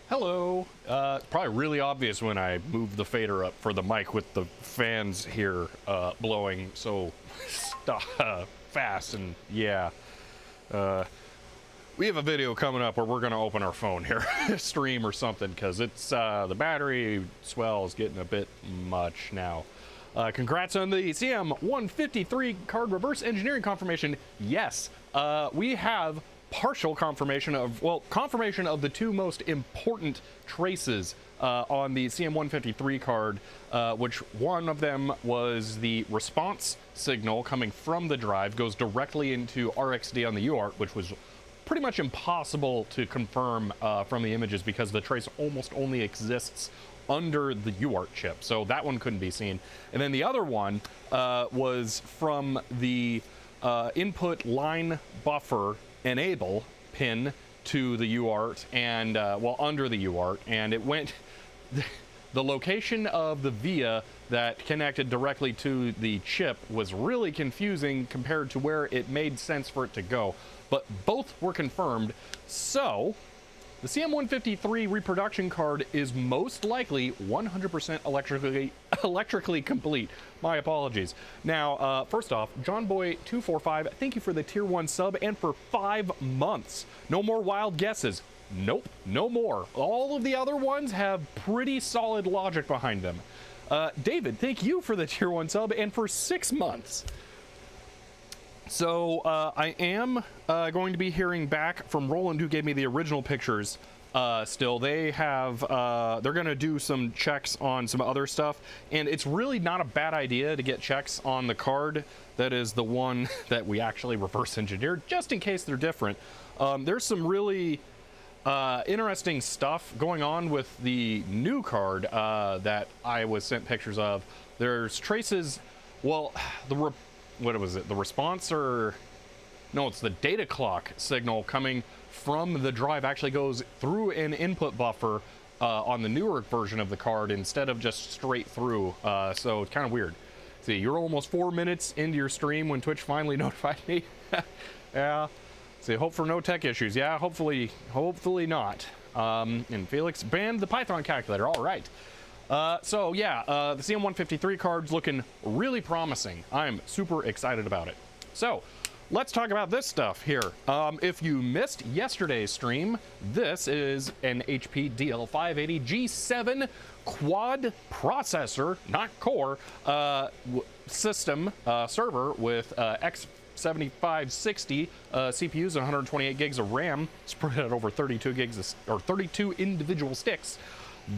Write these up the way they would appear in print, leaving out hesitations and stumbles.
Hello. Probably really obvious when I move the fader up for the mic with the fans here blowing so fast, and yeah. We have a video coming up where we're going to open our phone here, stream or something, because it's the battery swell is getting a bit much now. Congrats on the CM153 card reverse engineering confirmation. Yes, we have partial confirmation of, well, confirmation of the two most important traces on the CM153 card, which one of them was the response signal coming from the drive goes directly into RxD on the UART, which was pretty much impossible to confirm from the images because the trace almost only exists under the UART chip, so that one couldn't be seen. And then the other one was from the input line buffer enable pin to the UART, and well, under the UART, and it went the location of the via that connected directly to the chip was really confusing compared to where it made sense for it to go, but both were confirmed. So the CM153 reproduction card is most likely 100% electrically complete. My apologies. Now, first off, JohnBoy245, thank you for the tier 1 sub and for 5 months. No more wild guesses. Nope, no more. All of the other ones have pretty solid logic behind them. David, thank you for the tier 1 sub and for 6 months. So I am going to be hearing back from Roland, who gave me the original pictures. Still, they have they're going to do some checks on some other stuff, and it's really not a bad idea to get checks on the card that is the one that we actually reverse engineered, just in case they're different. There's some really interesting stuff going on with the new card that I was sent pictures of. There's traces, well, what was it, the response, or no, it's the data clock signal coming from the drive actually goes through an input buffer on the newer version of the card instead of just straight through, so it's kind of weird. See, you're almost 4 minutes into your stream when Twitch finally notified me. Yeah, see, hope for no tech issues. Yeah, hopefully not. And Felix banned the Python calculator. All right. So yeah, the CM153 card's looking really promising. I'm super excited about it. So let's talk about this stuff here. If you missed yesterday's stream, this is an HP DL580 G7 quad processor, not core, system server with X7560 CPUs and 128 gigs of RAM spread out over 32 gigs or 32 individual sticks.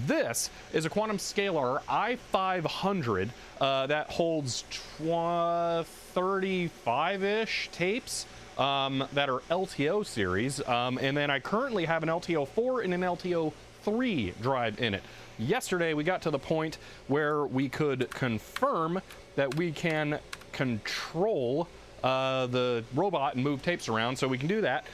This is a quantum scalar i500 that holds 35-ish tapes that are LTO series, and then I currently have an LTO4 and an LTO3 drive in it. Yesterday we got to the point where we could confirm that we can control the robot and move tapes around, so we can do that.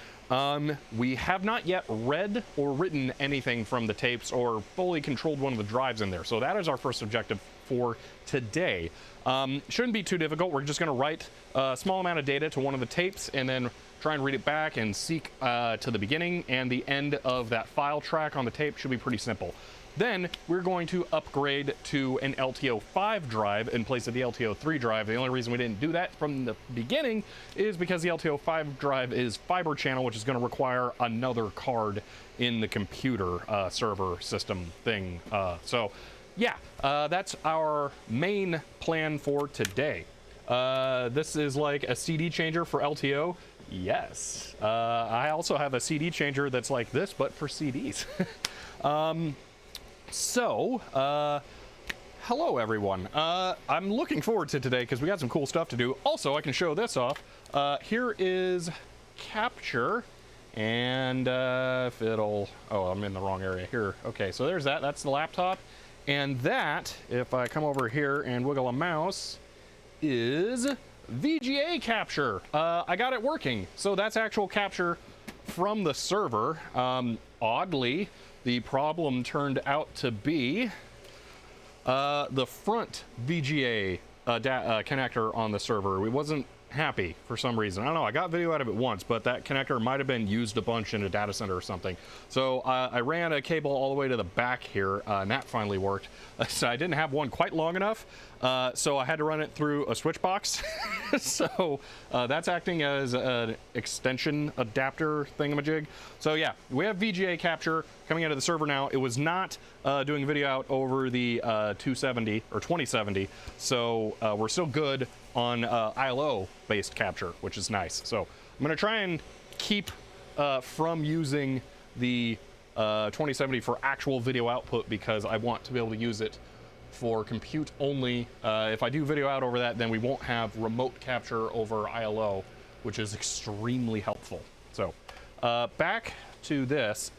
We have not yet read or written anything from the tapes or fully controlled one of the drives in there, so that is our first objective for today. Shouldn't be too difficult. We're just going to write a small amount of data to one of the tapes and then try and read it back and seek to the beginning and the end of that file track on the tape. Should be pretty simple. Then we're going to upgrade to an LTO5 drive in place of the LTO3 drive. The only reason we didn't do that from the beginning is because the LTO5 drive is fiber channel, which is going to require another card in the computer server system thing. So yeah, that's our main plan for today. This is like a CD changer for LTO. Yes. I also have a CD changer that's like this, but for CDs. Hello everyone. I'm looking forward to today because we got some cool stuff to do. Also, I can show this off. Here is capture, and if it'll, oh, I'm in the wrong area here. Okay, so there's that. That's the laptop, and that, if I come over here and wiggle a mouse, is VGA capture. I got it working. So that's actual capture from the server. Oddly, the problem turned out to be the front VGA connector on the server. It wasn't happy for some reason. I don't know. I got video out of it once, but that connector might have been used a bunch in a data center or something. So I ran a cable all the way to the back here, and that finally worked. So I didn't have one quite long enough, so I had to run it through a switch box. So that's acting as an extension adapter thingamajig. So yeah, we have VGA capture coming out of the server now. It was not doing video out over the 270 or 2070, so we're still good on ILO based capture, which is nice. So I'm gonna try and keep from using the 2070 for actual video output because I want to be able to use it for compute only. If I do video out over that, then we won't have remote capture over ILO, which is extremely helpful. So back to this.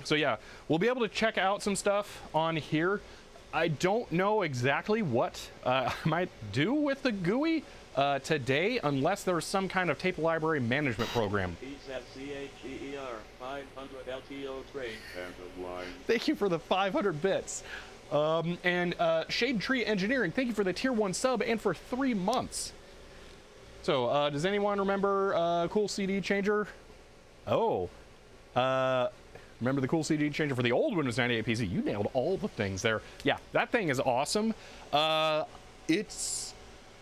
So yeah, we'll be able to check out some stuff on here. I don't know exactly what I might do with the GUI today, unless there's some kind of tape library management program. Thank you for the 500 bits. And Shade Tree Engineering, thank you for the tier 1 sub and for 3 months. So does anyone remember Cool CD Changer? Oh, remember the Cool CD Changer for the old Windows 98 PC? You nailed all the things there. Yeah, that thing is awesome. It's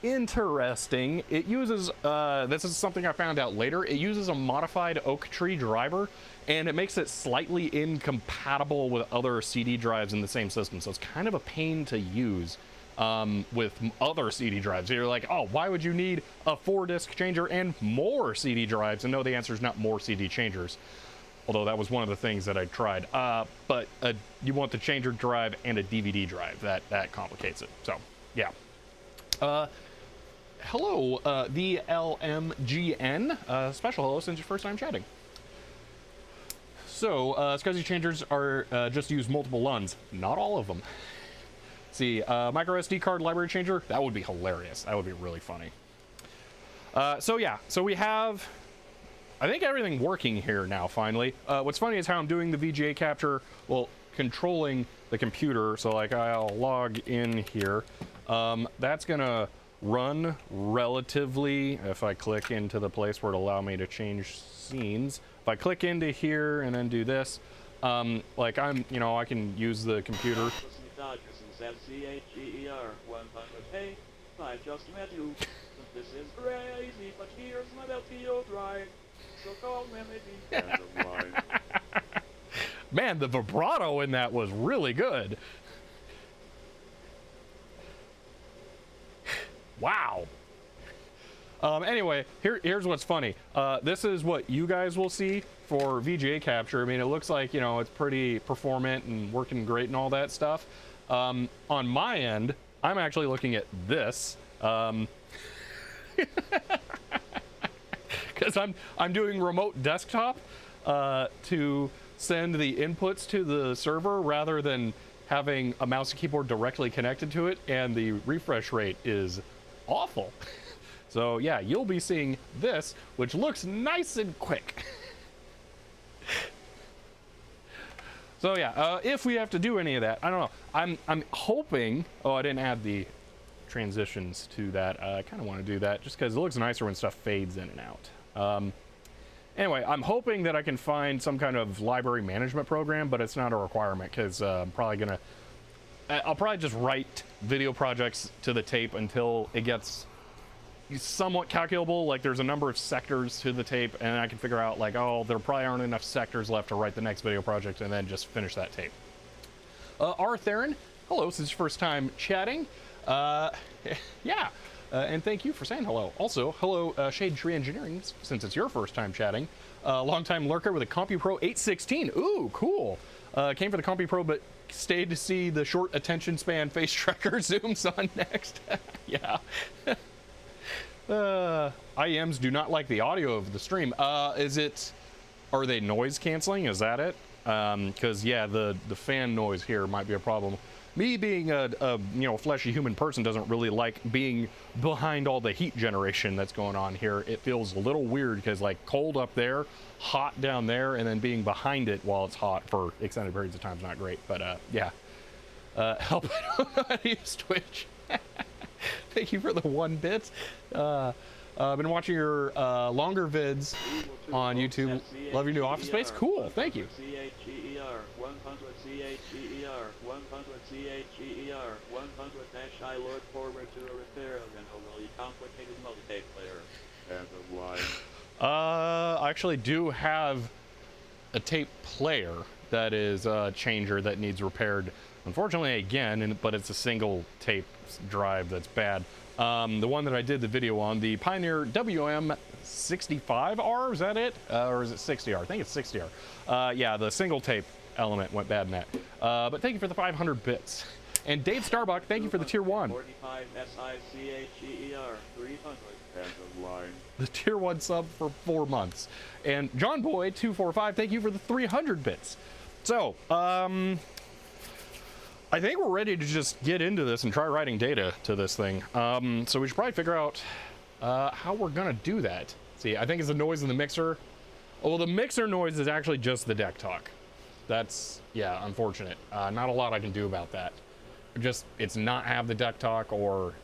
interesting. It uses, this is something I found out later, it uses a modified Oak Tree driver, and it makes it slightly incompatible with other CD drives in the same system. So it's kind of a pain to use with other CD drives. You're like, oh, why would you need a 4-disc changer and more CD drives? And no, the answer is not more CD changers. Although that was one of the things that I tried. But you want the changer drive and a DVD drive. That complicates it. So, yeah. Hello, the LMGN. Special hello since your first time chatting. So, SCSI changers are just use multiple LUNs. Not all of them. See, micro SD card library changer. That would be hilarious. That would be really funny. So yeah, so we have, I think, everything working here now, finally. What's funny is how I'm doing the VGA capture, well, controlling the computer. So like I'll log in here. That's gonna run relatively, if I click into the place where it'll allow me to change scenes. If I click into here and then do this, like I can use the computer. I just met you. This is crazy, but here's my LTO drive. So call me maybe. Man, the vibrato in that was really good. Wow. Anyway, here's what's funny. This is what you guys will see for VGA capture. I mean, it looks like, you know, it's pretty performant and working great and all that stuff. On my end, I'm actually looking at this. Because I'm doing remote desktop to send the inputs to the server rather than having a mouse and keyboard directly connected to it, and the refresh rate is awful. So yeah, you'll be seeing this, which looks nice and quick. So yeah, if we have to do any of that, I don't know. I'm hoping. Oh, I didn't add the transitions to that. I kind of want to do that just because it looks nicer when stuff fades in and out. Anyway, I'm hoping that I can find some kind of library management program, but it's not a requirement because I'll probably just write video projects to the tape until it gets somewhat calculable. Like there's a number of sectors to the tape, and I can figure out like, oh, there probably aren't enough sectors left to write the next video project, and then just finish that tape. R. Theron, hello, this is your first time chatting. Yeah, and thank you for saying hello. Also, hello, Shade Tree Engineering, since it's your first time chatting. Long-time lurker with a CompuPro 816. Ooh, cool. Came for the CompuPro, but stayed to see the short attention span face tracker zooms on next. Yeah. IEMs do not like the audio of the stream. Are they noise canceling? Is that it? Because yeah, the fan noise here might be a problem. Me being a you know, fleshy human person doesn't really like being behind all the heat generation that's going on here. It feels a little weird because like cold up there, hot down there, and then being behind it while it's hot for extended periods of time is not great. But yeah, help. I don't know how to use Twitch. Thank you for the 1 bit. I've been watching your longer vids on YouTube. Love your new office space. Cool, thank you. 100 CHER, 100 CHER, 100 dash I look forward to a repair of an overly complicated multi-tape player. And the line. I actually do have a tape player that is a changer that needs repaired. Unfortunately, again, but it's a single tape drive that's bad. The one that I did the video on, the Pioneer WM65R, is that it? Or is it 60R? I think it's 60R. Yeah, the single tape element went bad in that. But thank you for the 500 bits. And Dave Starbuck, thank you for the tier 1. 45 SICHER, 300. And the line. The tier 1 sub for 4 months. And John Boy 245, thank you for the 300 bits. So, I think we're ready to just get into this and try writing data to this thing. So we should probably figure out how we're gonna do that. See, I think it's the noise in the mixer. Oh, well, the mixer noise is actually just the deck talk. That's, yeah, unfortunate. Not a lot I can do about that. Just, it's not have the deck talk, or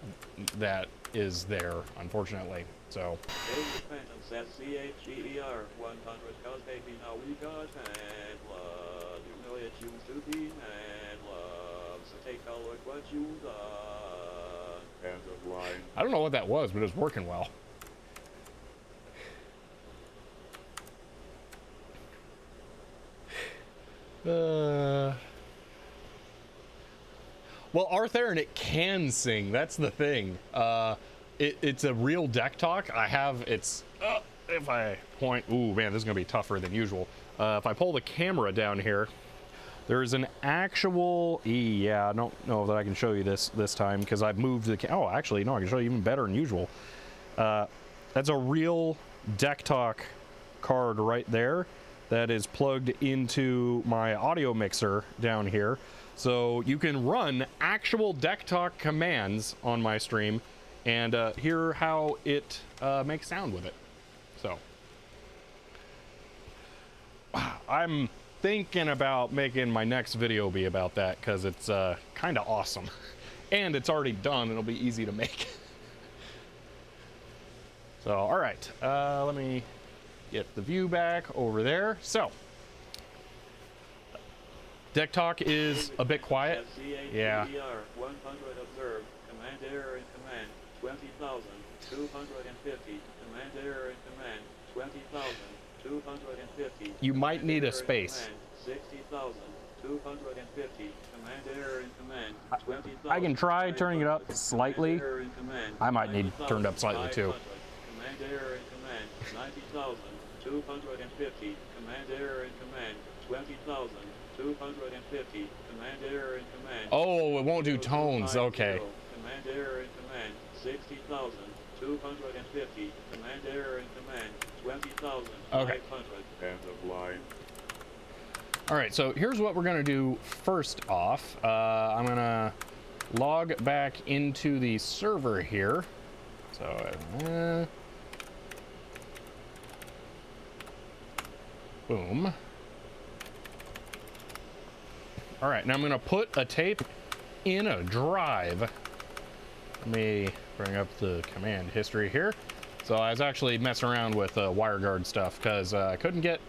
that is there, unfortunately. So. Independence at CHER 100, cause baby, now we got and love. You know it used to be and love. So take a look what you done. End of line. I don't know what that was, but it was working well. Well, Arthur, and it can sing. That's the thing. It's a real deck talk. I have it's. If I point, ooh man, this is gonna be tougher than usual. If I pull the camera down here, there's an actual. Yeah, I don't know that I can show you this time because I've moved the. Oh, actually, no, I can show you even better than usual. That's a real deck talk card right there. That is plugged into my audio mixer down here. So you can run actual deck talk commands on my stream and hear how it makes sound with it. So I'm thinking about making my next video be about that because it's kind of awesome. And it's already done. It'll be easy to make. So, all right, let me get the view back over there. So, deck talk is a bit quiet. Yeah. 100 observed. Command error in command 20,250. Command error in command 20,250. You might need a space. 60,250. Command error in command 20,000. I can try turning it up slightly. I might need turned up slightly too. command error in command, 90,250, command error in command, 20,250, command error in command. Oh, it won't do tones, 0290, okay. Command error in command, 60,250, command error in command, 20,500. Okay. End of line. All right, so here's what we're gonna do first off. I'm gonna log back into the server here. So, boom. All right, now I'm gonna put a tape in a drive. Let me bring up the command history here. So I was actually messing around with WireGuard stuff because I couldn't get,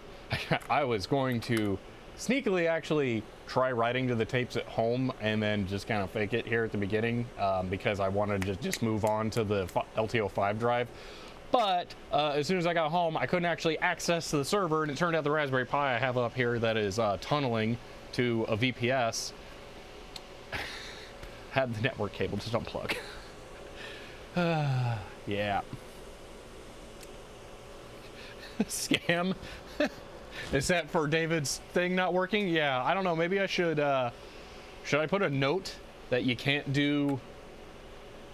I was going to sneakily actually try writing to the tapes at home and then just kind of fake it here at the beginning because I wanted to just move on to the LTO 5 drive. But as soon as I got home, I couldn't actually access the server, and it turned out the Raspberry Pi I have up here that is tunneling to a VPS had the network cable just unplug. Yeah. Scam. Is that for David's thing not working? Yeah, I don't know. Maybe I should I put a note that you can't do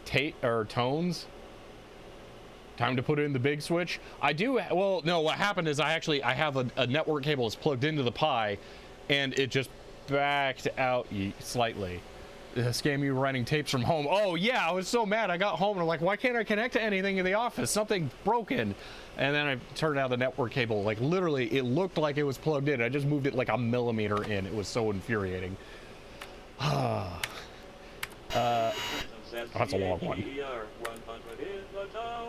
tape or tones? Time to put in the big switch. I do. Well, no, what happened is I have a network cable that's plugged into the Pi, and it just backed out slightly. Scam, you running tapes from home. Oh yeah, I was so mad. I got home and I'm like, why can't I connect to anything in the office? Something broken. And then I turned out the network cable, like literally it looked like it was plugged in. I just moved it like a millimeter in. It was so infuriating. That's a long one. 100 is the town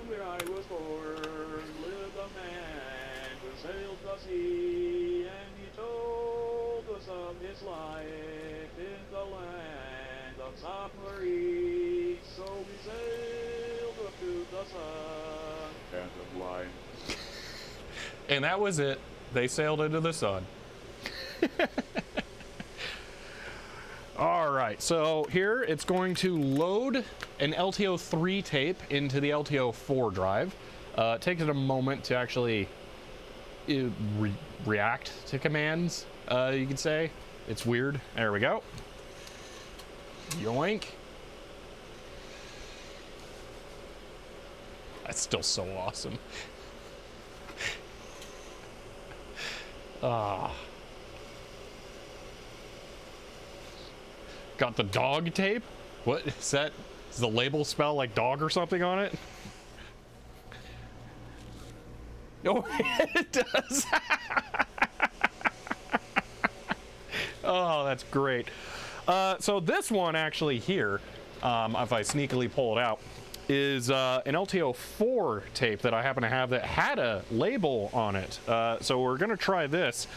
where I was born. Lived a man who sailed the sea, and he told us of his life in the land of submarines. So we sailed up to the sun. End of line. And that was it. They sailed into the sun. All right, so here it's going to load an LTO 3 tape into the LTO 4 drive. It takes it a moment to actually react to commands, you could say. It's weird. There we go. Yoink. That's still so awesome. Got the dog tape? What is that? Does the label spell like dog or something on it? Oh, it does. Oh, that's great. So this one actually here, if I sneakily pull it out, is an LTO 4 tape that I happen to have that had a label on it. So we're gonna try this.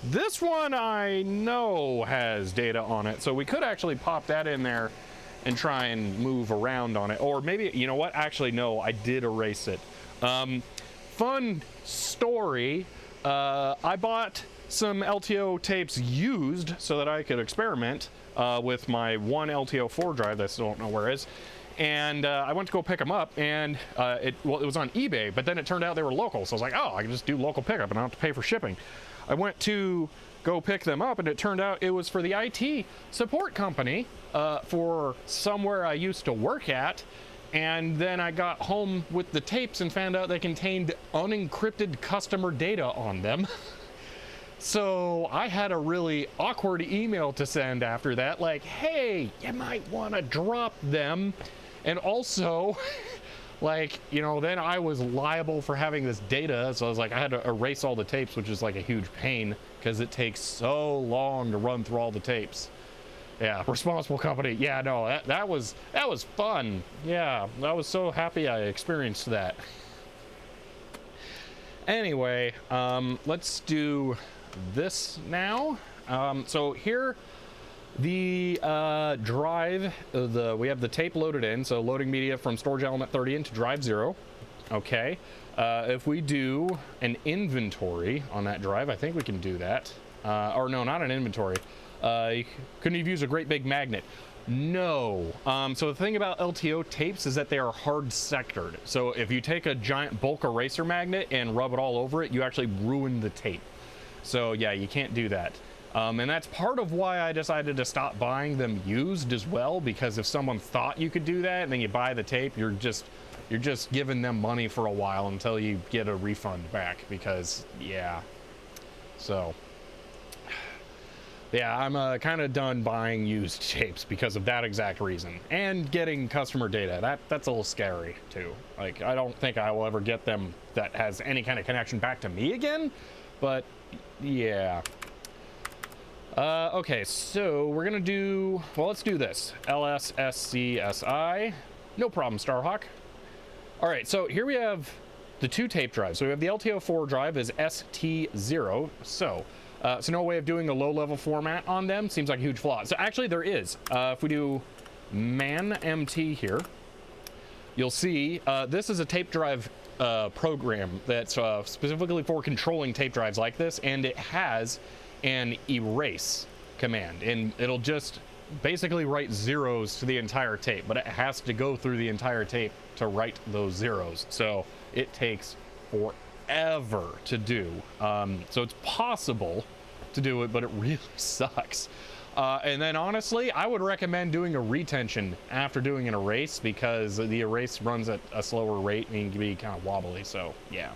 This one I know has data on it, so we could actually pop that in there and try and move around on it. Or maybe, you know what? Actually, no, I did erase it. Fun story. I bought some LTO tapes used so that I could experiment with my one LTO 4 drive that I still don't know where it is. And I went to go pick them up, and it was on eBay, but then it turned out they were local. So I was like, oh, I can just do local pickup and I don't have to pay for shipping. I went to go pick them up, and it turned out it was for the IT support company for somewhere I used to work at. And then I got home with the tapes and found out they contained unencrypted customer data on them. So I had a really awkward email to send after that, like, hey, you might want to drop them. And also, like, you know, then I was liable for having this data. So I was like, I had to erase all the tapes, which is like a huge pain because it takes so long to run through all the tapes. Yeah, responsible company. Yeah, no, that was fun. Yeah, I was so happy I experienced that. Anyway, let's do this now. So here, the drive, we have the tape loaded in, so loading media from storage element 30 into drive 0. Okay. If we do an inventory on that drive, I think we can do that. Or no, not an inventory. Couldn't have used a great big magnet. No. So the thing about LTO tapes is that they are hard sectored. So if you take a giant bulk eraser magnet and rub it all over it, you actually ruin the tape. So yeah, you can't do that. And that's part of why I decided to stop buying them used as well, because if someone thought you could do that and then you buy the tape, you're just giving them money for a while until you get a refund back, because yeah. So yeah, I'm kind of done buying used tapes because of that exact reason, and getting customer data. That's a little scary too. Like, I don't think I will ever get them that has any kind of connection back to me again, but yeah. Okay, so we're gonna do, well, let's do this. LSSCSI. No problem, Starhawk. All right, so here we have the 2 tape drives. So we have the LTO4 drive is ST0. So no way of doing a low-level format on them. Seems like a huge flaw. So actually there is. If we do man MT here, you'll see this is a tape drive program that's specifically for controlling tape drives like this, and it has an erase command, and it'll just basically write zeros to the entire tape, but it has to go through the entire tape to write those zeros. So it takes forever to do. So it's possible to do it, but it really sucks. And then honestly, I would recommend doing a retention after doing an erase, because the erase runs at a slower rate and can be kind of wobbly. So yeah.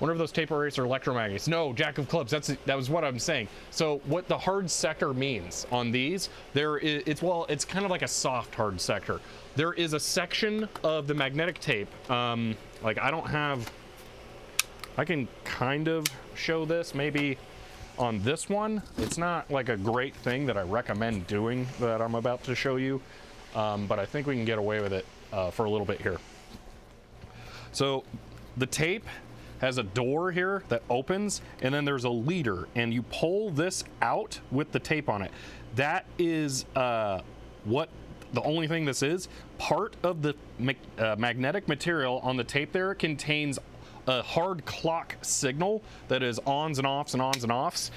Wonder if those tape erasers are electromagnets. No, Jack of Clubs, that was what I'm saying. So what the hard sector means on these, it's kind of like a soft hard sector. There is a section of the magnetic tape, like I can kind of show this maybe on this one. It's not like a great thing that I recommend doing that I'm about to show you, but I think we can get away with it for a little bit here. So the tape has a door here that opens, and then there's a leader, and you pull this out with the tape on it. That is what the only thing this is. Part of the magnetic material on the tape there contains a hard clock signal that is ons and offs and ons and offs,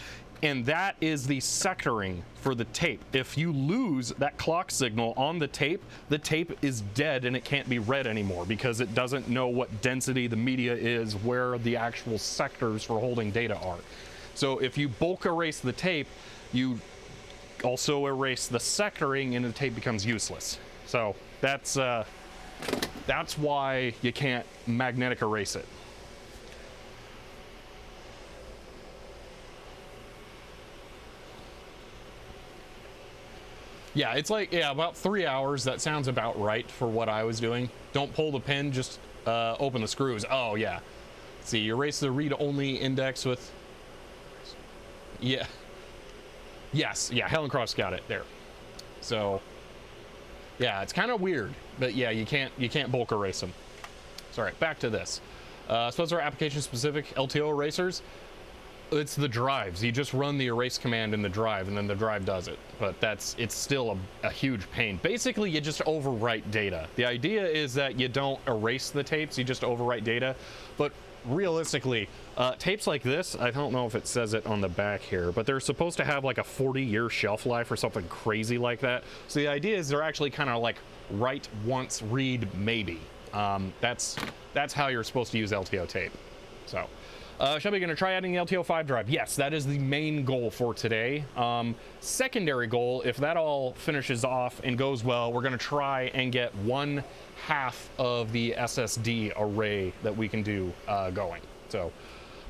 and that is the sectoring for the tape. If you lose that clock signal on the tape is dead and it can't be read anymore, because it doesn't know what density the media is, where the actual sectors for holding data are. So if you bulk erase the tape, you also erase the sectoring and the tape becomes useless. So that's why you can't magnetic erase it. Yeah, it's like, yeah, about 3 hours. That sounds about right for what I was doing. Don't pull the pin, just open the screws. Oh, yeah. See, erase the read-only index with... Yeah. Yes, yeah, Helen Cross got it there. So, yeah, it's kind of weird, but yeah, you can't bulk erase them. So, all right, back to this. Suppose our application-specific LTO erasers. It's the drives. You just run the erase command in the drive, and then the drive does it. But it's still a huge pain. Basically, you just overwrite data. The idea is that you don't erase the tapes, you just overwrite data. But realistically, tapes like this, I don't know if it says it on the back here, but they're supposed to have like a 40-year shelf life or something crazy like that. So the idea is they're actually kind of like write once, read maybe. That's how you're supposed to use LTO tape. So. Shelby, going to try adding the LTO5 drive? Yes, that is the main goal for today. Secondary goal, if that all finishes off and goes well, we're going to try and get 1/2 of the SSD array that we can do going. So,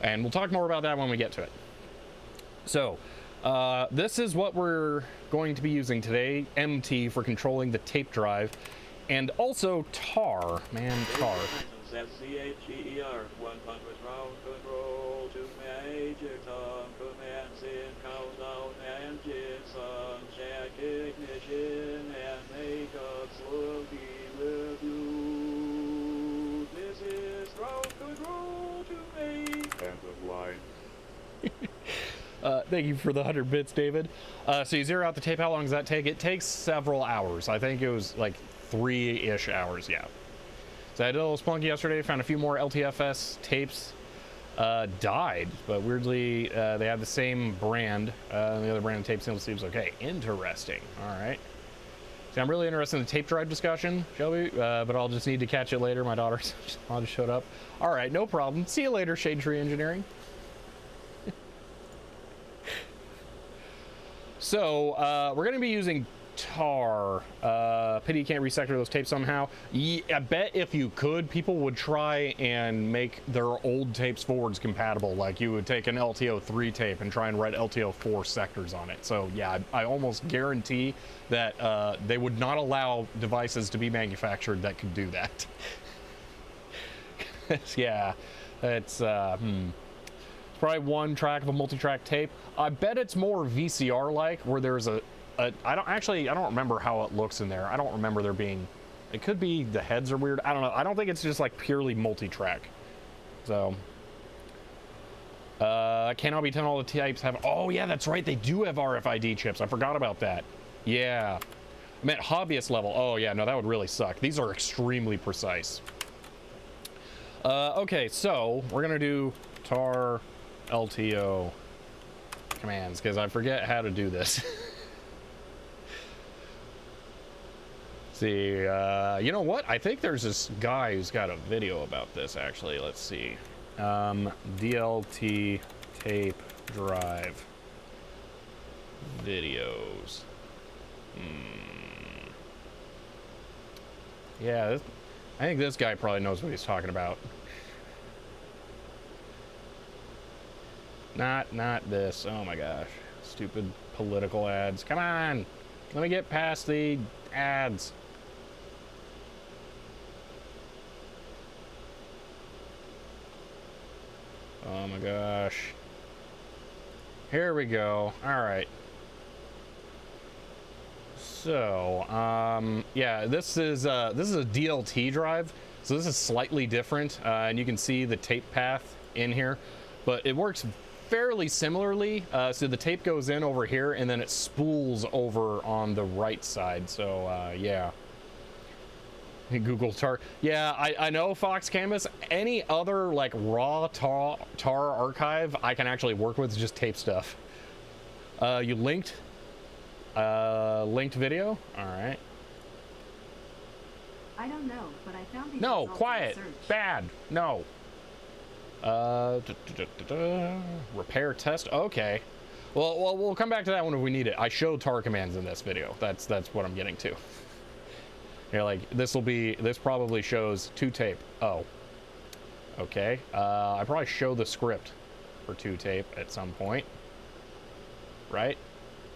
and we'll talk more about that when we get to it. So, this is what we're going to be using today. MT for controlling the tape drive, and also TAR. Man, TAR. CHER 100 round control to major tom commands in countdown engine sun check ignition and make up slowly review. This is ground control to make end of line. Thank you for the 100 bits, David. So you zero out the tape. How long does that take? It takes several hours. I think it was like 3-ish hours. Yeah. So I did a little spelunky yesterday, found a few more LTFS tapes, died, but weirdly they have the same brand. The other brand of tape still seems okay. Interesting. All right. I'm really interested in the tape drive discussion, Shelby, but I'll just need to catch it later. My daughter just showed up. All right, no problem. See you later, Shade Tree Engineering. So we're going to be using tar. Pity you can't resector those tapes somehow. I bet if you could, people would try and make their old tapes forwards compatible. Like you would take an LTO 3 tape and try and write LTO 4 sectors on it. So yeah, I almost guarantee that they would not allow devices to be manufactured that could do that. Yeah, it's probably one track of a multi-track tape. I bet it's more VCR-like, where there's I don't remember how it looks in there. I don't remember there being, it could be the heads are weird. I don't know. I don't think it's just like purely multi-track. So, cannot be 10 all the types have, oh yeah, that's right. They do have RFID chips. I forgot about that. Yeah. I meant hobbyist level. Oh yeah, no, that would really suck. These are extremely precise. Okay, so we're gonna do tar LTO commands because I forget how to do this. See, you know what? I think there's this guy who's got a video about this, actually. Let's see. DLT tape drive videos. Yeah, I think this guy probably knows what he's talking about. Not this. Oh my gosh. Stupid political ads. Come on. Let me get past the ads. Oh my gosh. Here we go. All right. So, yeah, this is a DLT drive. So this is slightly different, and you can see the tape path in here, but it works fairly similarly. So the tape goes in over here, and then it spools over on the right side. So, yeah. Google tar. Yeah, I know, Fox Canvas. Any other like raw tar archive I can actually work with is just tape stuff. You linked video. All right. I don't know, but I found these. No, quiet. Bad. No. Repair test. Okay. Well, we'll come back to that one if we need it. I showed tar commands in this video. That's what I'm getting to. You're like, this probably shows 2 tape. Oh, okay. I probably show the script for 2 tape at some point, right?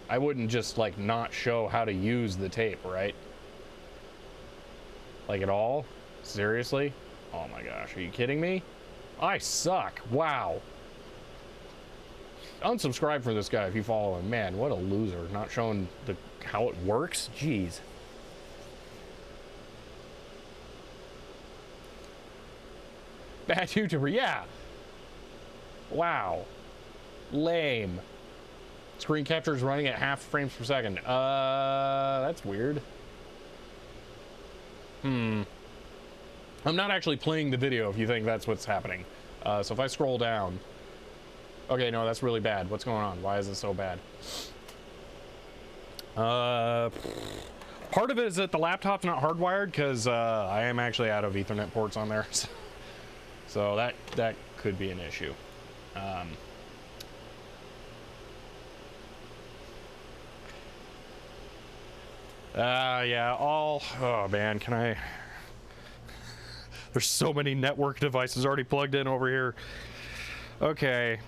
I wouldn't just like not show how to use the tape, right? Like at all? Seriously? Oh my gosh, are you kidding me? I suck. Wow. Unsubscribe for this guy if you follow him. Man, what a loser. Not showing how it works. Jeez. Bad YouTuber, yeah. Wow. Lame. Screen capture is running at half frames per second. That's weird. I'm not actually playing the video if you think that's what's happening. So if I scroll down. Okay, no, that's really bad. What's going on? Why is it so bad? Part of it is that the laptop's not hardwired because I am actually out of Ethernet ports on there. So that could be an issue. Yeah, oh man, can I? There's so many network devices already plugged in over here. Okay,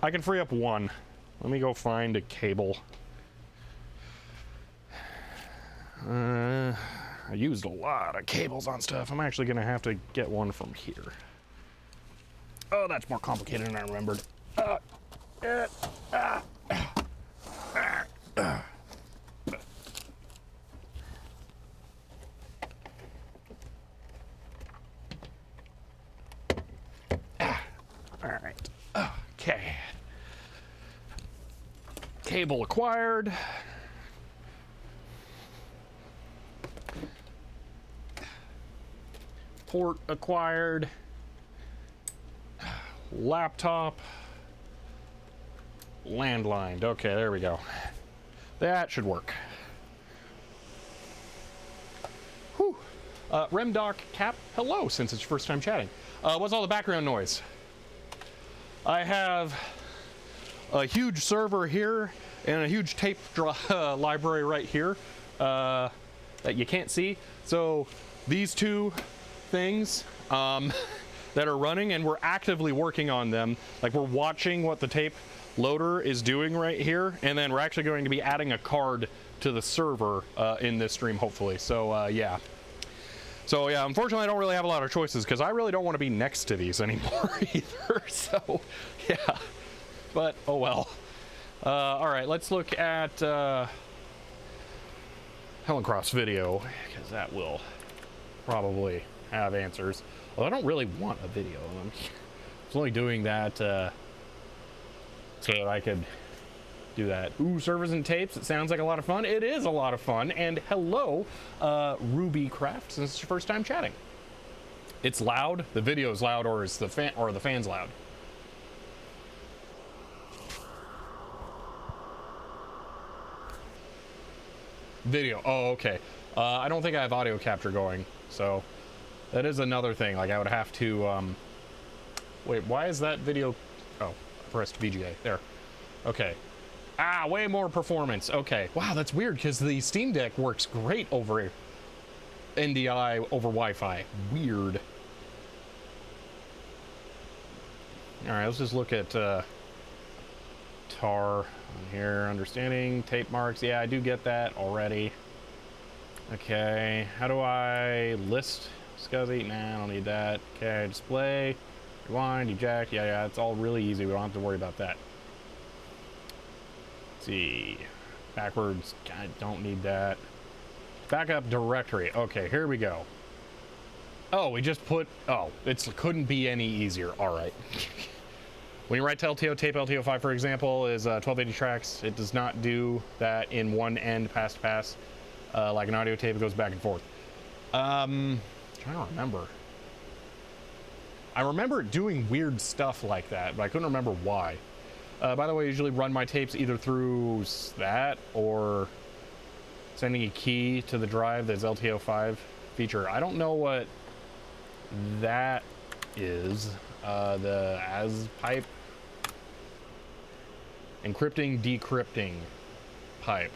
I can free up one. Let me go find a cable. I used a lot of cables on stuff. I'm actually gonna have to get one from here. Oh, that's more complicated than I remembered. All right. Okay. Cable acquired. Port acquired. Laptop. Landlined. Okay, there we go. That should work. Remdoc Cap, hello, since it's your first time chatting. What's all the background noise? I have a huge server here and a huge tape library right here that you can't see. So these two things that are running, and we're actively working on them. Like, we're watching what the tape loader is doing right here, and then we're actually going to be adding a card to the server in this stream, hopefully. So yeah. So yeah, unfortunately I don't really have a lot of choices because I really don't want to be next to these anymore either. So yeah, but oh well. All right, let's look at Helen Cross video, because that will probably have answers. Well, I don't really want a video. I was only doing that so that I could do that. Ooh, servers and tapes. It sounds like a lot of fun. It is a lot of fun. And hello, Ruby Craft, since it's your first time chatting. It's loud. The video is loud, or is the fan's loud? Video. Oh, okay. I don't think I have audio capture going, so that is another thing. Like, I would have to wait, why is that video? Oh, I pressed VGA there. Okay. Ah, way more performance. Okay. Wow, that's weird because the Steam Deck works great over NDI over Wi-Fi. Weird. All right, let's just look at tar on here. Understanding tape marks. Yeah, I do get that already. Okay, how do I list SCSI? Nah, I don't need that. Okay, display, rewind, eject. Yeah, it's all really easy. We don't have to worry about that. Let's see, backwards. I don't need that. Backup directory. Okay, here we go. Oh, we just put. Oh, it couldn't be any easier. All right. When you write to LTO, tape LTO5, for example, is 1280 tracks. It does not do that in one end, pass to pass. Like an audio tape, it goes back and forth. Trying to remember. I remember doing weird stuff like that, but I couldn't remember why. By the way, I usually run my tapes either through that or sending a key to the drive. That's LTO5 feature. I don't know what that is. The as pipe. Encrypting, decrypting pipe.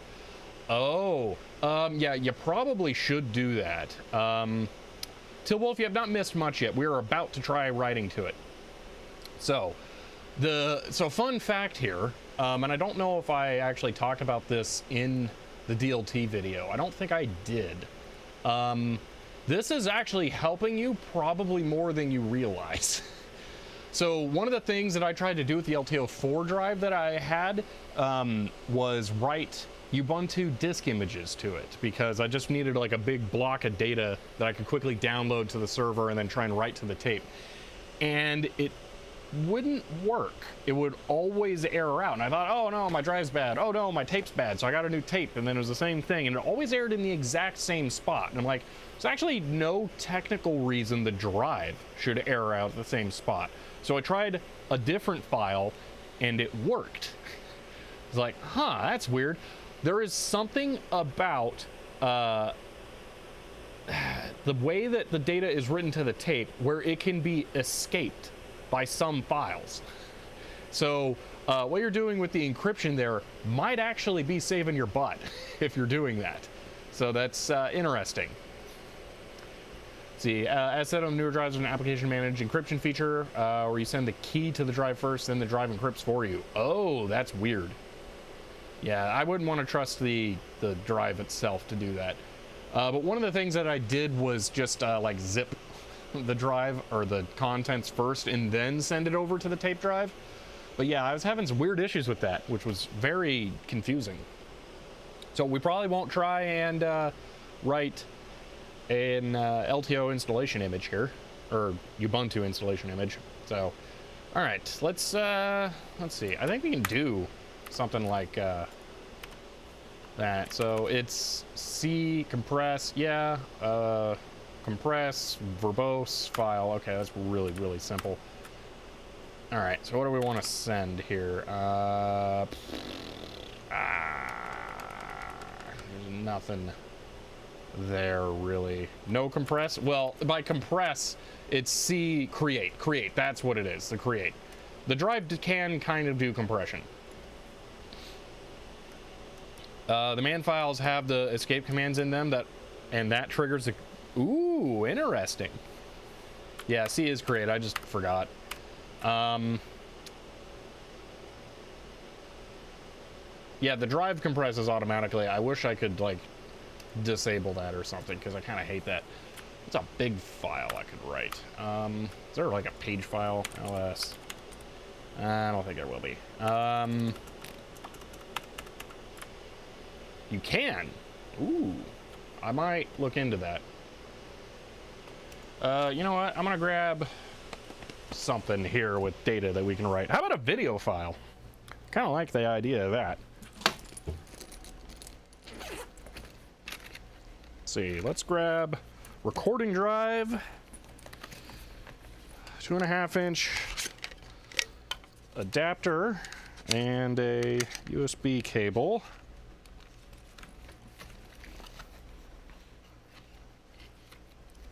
Oh, yeah, you probably should do that. Wolf, you have not missed much yet. We're about to try writing to it. So fun fact here, and I don't know if I actually talked about this in the DLT video. I don't think I did. This is actually helping you probably more than you realize. So one of the things that I tried to do with the LTO4 drive that I had was write Ubuntu disk images to it, because I just needed like a big block of data that I could quickly download to the server and then try and write to the tape. And it wouldn't work. It would always error out. And I thought, oh no, my drive's bad. Oh no, my tape's bad. So I got a new tape, and then it was the same thing. And it always errored in the exact same spot. And I'm like, there's actually no technical reason the drive should error out at the same spot. So I tried a different file, and it worked. It's like, huh, that's weird. There is something about the way that the data is written to the tape where it can be escaped by some files. So what you're doing with the encryption there might actually be saving your butt if you're doing that. So that's interesting. See, as said on newer drives, an application managed encryption feature where you send the key to the drive first, then the drive encrypts for you. Oh, that's weird. Yeah, I wouldn't want to trust the drive itself to do that. But one of the things that I did was just like zip the drive or the contents first and then send it over to the tape drive. But yeah, I was having some weird issues with that, which was very confusing. So we probably won't try and write an LTO installation image here, or Ubuntu installation image. So, all right, let's see. I think we can do something like that. So it's C compress, yeah, compress verbose file. Okay, that's really, really simple. All right, so what do we want to send here? There's nothing there, really. No compress? Well, by compress, it's C create. Create, that's what it is, the create. The drive can kind of do compression. The man files have the escape commands in them and that triggers the... Ooh, interesting. Yeah, C is create, I just forgot. Yeah, the drive compresses automatically. I wish I could, like, disable that or something, because I kind of hate that. It's a big file I could write. Is there, like, a page file? LS? I don't think there will be. You can. Ooh. I might look into that. You know what? I'm going to grab something here with data that we can write. How about a video file? Kind of like the idea of that. See, let's grab recording drive, 2.5-inch adapter, and a USB cable.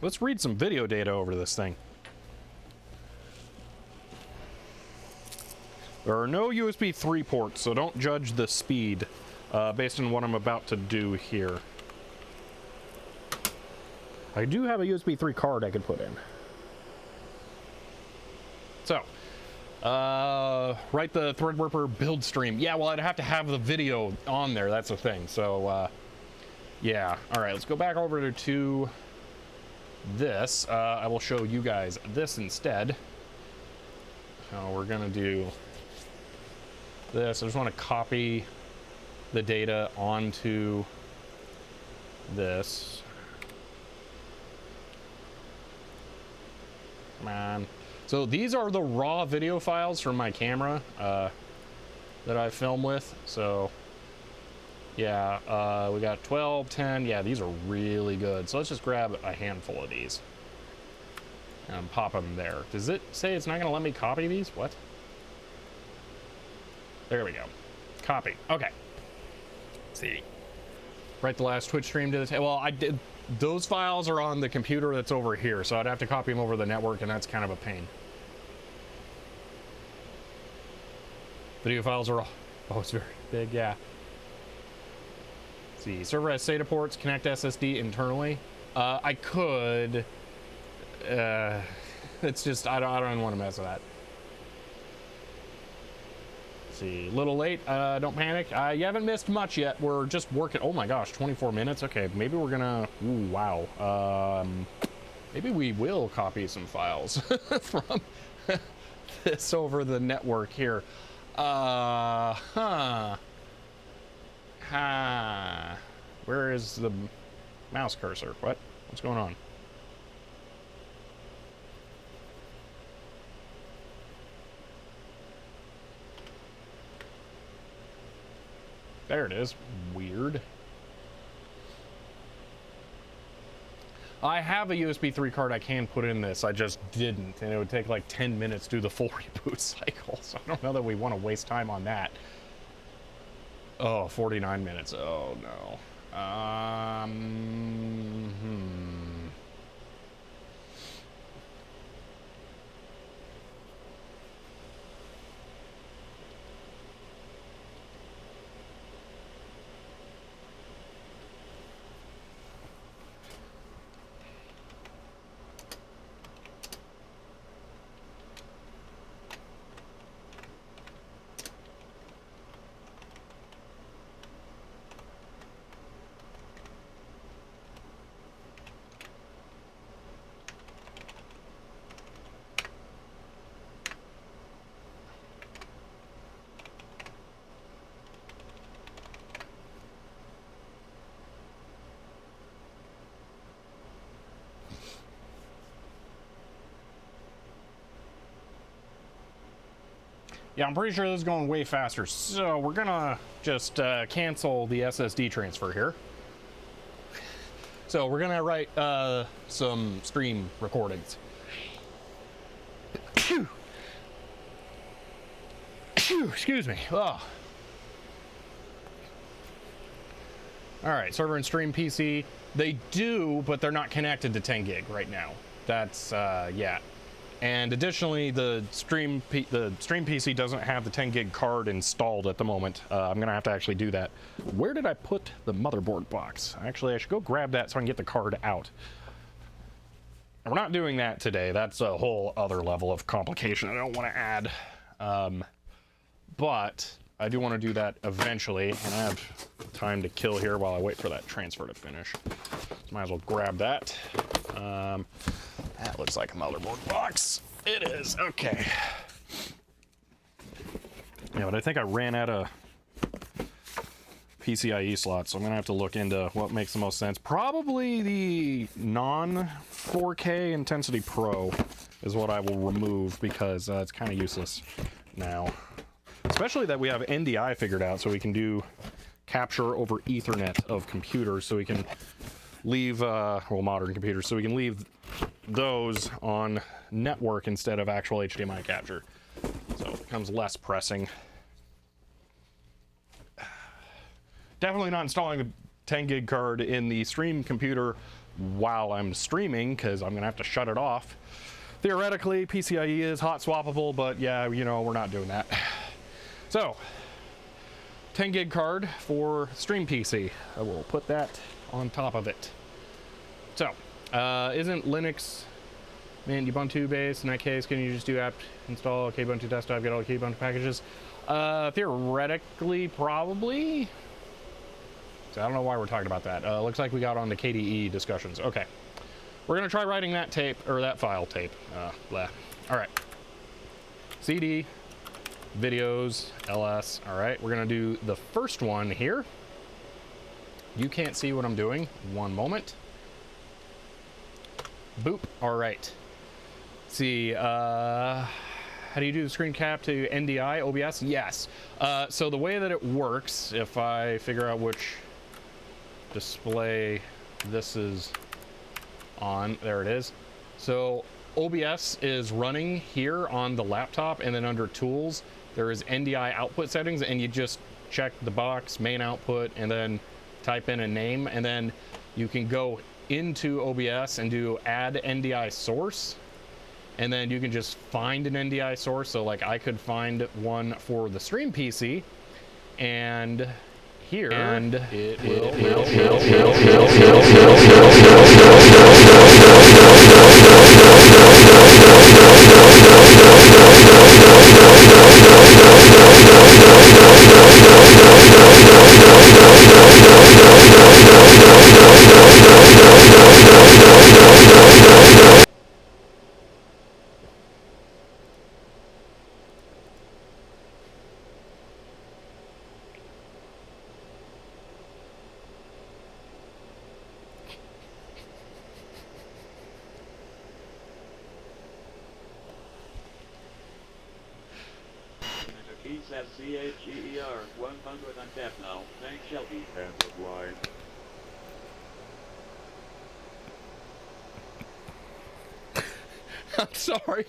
Let's read some video data over this thing. There are no USB 3 ports, so don't judge the speed based on what I'm about to do here. I do have a USB 3 card I could put in. So, write the Threadripper build stream. Yeah, well, I'd have to have the video on there. That's the thing. So, yeah. All right, let's go back over to this. I will show you guys this instead. So we're going to do this. I just want to copy the data onto this. Come on. So these are the raw video files from my camera that I film with. So yeah, we got 12, 10. Yeah, these are really good. So let's just grab a handful of these and pop them there. Does it say it's not going to let me copy these? What? There we go. Copy. Okay. Let's see. Write the last Twitch stream to the well, I did. Those files are on the computer that's over here, so I'd have to copy them over the network, and that's kind of a pain. Video files are, oh, it's very big, yeah. Let's see, server has SATA ports, connect SSD internally. I could. It's just, I don't want to mess with that. Let's see, a little late, don't panic. You haven't missed much yet. We're just working. Oh my gosh, 24 minutes. Okay, maybe we're gonna, ooh, wow. Maybe we will copy some files from this over the network here. Where is the mouse cursor? What's going on? There it is. Weird. I have a USB 3 card I can put in this. I just didn't, and it would take like 10 minutes to do the full reboot cycle, so I don't know that we want to waste time on that. Oh, 49 minutes. Oh, no. Yeah, I'm pretty sure this is going way faster. So we're gonna just cancel the SSD transfer here. So we're gonna write some stream recordings. Excuse me. Oh. All right, server and stream PC. They do, but they're not connected to 10 gig right now. That's yeah. And additionally, the stream PC doesn't have the 10 gig card installed at the moment. I'm gonna have to actually do that. Where did I put the motherboard box? Actually, I should go grab that so I can get the card out. We're not doing that today. That's a whole other level of complication I don't want to add. But I do want to do that eventually, and I have time to kill here while I wait for that transfer to finish. So might as well grab that. That looks like a motherboard box. It is. Okay. Yeah, but I think I ran out of PCIe slots, so I'm gonna have to look into what makes the most sense. Probably the non-4K Intensity Pro is what I will remove, because it's kind of useless now. Especially that we have NDI figured out, so we can do capture over Ethernet of computers, so we can leave, well, modern computers, so we can leave those on network instead of actual HDMI capture. So it becomes less pressing. Definitely not installing the 10 gig card in the stream computer while I'm streaming, because I'm gonna have to shut it off. Theoretically, PCIe is hot swappable, but yeah, you know, we're not doing that. So, 10 gig card for stream PC. I will put that on top of it. So, isn't Linux and Ubuntu based? In that case, can you just do apt install Kubuntu desktop, get all the Kubuntu packages? Theoretically, probably. So I don't know why we're talking about that. Looks like we got on the KDE discussions. Okay, we're gonna try writing that tape, or that file tape. Blah. All right. CD, videos, ls. All right, we're gonna do the first one here. You can't see what I'm doing. One moment. Boop. All right. See, how do you do the screen cap to NDI OBS? Yes. So the way that it works, if I figure out which display this is on, there it is. So OBS is running here on the laptop, and then under tools, there is NDI output settings, and you just check the box, main output, and then type in a name, and then you can go into OBS and do add NDI source, and then you can just find an NDI source. So like I could find one for the stream PC, and here, and it will Keys at CHEER 100 on death now. Thanks, Shelby. End of line. I'm sorry.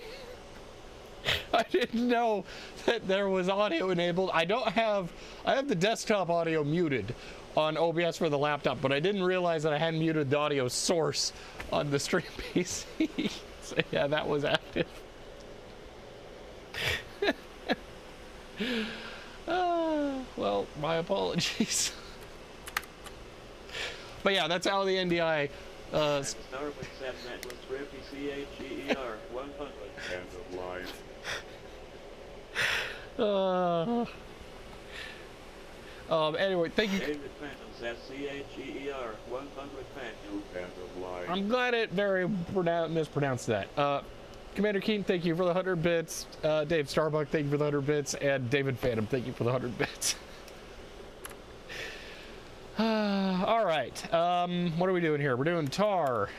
I didn't know that there was audio enabled. I have the desktop audio muted on OBS for the laptop, but I didn't realize that I hadn't muted the audio source on the stream PC. So yeah, that was active. Well, my apologies. But yeah, that's how the NDI Starbucks at Network 50 CHEER 100. End of line. Anyway, thank you. David Phantoms at CHEER 100. Thank you. End of line. I'm glad it very mispronounced that. Commander Keaton, thank you for the 100 bits. Dave Starbuck, thank you for the 100 bits. And David Phantom, thank you for the 100 bits. All right. What are we doing here? We're doing tar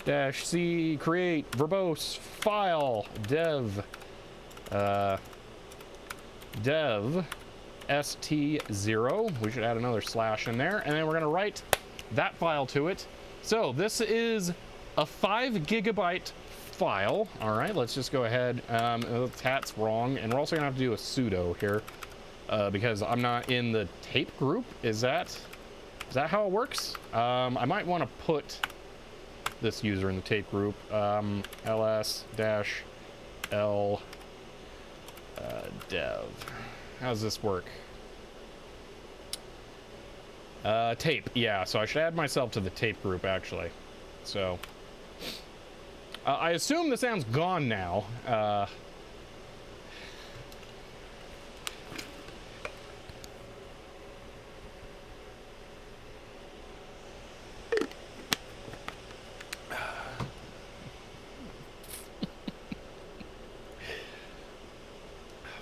-c create verbose file dev dev st0. We should add another slash in there, and then we're gonna write that file to it. So this is a 5 gigabyte file. All right, let's just go ahead. That's wrong, and we're also gonna have to do a sudo here because I'm not in the tape group. Is that Is that how it works? I might want to put this user in the tape group. ls-l dev. How does this work? Tape. Yeah, so I should add myself to the tape group, actually. So, I assume the sound's gone now.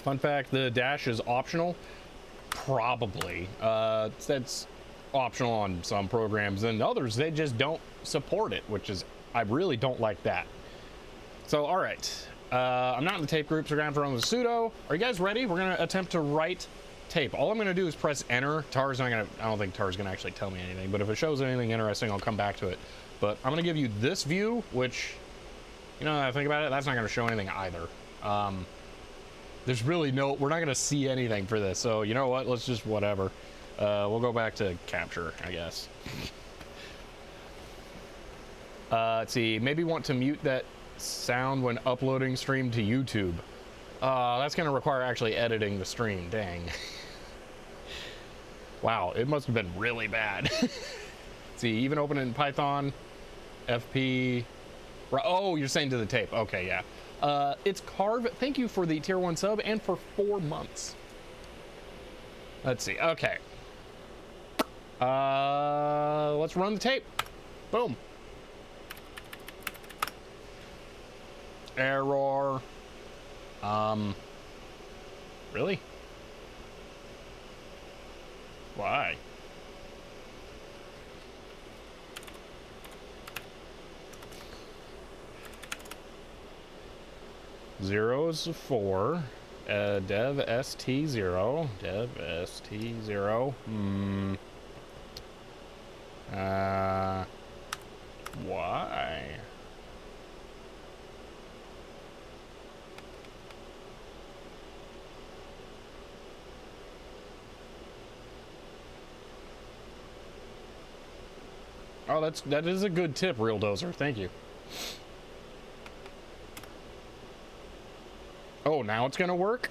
Fun fact, the dash is optional. Probably. That's optional on some programs, and others, they just don't support it, which is, I really don't like that. So, all right. I'm not in the tape group, so we're going to have to run with sudo. Are you guys ready? We're going to attempt to write tape. All I'm going to do is press enter. Tar's not going to, I don't think Tar's going to actually tell me anything, but if it shows anything interesting, I'll come back to it. But I'm going to give you this view, which, you know, I think about it, that's not going to show anything either. There's really no, we're not going to see anything for this. So, you know what? Let's just whatever. We'll go back to capture, I guess. Let's see. Maybe want to mute that sound when uploading stream to YouTube. That's going to require actually editing the stream. Dang. Wow, it must have been really bad. See, even open it in Python, FP. Oh, you're saying to the tape. Okay, yeah. It's Carve. Thank you for the tier 1 sub and for 4 months. Let's see. Okay. Let's run the tape. Boom. Error. Really? Why? Zero is 4. Dev st0. Dev st0. Why? Oh, that is a good tip, Real Dozer. Thank you. Oh, now it's gonna work?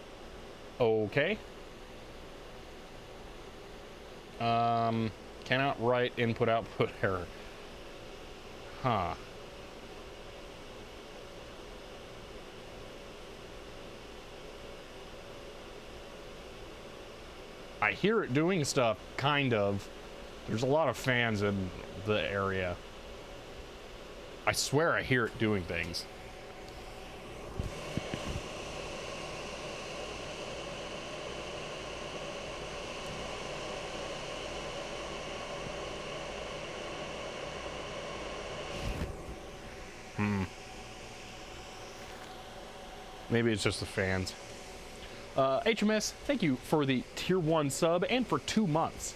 Okay. Cannot write input output error. Huh. I hear it doing stuff, kind of. There's a lot of fans in the area. I swear I hear it doing things. Maybe it's just the fans. HMS, thank you for the tier 1 sub and for 2 months.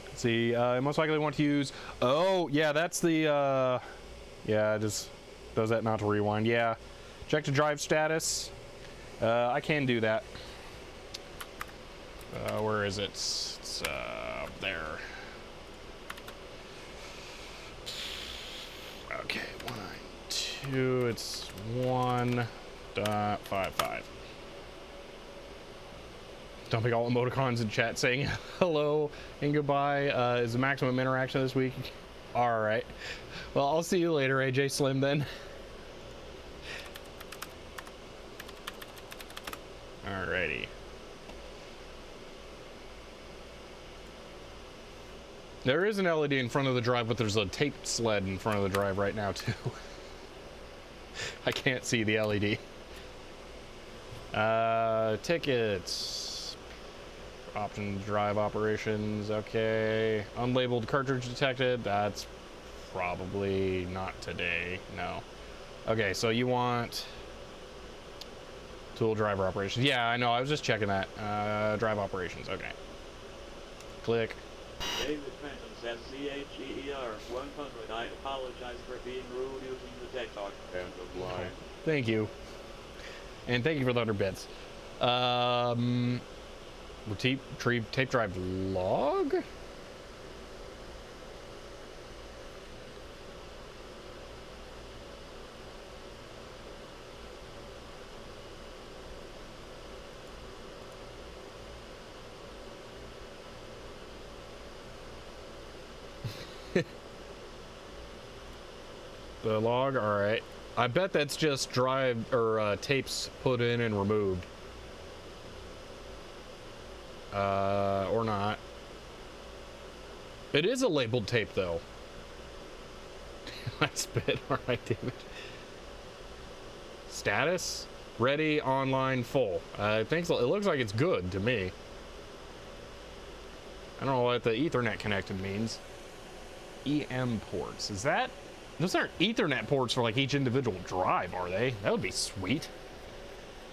Let's see, I most likely want to use, oh yeah, that's the, yeah, it just does that not to rewind. Yeah, check the drive status. I can do that. Where is it? It's there. Okay, 1, 2, it's 1.55. Dumping all emoticons in chat saying hello and goodbye is the maximum interaction this week. All right. Well, I'll see you later, AJ Slim, then. Alrighty. There is an LED in front of the drive, but there's a tape sled in front of the drive right now, too. I can't see the LED. Tickets. Options, drive operations, okay. Unlabeled cartridge detected, that's probably not today, no. Okay, so you want tool driver operations. Yeah, I know, I was just checking that. Drive operations, okay. Click. David Fenton says CHEER 100. I apologize for being rude using the tech talk. End of line. Thank you. And thank you for the 100 bits. Tape drive log? The log, all right. I bet that's just drive or tapes put in and removed. Or not. It is a labeled tape though. Last bit, all right, David. Status, ready, online, full. I think so. It looks like it's good to me. I don't know what the Ethernet connected means. EM ports, is that? Those aren't Ethernet ports for like each individual drive, are they? That would be sweet.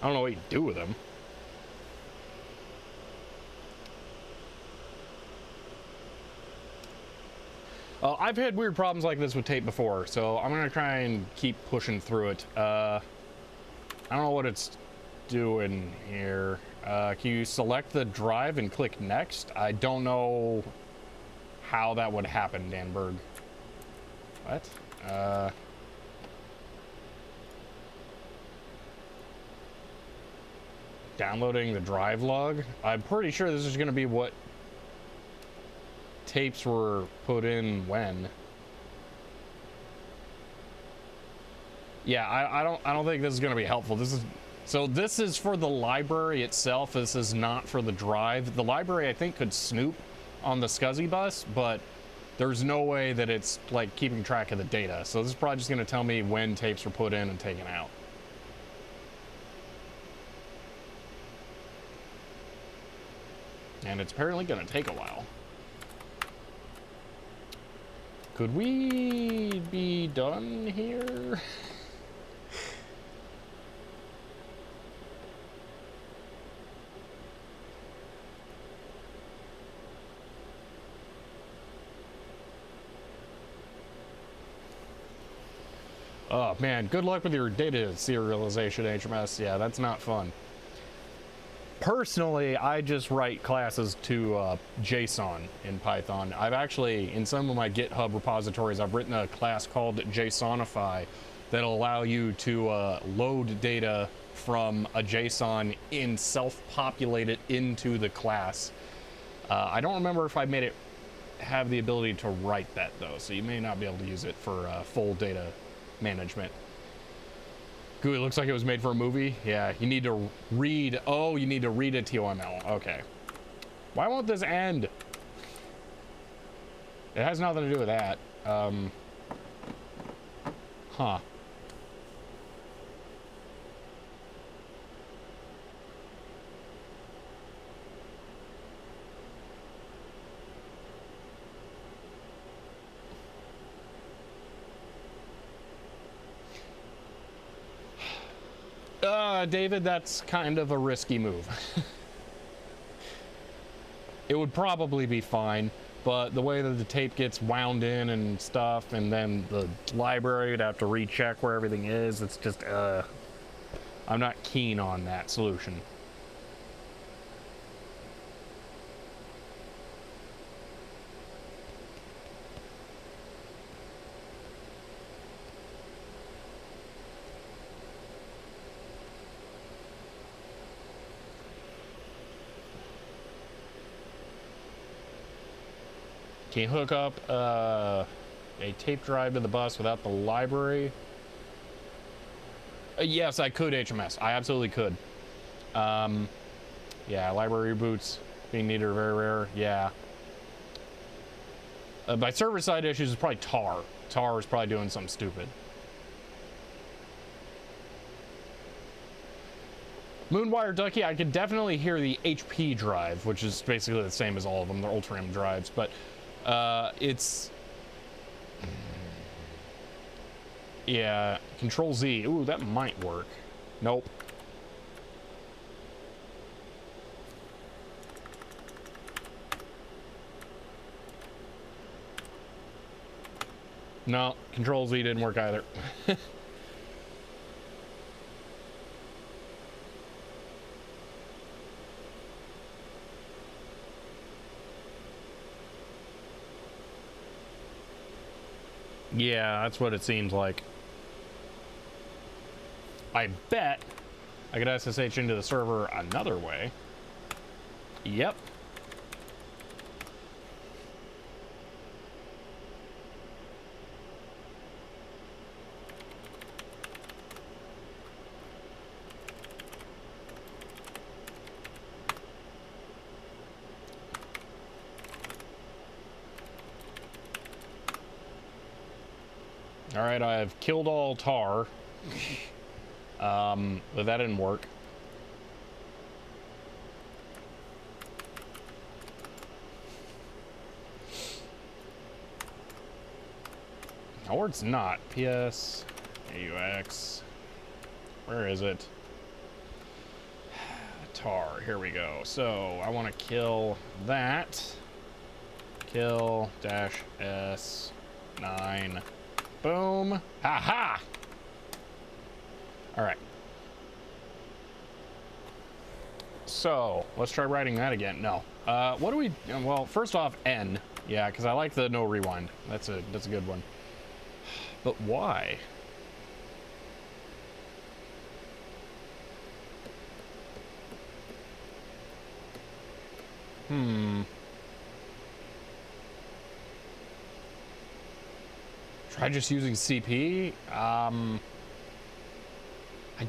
I don't know what you do with them. I've had weird problems like this with tape before, so I'm gonna try and keep pushing through it. I don't know what it's doing here. Can you select the drive and click next? I don't know how that would happen, Danberg. What? Downloading the drive log. I'm pretty sure this is going to be what tapes were put in when. Yeah, I don't think this is going to be helpful. This is for the library itself. This is not for the drive. The library, I think, could snoop on the SCSI bus, but there's no way that it's like keeping track of the data. So this is probably just going to tell me when tapes were put in and taken out. And it's apparently going to take a while. Could we be done here? Oh man, good luck with your data serialization, HMS. Yeah, that's not fun. Personally, I just write classes to JSON in Python. I've actually, in some of my GitHub repositories, I've written a class called JSONify that'll allow you to load data from a JSON and self-populate it into the class. I don't remember if I made it have the ability to write that though, so you may not be able to use it for full data management. Gooey, looks like it was made for a movie. Yeah, you need to read. Oh, you need to read a TOML. Okay. Why won't this end? It has nothing to do with that. Huh. David, that's kind of a risky move. It would probably be fine, but the way that the tape gets wound in and stuff, and then the library would have to recheck where everything is, it's just, I'm not keen on that solution. Can you hook up a tape drive to the bus without the library? Yes, I could, HMS. I absolutely could. Yeah, library reboots being needed are very rare. Yeah. By server-side issues, it's probably tar. Tar is probably doing something stupid. Moonwire Ducky, I could definitely hear the HP drive, which is basically the same as all of them. They're Ultram drives, but it's, yeah, Control Z. Ooh, that might work. Nope. No, Control Z didn't work either. Yeah, that's what it seems like. I bet I could SSH into the server another way. Yep. All right, I've killed all tar. But that didn't work. Or it's not. PS, AUX. Where is it? Tar. Here we go. So I want to kill that. Kill dash S9. Boom. Ha ha. All right. So let's try writing that again. No. What do we? Well, first off, N. Yeah, because I like the no rewind. That's a good one. But why? Try just using CP. I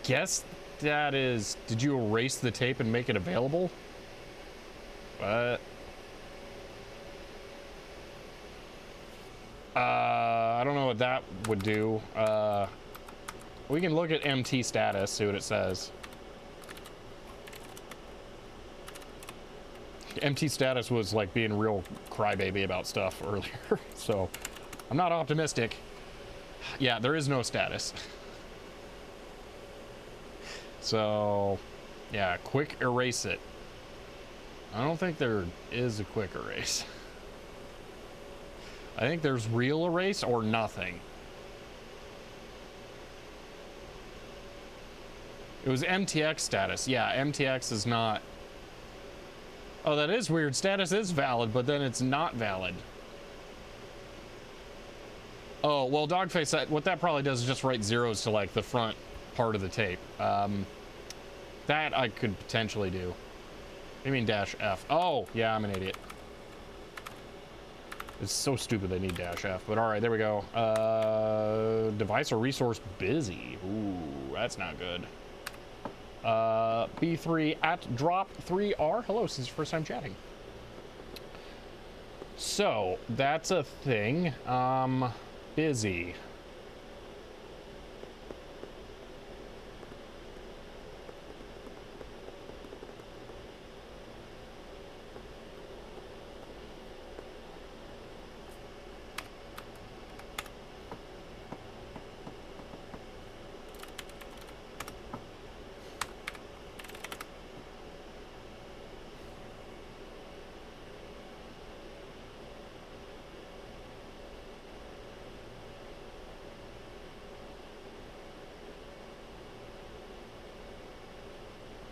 guess that is. Did you erase the tape and make it available? I don't know what that would do. We can look at MT status, see what it says. MT status was like being real crybaby about stuff earlier, so I'm not optimistic. Yeah, there is no status. So, yeah, quick erase it. I don't think there is a quick erase. I think there's real erase or nothing. It was MTX status. Yeah, MTX is not. Oh, that is weird. Status is valid, but then it's not valid. Oh, well, Dogface, what that probably does is just write zeros to like the front part of the tape. That I could potentially do. I mean dash F. Oh, yeah, I'm an idiot. It's so stupid they need dash F, but all right, there we go. Device or resource busy. Ooh, that's not good. B3 at drop 3R. Hello, this is your first time chatting. So that's a thing. Busy.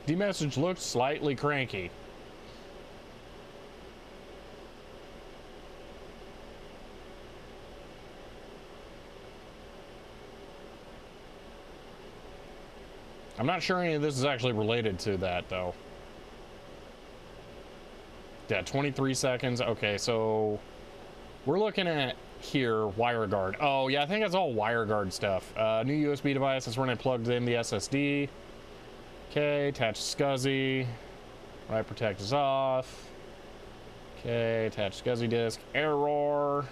D-message looked slightly cranky. I'm not sure any of this is actually related to that, though. Yeah, 23 seconds. Okay, so we're looking at here, WireGuard. Oh, yeah, I think it's all WireGuard stuff. New USB device. That's when I plugged in the SSD. Okay, attach SCSI. Write protect is off. Okay, attach SCSI disk. Error.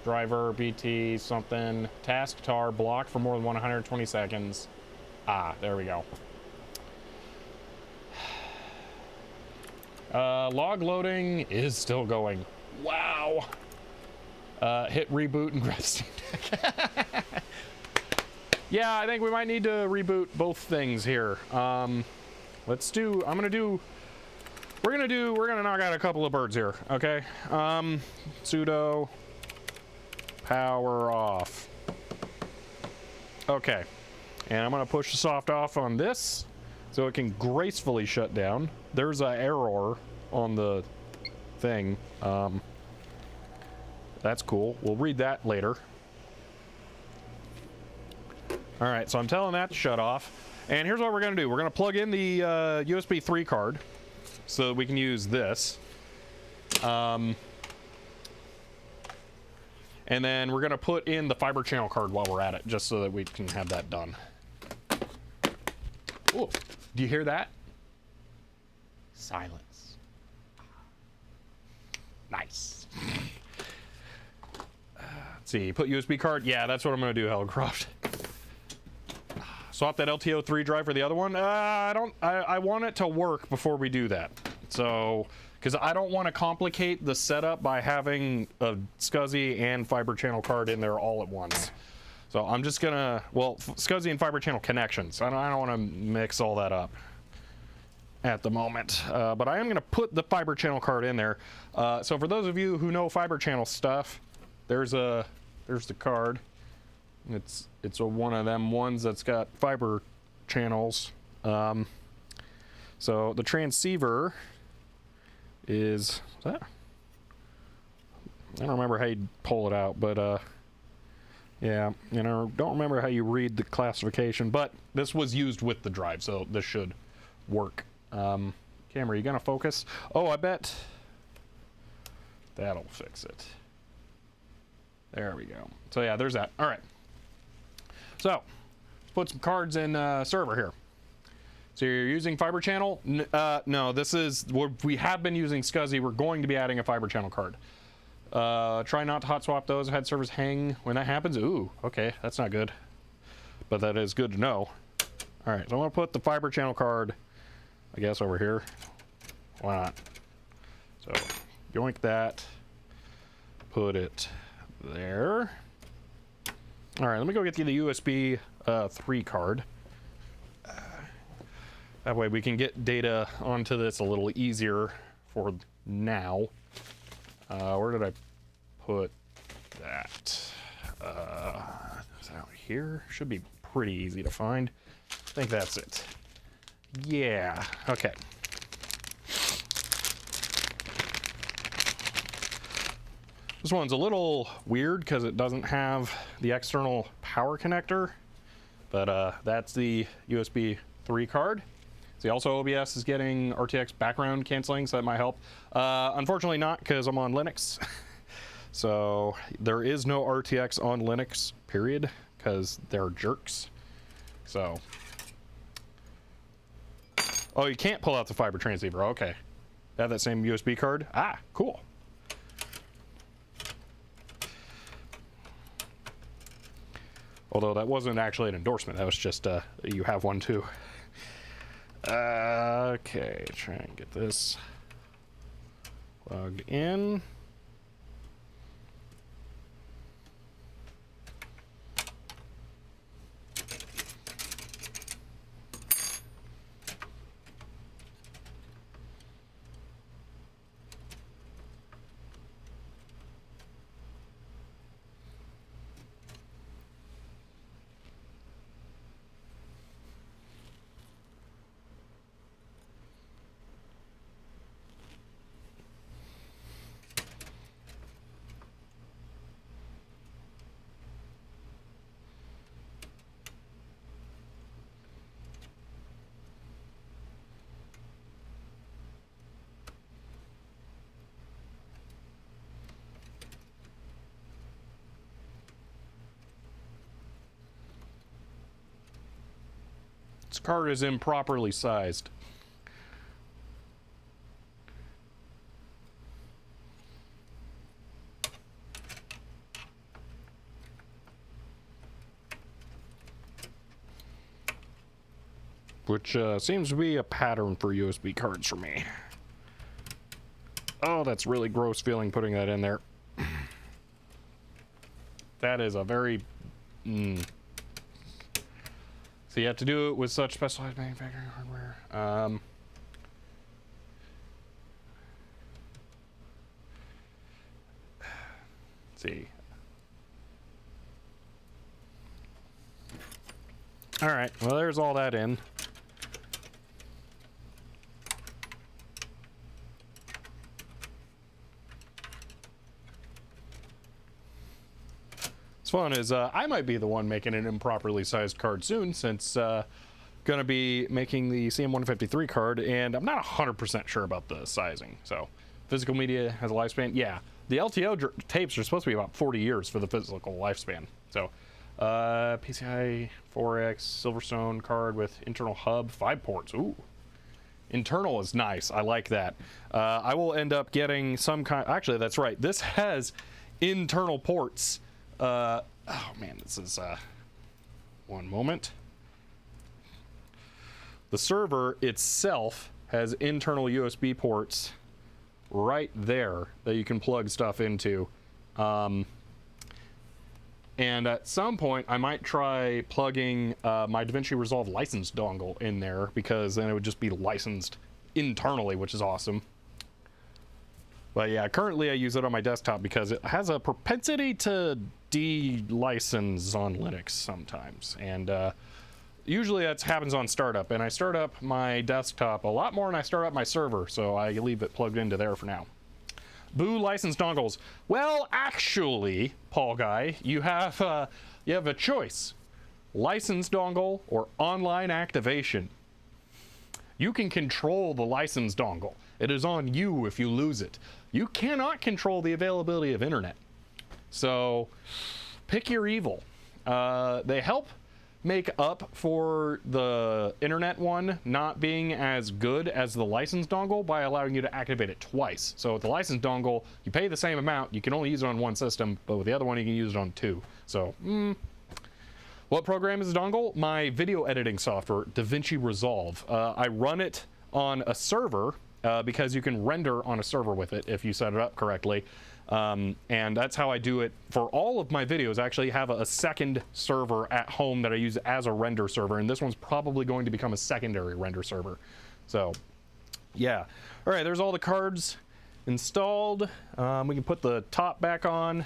Driver, BT, something. Task tar blocked for more than 120 seconds. Ah, there we go. Log loading is still going. Wow. Hit reboot and grab Steam Deck. Yeah, I think we might need to reboot both things here. Let's do, we're gonna knock out a couple of birds here, okay? Sudo power off. Okay, and I'm gonna push the soft off on this so it can gracefully shut down. There's an error on the thing. That's cool. We'll read that later. All right, so I'm telling that to shut off. And here's what we're gonna do. We're gonna plug in the USB 3 card so that we can use this. And then we're gonna put in the fiber channel card while we're at it, just so that we can have that done. Oh, do you hear that? Silence. Nice. Let's see, put USB card. Yeah, that's what I'm gonna do, Hellecroft. Swap that LTO 3 drive for the other one. I want it to work before we do that. So, because I don't want to complicate the setup by having a SCSI and fiber channel card in there all at once. So I'm just gonna, well, SCSI and fiber channel connections. I don't want to mix all that up at the moment. But I am gonna put the fiber channel card in there. So for those of you who know fiber channel stuff, there's the card. It's one of them ones that's got fiber channels. So the transceiver is that? I don't remember how you pull it out, but yeah, you know, don't remember how you read the classification, but this was used with the drive, so this should work. Camera, you gonna focus? Oh, I bet that'll fix it. There we go. So yeah, there's that. All right. So let's put some cards in server here. So you're using fiber channel? No, this is, we have been using SCSI. We're going to be adding a fiber channel card. Try not to hot swap those. I've had servers hang when that happens. Ooh, okay, that's not good. But that is good to know. All right, so I'm gonna put the fiber channel card, I guess, over here. Why not? So yoink that, put it there. All right, let me go get you the USB 3 card. That way we can get data onto this a little easier for now. Where did I put that? Is that out here? Should be pretty easy to find. I think that's it. Yeah, okay. This one's a little weird because it doesn't have the external power connector, but that's the USB 3 card. See, also OBS is getting RTX background canceling, so that might help. Unfortunately not, because I'm on Linux. So there is no RTX on Linux, period, because they're jerks. So, oh, you can't pull out the fiber transceiver. Okay, have that same USB card. Ah, cool. Although that wasn't actually an endorsement. That was just you have one too. Okay, try and get this plugged in. This card is improperly sized. Which seems to be a pattern for USB cards for me. Oh, that's really gross feeling putting that in there. That is a very... So you have to do it with such specialized manufacturing hardware. Let's see. All right, well, there's all that in. It's fun is I might be the one making an improperly sized card soon, since going to be making the CM153 card, and I'm not 100% sure about the sizing. So physical media has a lifespan. Yeah, the LTO tapes are supposed to be about 40 years for the physical lifespan. So PCI 4X Silverstone card with internal hub, 5 ports. Ooh, internal is nice. I like that. I will end up getting some kind. Actually, that's right. This has internal ports. Oh man, this is one moment. The server itself has internal USB ports right there that you can plug stuff into. And at some point, I might try plugging my DaVinci Resolve license dongle in there, because then it would just be licensed internally, which is awesome. But yeah, currently I use it on my desktop because it has a propensity to de-license on Linux sometimes. And usually that happens on startup. And I start up my desktop a lot more than I start up my server, so I leave it plugged into there for now. Boo license dongles. Well, actually, Paul Guy, you have a choice: license dongle or online activation. You can control the license dongle. It is on you if you lose it. You cannot control the availability of internet. So pick your evil. They help make up for the internet one not being as good as the license dongle by allowing you to activate it twice. So with the license dongle, you pay the same amount, you can only use it on one system, but with the other one you can use it on 2. So what program is the dongle? My video editing software, DaVinci Resolve. I run it on a server because you can render on a server with it if you set it up correctly. And that's how I do it for all of my videos. I actually have a second server at home that I use as a render server, and this one's probably going to become a secondary render server. So yeah, all right, there's all the cards installed. We can put the top back on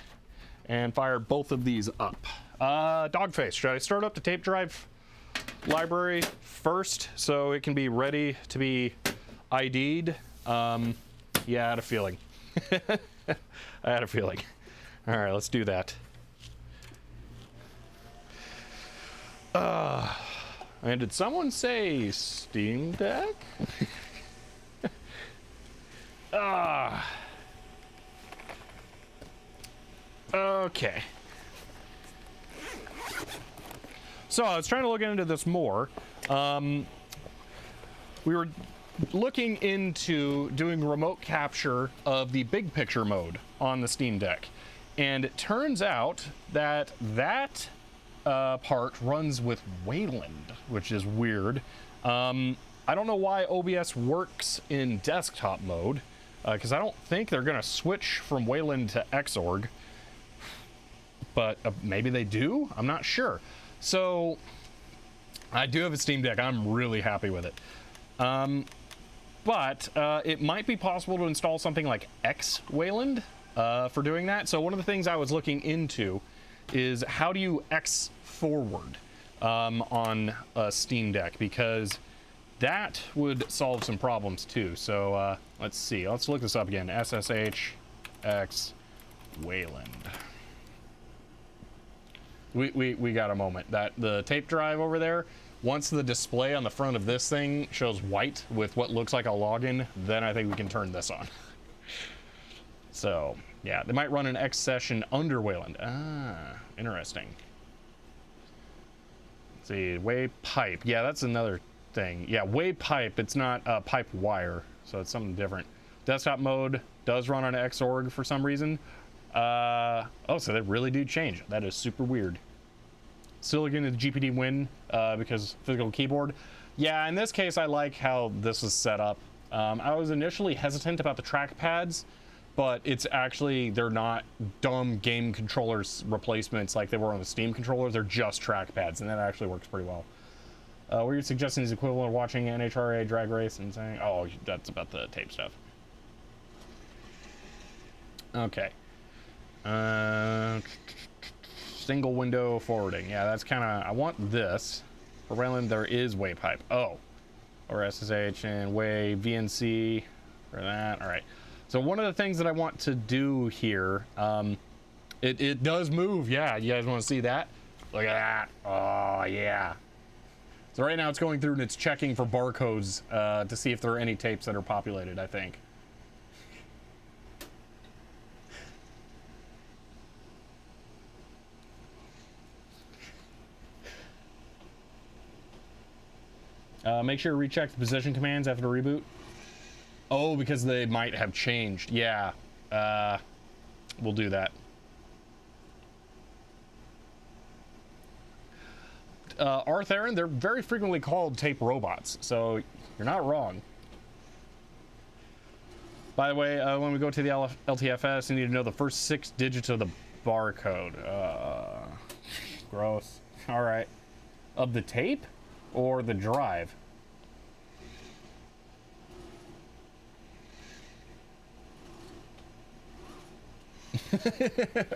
and fire both of these up. Dogface, should I start up the tape drive library first so it can be ready to be ID'd? Yeah, I had a feeling. I had a feeling. All right, let's do that. And did someone say Steam Deck? Okay. So I was trying to look into this more. We were looking into doing remote capture of the big picture mode on the Steam Deck, and it turns out that part runs with Wayland, which is weird. I don't know why OBS works in desktop mode, because I don't think they're gonna switch from Wayland to Xorg, but maybe they do. I'm not sure. So I do have a Steam Deck. I'm really happy with it. But it might be possible to install something like X Wayland for doing that. So one of the things I was looking into is how do you X forward on a Steam Deck, because that would solve some problems too. So let's see. Let's look this up again. SSH X Wayland. We got a moment. That the tape drive over there, once the display on the front of this thing shows white with what looks like a login, then I think we can turn this on. So yeah, they might run an X session under Wayland. Interesting. Let's see, Way Pipe. Yeah, that's another thing. Yeah, Way Pipe. It's not pipe wire, so it's something different. Desktop mode does run on Xorg for some reason. Oh, so they really do change. That is super weird. Silicon is GPD win because physical keyboard. Yeah, in this case, I like how this is set up. I was initially hesitant about the trackpads, but it's actually, they're not dumb game controllers replacements like they were on the Steam controller. They're just trackpads, and that actually works pretty well. What you're suggesting is equivalent of watching NHRA drag race and saying, oh, that's about the tape stuff. Okay. Single window forwarding. Yeah, that's kind of, I want this. For Wayland, there is Way Pipe. Oh. Or SSH and Way VNC for that. All right. So one of the things that I want to do here, It does move, yeah. You guys want to see that? Look at that. Oh, yeah. So right now it's going through and it's checking for barcodes to see if there are any tapes that are populated, I think. Make sure to recheck the position commands after the reboot. Oh, because they might have changed. Yeah. We'll do that. Arthur, they're very frequently called tape robots, so you're not wrong. By the way, when we go to the LTFS, you need to know the first 6 digits of the barcode. Gross. All right. Of the tape or the drive?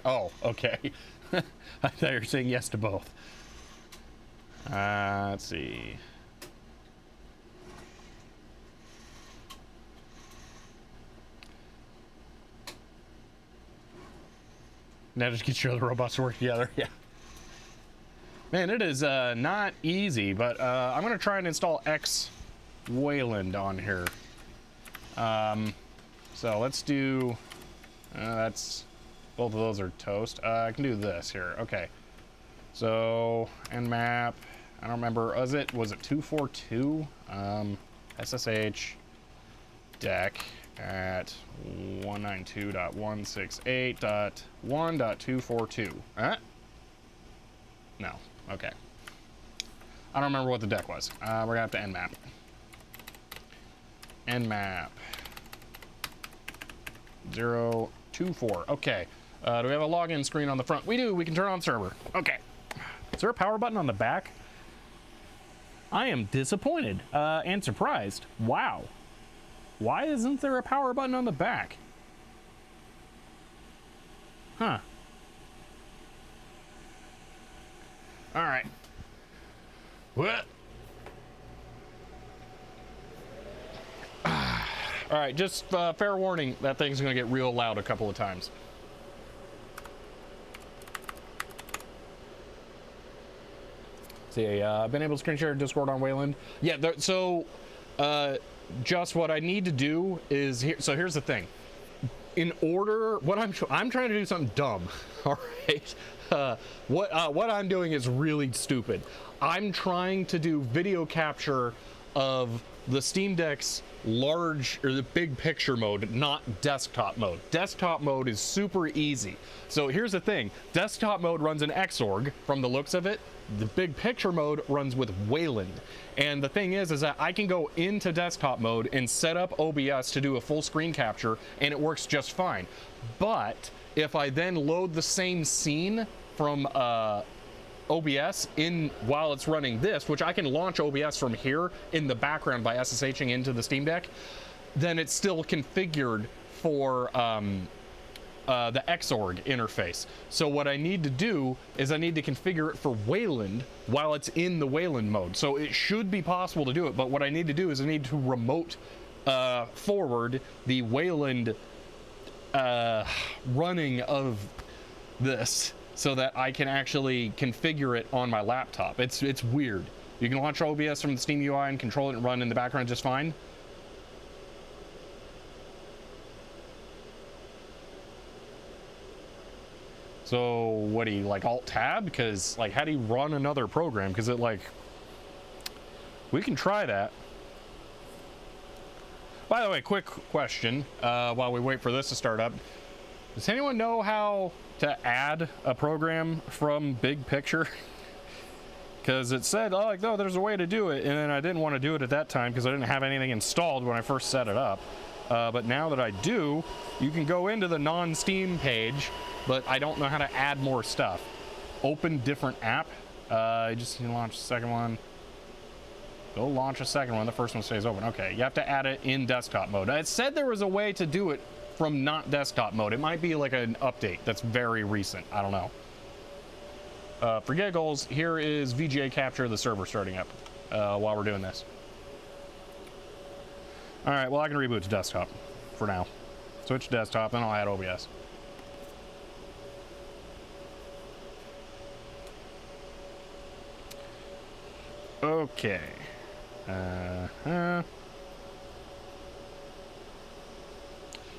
Oh, okay. I thought you were saying yes to both. Let's see. Now just get your other robots to work together. Yeah. Man, it is not easy, but I'm going to try and install X Wayland on here. So let's do... that's... both of those are toast. I can do this here. Okay. So, nmap... I don't remember, was it 242? SSH deck at 192.168.1.242. No. Okay. I don't remember what the deck was. We're gonna have to nmap. Nmap 024. Okay. Do we have a login screen on the front? We do. We can turn on server. Okay. Is there a power button on the back? I am disappointed and surprised. Wow. Why isn't there a power button on the back? Huh. All right. What? All right, just fair warning, that thing's gonna get real loud a couple of times. See, I've been able to screen share Discord on Wayland. Yeah, so just what I need to do is here. So here's the thing. In order, what I'm trying to do something dumb. All right. What I'm doing is really stupid. I'm trying to do video capture of the Steam Deck's large or the big picture mode, not desktop mode. Desktop mode is super easy. So here's the thing. Desktop mode runs in Xorg from the looks of it. The big picture mode runs with Wayland. And the thing is that I can go into desktop mode and set up OBS to do a full screen capture and it works just fine. But if I then load the same scene from OBS in while it's running this, which I can launch OBS from here in the background by SSHing into the Steam Deck, then it's still configured for the Xorg interface. So what I need to do is I need to configure it for Wayland while it's in the Wayland mode. So it should be possible to do it, but what I need to do is I need to remote forward the Wayland running of this so that I can actually configure it on my laptop. It's weird. You can launch OBS from the Steam UI and control it and run in the background just fine. So what do you like alt tab? Because like how do you run another program? Because it like we can try that. By the way, quick question while we wait for this to start up. Does anyone know how to add a program from Big Picture? Because it said, oh, like, no, there's a way to do it, and then I didn't want to do it at that time because I didn't have anything installed when I first set it up. But now that I do, you can go into the non-Steam page, but I don't know how to add more stuff. Open different app. You just need to launch the second one. Go launch a second one. The first one stays open. Okay, you have to add it in desktop mode. It said there was a way to do it from not desktop mode. It might be like an update that's very recent. I don't know. For giggles, here is VGA capture, the server starting up while we're doing this. All right, well, I can reboot to desktop for now. Switch to desktop, then I'll add OBS. Okay.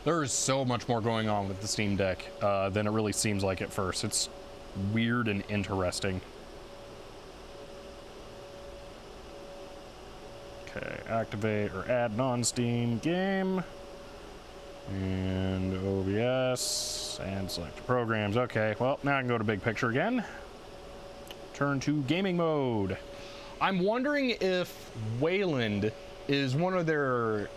There is so much more going on with the Steam Deck than it really seems like at first. It's weird and interesting. Okay, activate or add non-Steam game. And OBS and select programs. Okay, well, now I can go to big picture again. Turn to gaming mode. I'm wondering if Wayland is one of their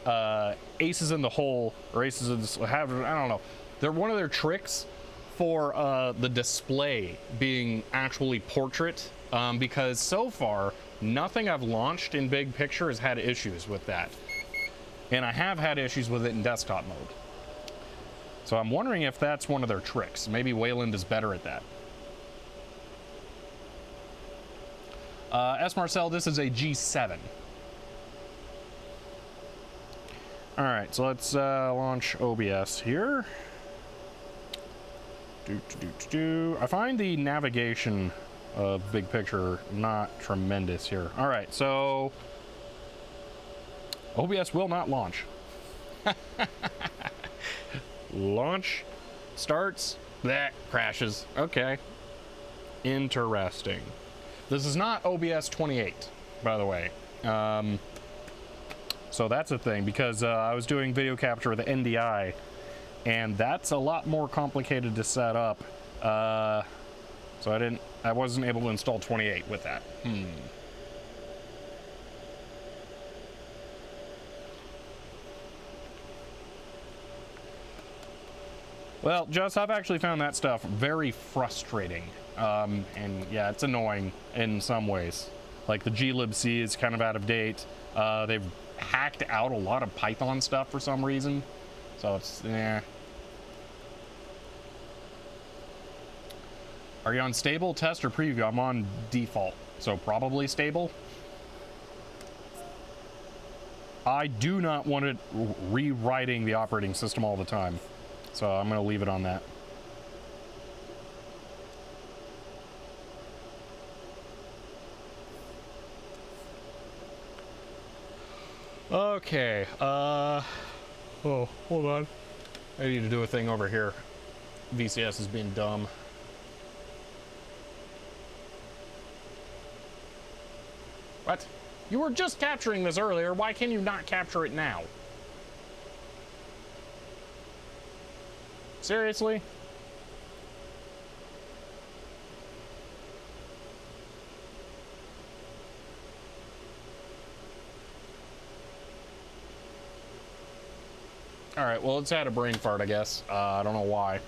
aces in the hole, or aces in the, I don't know. They're one of their tricks for the display being actually portrait, because so far nothing I've launched in big picture has had issues with that, and I have had issues with it in desktop mode. So I'm wondering if that's one of their tricks. Maybe Wayland is better at that. S. Marcel, this is a G7. All right, so let's launch OBS here. I find the navigation of big picture not tremendous here. All right, so OBS will not launch. Launch, starts, that crashes. Okay, interesting. This is not OBS 28, by the way. So that's a thing, because I was doing video capture with the NDI, and that's a lot more complicated to set up. So I wasn't able to install 28 with that. Well, Just, I've actually found that stuff very frustrating. And yeah, it's annoying in some ways. Like the glibc is kind of out of date. They've hacked out a lot of Python stuff for some reason. So it's, eh. Are you on stable, test, or preview? I'm on default, so probably stable. I do not want it rewriting the operating system all the time, so I'm going to leave it on that. Okay, oh, hold on. I need to do a thing over here. VCS is being dumb. What? You were just capturing this earlier. Why can you not capture it now? Seriously? All right, well, it's had a brain fart, I guess. I don't know why.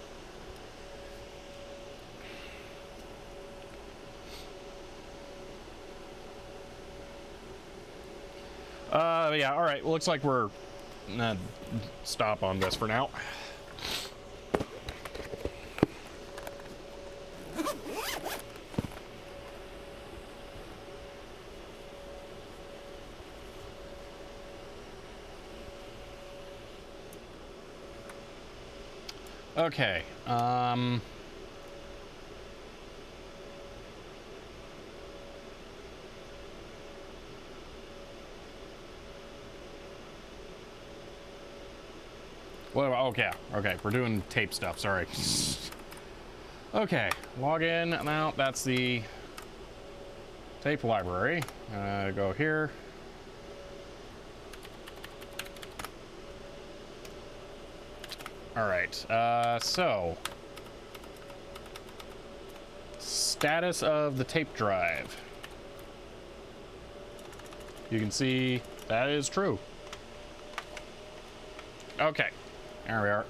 Yeah, all right. Well, looks like we're gonna stop on this for now. Okay. Well, okay, we're doing tape stuff, sorry. Okay, log in, now that's the tape library. Go here. All right, so status of the tape drive. You can see that is true. Okay. There we are.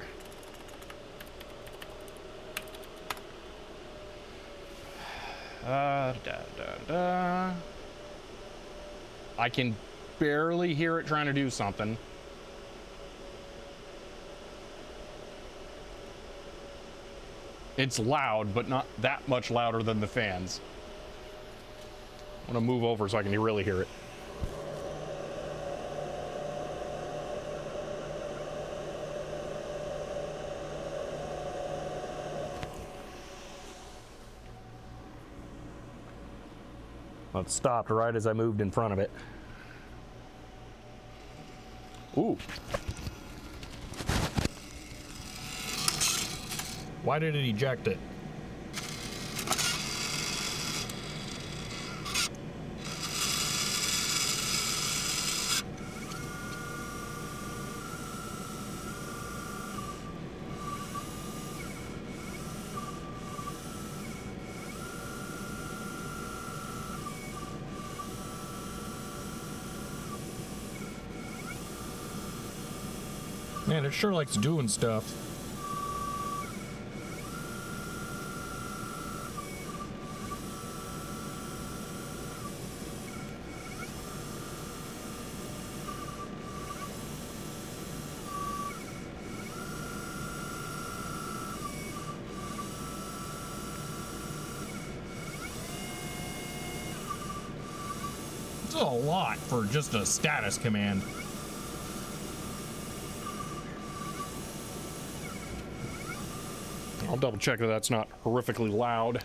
I can barely hear it trying to do something. It's loud, but not that much louder than the fans. I'm gonna move over so I can really hear it. Well, it stopped right as I moved in front of it. Ooh. Why did it eject it? Man, it sure likes doing stuff. It's a lot for just a status command. I'll double check that that's not horrifically loud.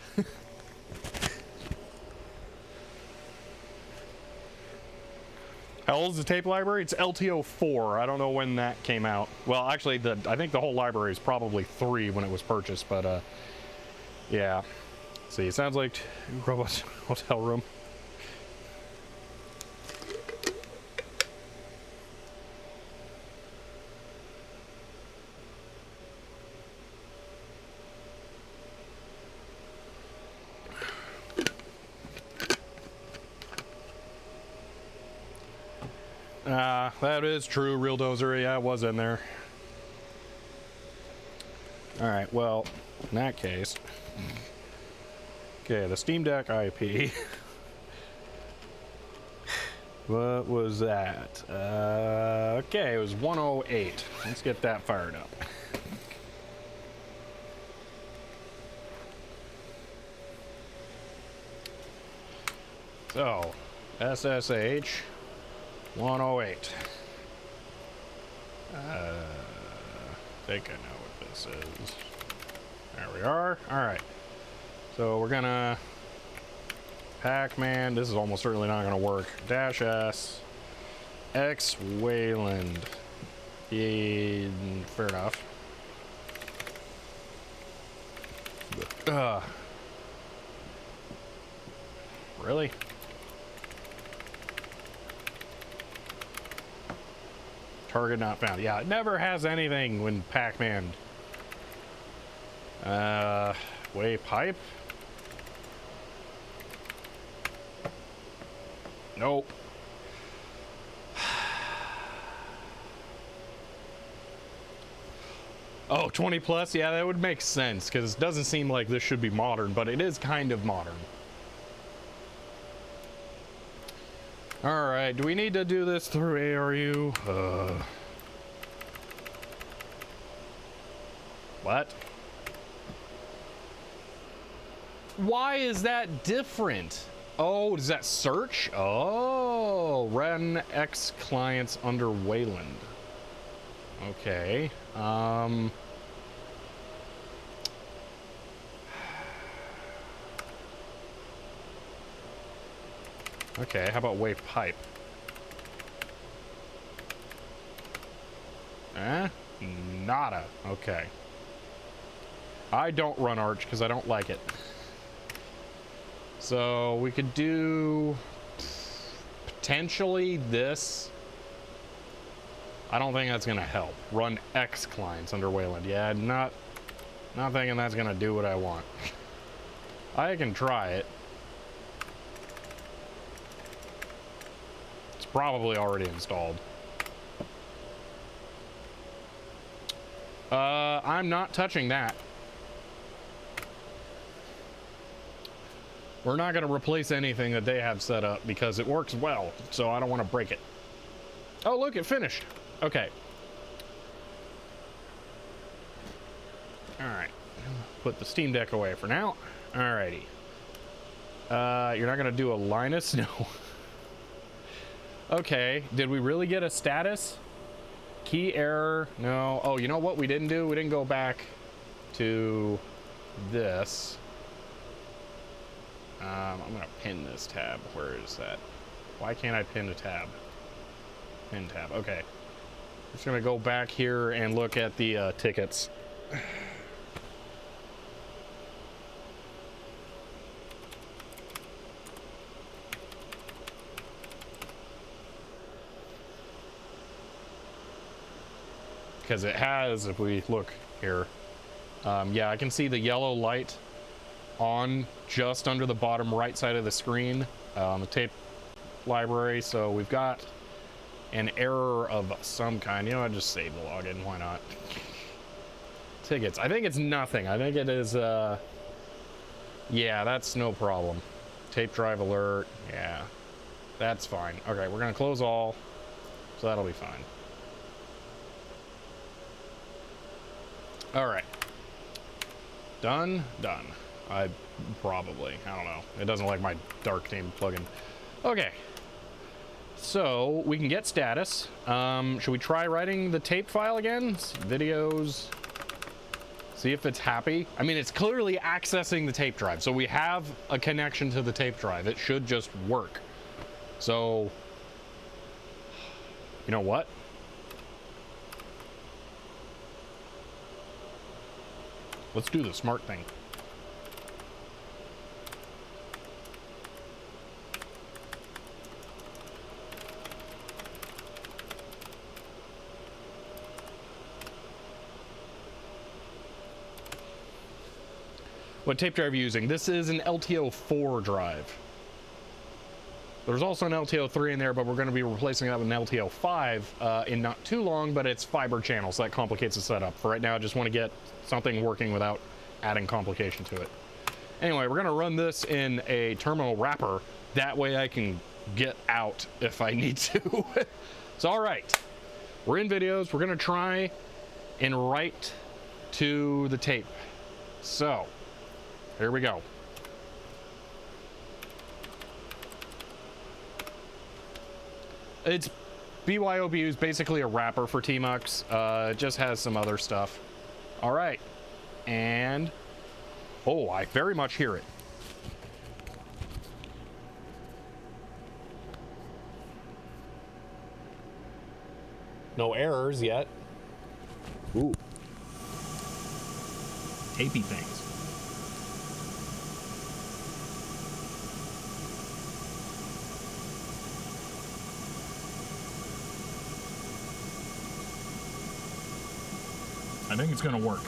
How old is the tape library? It's LTO 4. I don't know when that came out. Well, actually, I think the whole library is probably 3 when it was purchased, but yeah. See, it sounds like Robot's hotel room. That is true, Real Dozer. Yeah, it was in there. Alright, well, in that case. Okay, the Steam Deck IP. What was that? Okay, it was 108. Let's get that fired up. So, SSH 108. I think I know what this is. There we are. Alright. So we're gonna Pac-Man. This is almost certainly not gonna work. Dash S X Wayland. Yeah, fair enough. Really? Target not found. Yeah, it never has anything when Pac-Man. Way pipe? Nope. Oh, 20 plus? Yeah, that would make sense, because it doesn't seem like this should be modern, but it is kind of modern. Alright, do we need to do this through ARU? What? Why is that different? Oh, does that search? Oh, run X clients under Wayland. Okay. Okay, how about wave pipe? Nada. Okay. I don't run Arch because I don't like it. So we could do potentially this. I don't think that's gonna help. Run X clients under Wayland. Yeah, not thinking that's gonna do what I want. I can try it. It's probably already installed. I'm not touching that. We're not going to replace anything that they have set up because it works well, so I don't want to break it. Oh, look, it finished. Okay. All right. Put the Steam Deck away for now. Alrighty. You're not going to do a Linus? No. Okay. Did we really get a status? Key error? No. Oh, you know what we didn't do? We didn't go back to this. I'm gonna pin this tab. Where is that? Why can't I pin a tab? Pin tab. Okay. Just gonna go back here and look at the tickets. Because it has, if we look here, yeah, I can see the yellow light on just under the bottom right side of the screen on the tape library. So we've got an error of some kind. You know, I just save the login. Why not? Tickets. I think it's nothing. I think it is, yeah, that's no problem. Tape drive alert. Yeah, that's fine. Okay, we're going to close all, so that'll be fine. All right. Done. I don't know. It doesn't like my dark theme plugin. Okay. So we can get status. Should we try writing the tape file again? Videos. See if it's happy. I mean, it's clearly accessing the tape drive. So we have a connection to the tape drive. It should just work. So, you know what? Let's do the smart thing. What tape drive are you using? This is an LTO 4 drive. There's also an LTO 3 in there, but we're going to be replacing that with an LTO 5 in not too long, but it's fiber channel, so that complicates the setup. For right now, I just want to get something working without adding complication to it. Anyway, we're going to run this in a terminal wrapper. That way I can get out if I need to. So, all right. We're in videos. We're going to try and write to the tape. So, here we go. It's BYOBU is basically a wrapper for TMUX. It just has some other stuff. All right. And, oh, I very much hear it. No errors yet. Ooh. Tapey things. I think it's going to work.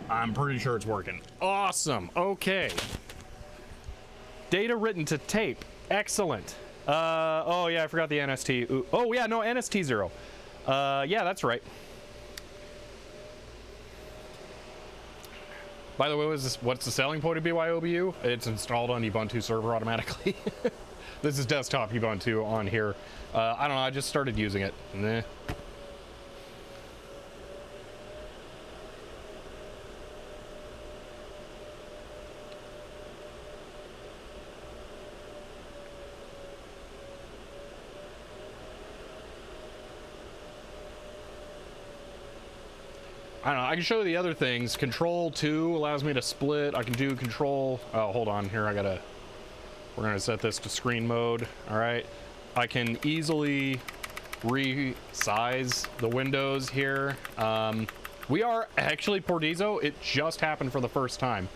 I'm pretty sure it's working. Awesome. Okay. Data written to tape. Excellent. Oh yeah, I forgot the NST. Ooh. Oh yeah, no, NST 0. Yeah, that's right. By the way, what's the selling point of BYOBU? It's installed on Ubuntu server automatically. This is desktop Ubuntu on here. I don't know, I just started using it. Nah. I don't know, I can show you the other things. Control 2 allows me to split. I can do control, oh, hold on here, we're gonna set this to screen mode, all right? I can easily resize the windows here. We are actually Portizo, it just happened for the first time.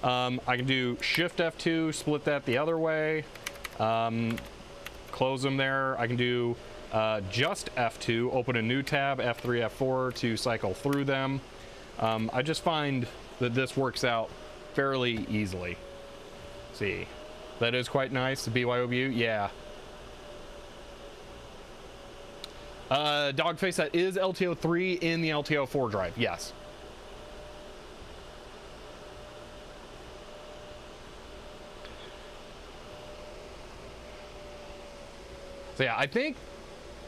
I can do Shift F2, split that the other way, close them there. I can do just F2, open a new tab, F3, F4 to cycle through them. I just find that this works out fairly easily. See, that is quite nice, the BYOBU, yeah. Dogface, that is LTO 3 in the LTO 4 drive, yes. So yeah, I think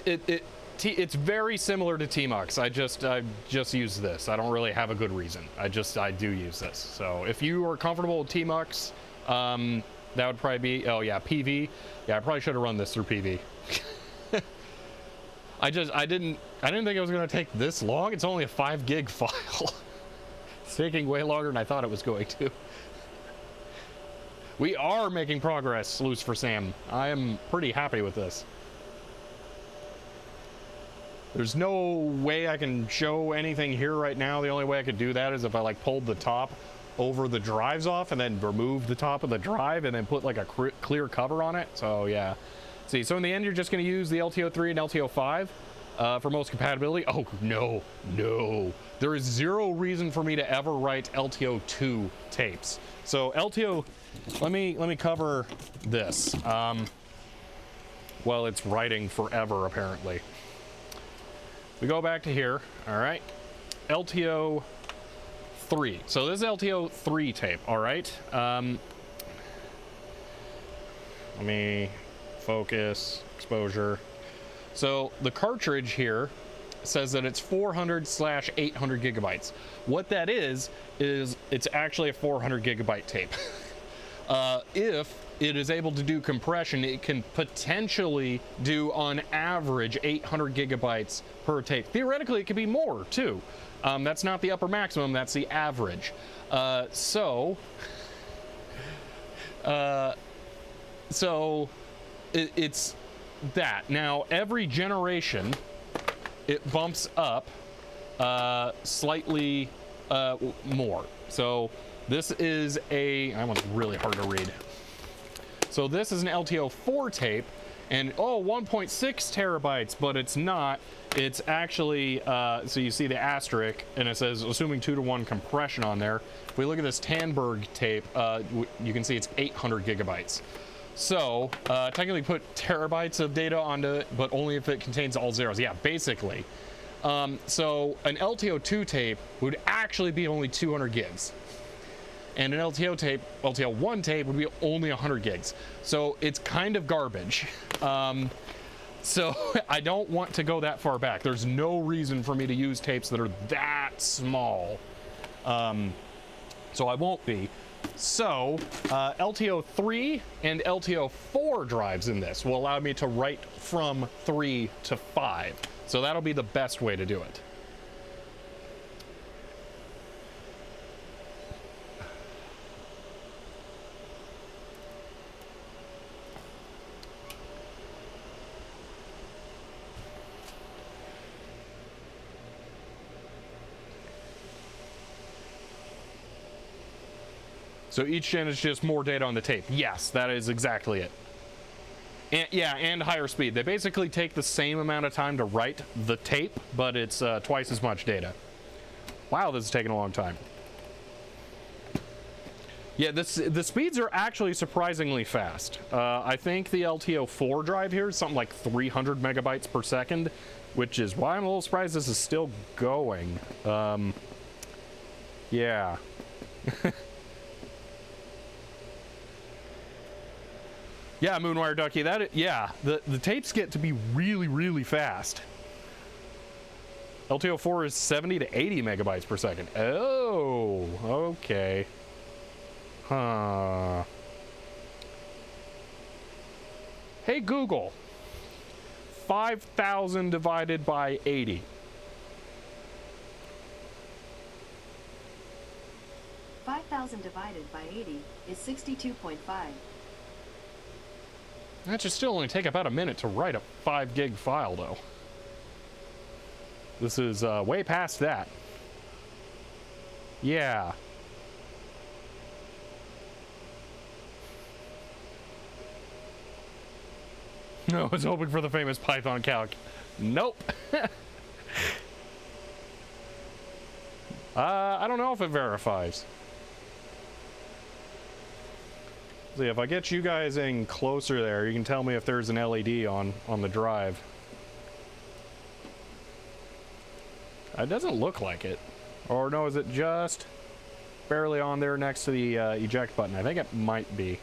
it's very similar to TMUX. I just use this. I don't really have a good reason. I do use this. So if you are comfortable with TMUX, that would probably be, oh yeah, PV. Yeah, I probably should have run this through PV. I didn't think it was gonna take this long. It's only a 5 gig file. It's taking way longer than I thought it was going to. We are making progress, Loose for Sam. I am pretty happy with this. There's no way I can show anything here right now. The only way I could do that is if I like pulled the top over the drives off and then remove the top of the drive and then put like a clear cover on it. So yeah. See, so in the end, you're just going to use the LTO3 and LTO5 for most compatibility. Oh, no, no. There is zero reason for me to ever write LTO2 tapes. So LTO, let me cover this. Well, it's writing forever, apparently. We go back to here, all right. LTO3. So this is LTO3 tape, all right. Let me focus, exposure. So the cartridge here says that it's 400/800 gigabytes. What that is it's actually a 400 gigabyte tape. If it is able to do compression, it can potentially do on average 800 gigabytes per tape. Theoretically, it could be more too. That's not the upper maximum, that's the average. So it's that. Now, every generation, it bumps up slightly more. So this is that one's really hard to read. So this is an LTO4 tape, and 1.6 terabytes, but it's not. It's actually, so you see the asterisk, and it says assuming 2-to-1 compression on there. If we look at this Tandberg tape, you can see it's 800 gigabytes. So technically put terabytes of data onto it, but only if it contains all zeros. Yeah, basically. So an LTO2 tape would actually be only 200 gigs. And an LTO1 tape would be only 100 gigs. So it's kind of garbage. So I don't want to go that far back. There's no reason for me to use tapes that are that small. So I won't be. So LTO3 and LTO4 drives in this will allow me to write from 3 to 5. So that'll be the best way to do it. So each gen is just more data on the tape. Yes, that is exactly it. And, yeah, and higher speed. They basically take the same amount of time to write the tape, but it's twice as much data. Wow, this is taking a long time. Yeah, the speeds are actually surprisingly fast. I think the LTO4 drive here is something like 300 megabytes per second, which is why I'm a little surprised this is still going. Yeah. Yeah, Moonwire Ducky, yeah, the tapes get to be really, really fast. LTO4 is 70 to 80 megabytes per second. Oh, okay. Huh. Hey, Google. 5,000 divided by 80. 5,000 divided by 80 is 62.5. That should still only take about a minute to write a 5 gig file, though. This is way past that. Yeah. No, I was hoping for the famous Python calc. Nope. I don't know if it verifies. See, if I get you guys in closer there, you can tell me if there's an LED on the drive. It doesn't look like it. Or no, is it just barely on there next to the eject button? I think it might be.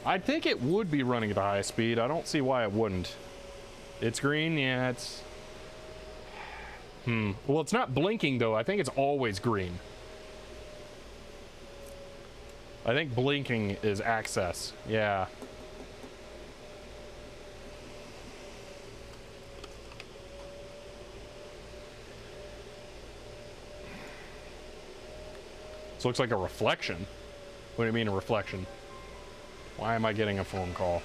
I think it would be running at a high speed. I don't see why it wouldn't. It's green, yeah, it's... Well, it's not blinking, though. I think it's always green. I think blinking is access. Yeah. This looks like a reflection. What do you mean a reflection? Why am I getting a phone call?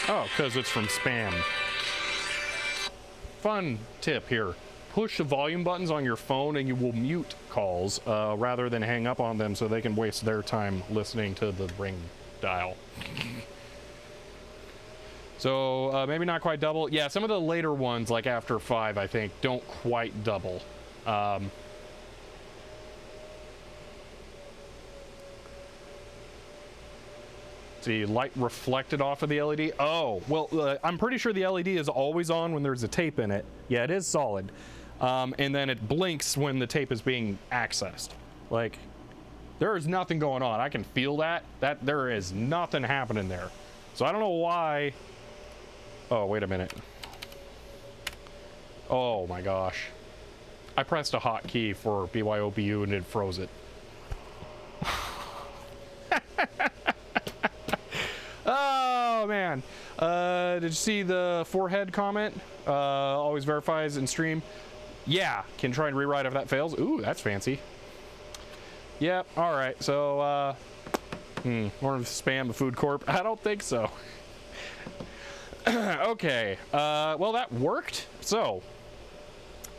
Oh, because it's from spam. Fun tip here. Push the volume buttons on your phone and you will mute calls rather than hang up on them so they can waste their time listening to the ring dial. So maybe not quite double. Yeah, some of the later ones, like after 5, I think, don't quite double. See, light reflected off of the LED. Oh, well, I'm pretty sure the LED is always on when there's a tape in it. Yeah, it is solid. And then it blinks when the tape is being accessed. Like, there is nothing going on. I can feel that. There is nothing happening there. So I don't know why. Oh, wait a minute. Oh my gosh. I pressed a hotkey for BYOBU and it froze it. Oh man. Did you see the forehead comment? Always verifies in stream. Yeah, can try and rewrite if that fails. Ooh, that's fancy. Yep, alright, so more of spam the food corp. I don't think so. Okay, well that worked. So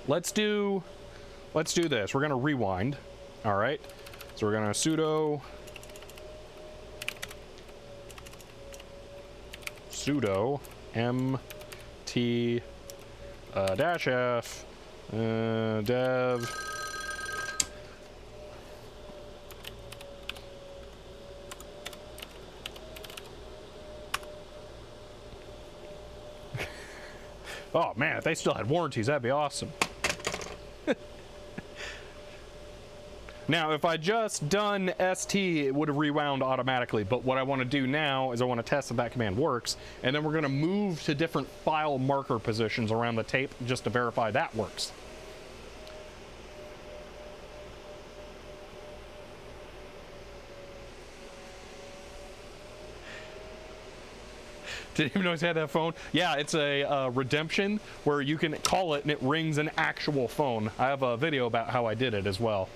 let's do this. We're gonna rewind. Alright. So we're gonna sudo mt dash f dev oh man, if they still had warranties, that'd be awesome. Now, if I just done ST, it would have rewound automatically, but what I want to do now is I want to test if that command works, and then we're going to move to different file marker positions around the tape just to verify that works. Didn't even know he had that phone. Yeah, it's a redemption where you can call it and it rings an actual phone. I have a video about how I did it as well.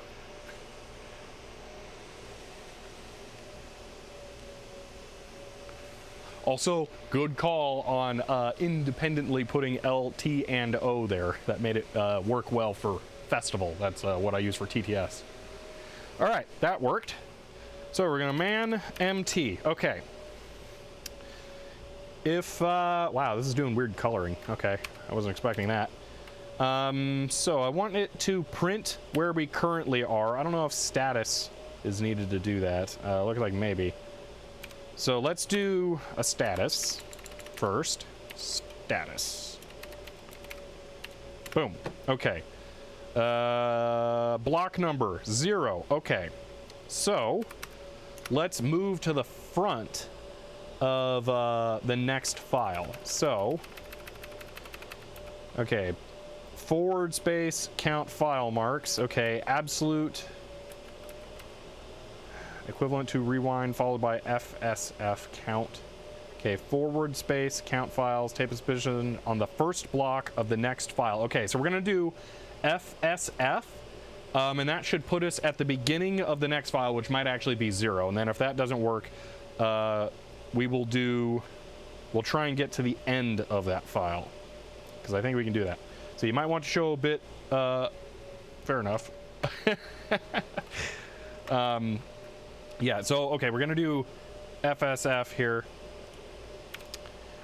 Also, good call on independently putting LT and O there. That made it work well for Festival. That's what I use for TTS. All right, that worked. So we're gonna man MT. Okay. If, wow, this is doing weird coloring. Okay, I wasn't expecting that. So I want it to print where we currently are. I don't know if status is needed to do that. Looks like maybe. So let's do a status first. Status. Boom. Okay. Block number 0. Okay. So let's move to the front of the next file. So, okay. / count file marks. Okay. Absolute equivalent to rewind followed by FSF count. Okay, / count files, tape position on the first block of the next file. Okay, so we're gonna do FSF, and that should put us at the beginning of the next file, which might actually be 0. And then if that doesn't work, we'll try and get to the end of that file, because I think we can do that. So you might want to show a bit, fair enough. Yeah, so, okay, we're going to do FSF here.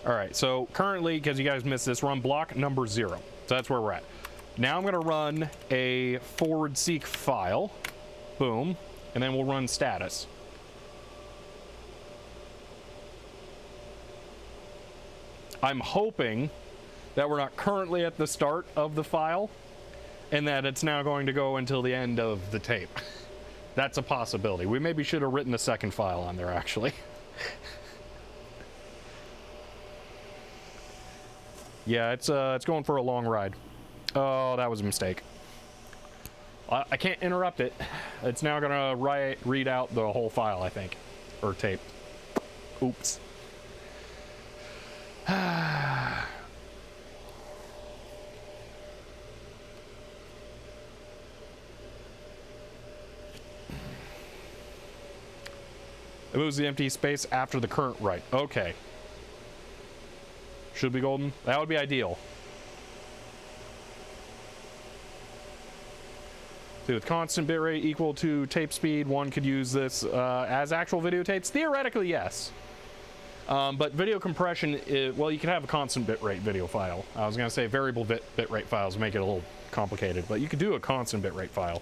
All right, so currently, because you guys missed this, we're on block number 0. So that's where we're at. Now I'm going to run a /seek file. Boom. And then we'll run status. I'm hoping that we're not currently at the start of the file and that it's now going to go until the end of the tape. That's a possibility. We maybe should have written the second file on there, actually. Yeah, it's going for a long ride. Oh, that was a mistake. I can't interrupt it. It's now gonna read out the whole file, I think, or tape. Oops. It moves the empty space after the current write. Okay. Should be golden. That would be ideal. See, with constant bitrate equal to tape speed, one could use this as actual videotapes. Theoretically, yes. But video compression, well, you can have a constant bitrate video file. I was going to say variable bitrate files make it a little complicated, but you could do a constant bitrate file.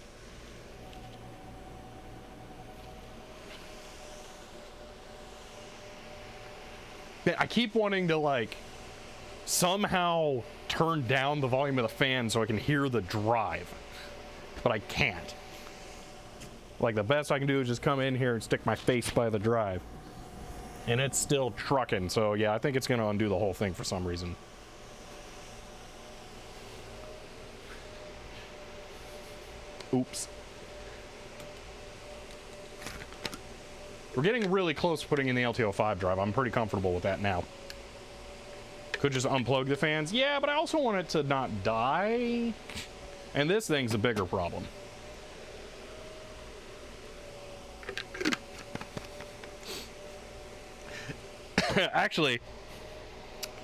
I keep wanting to, like, somehow turn down the volume of the fan so I can hear the drive, but I can't. Like, the best I can do is just come in here and stick my face by the drive. And it's still trucking, so yeah, I think it's gonna undo the whole thing for some reason. Oops. We're getting really close to putting in the LTO5 drive. I'm pretty comfortable with that now. Could just unplug the fans. Yeah, but I also want it to not die. And this thing's a bigger problem. Actually,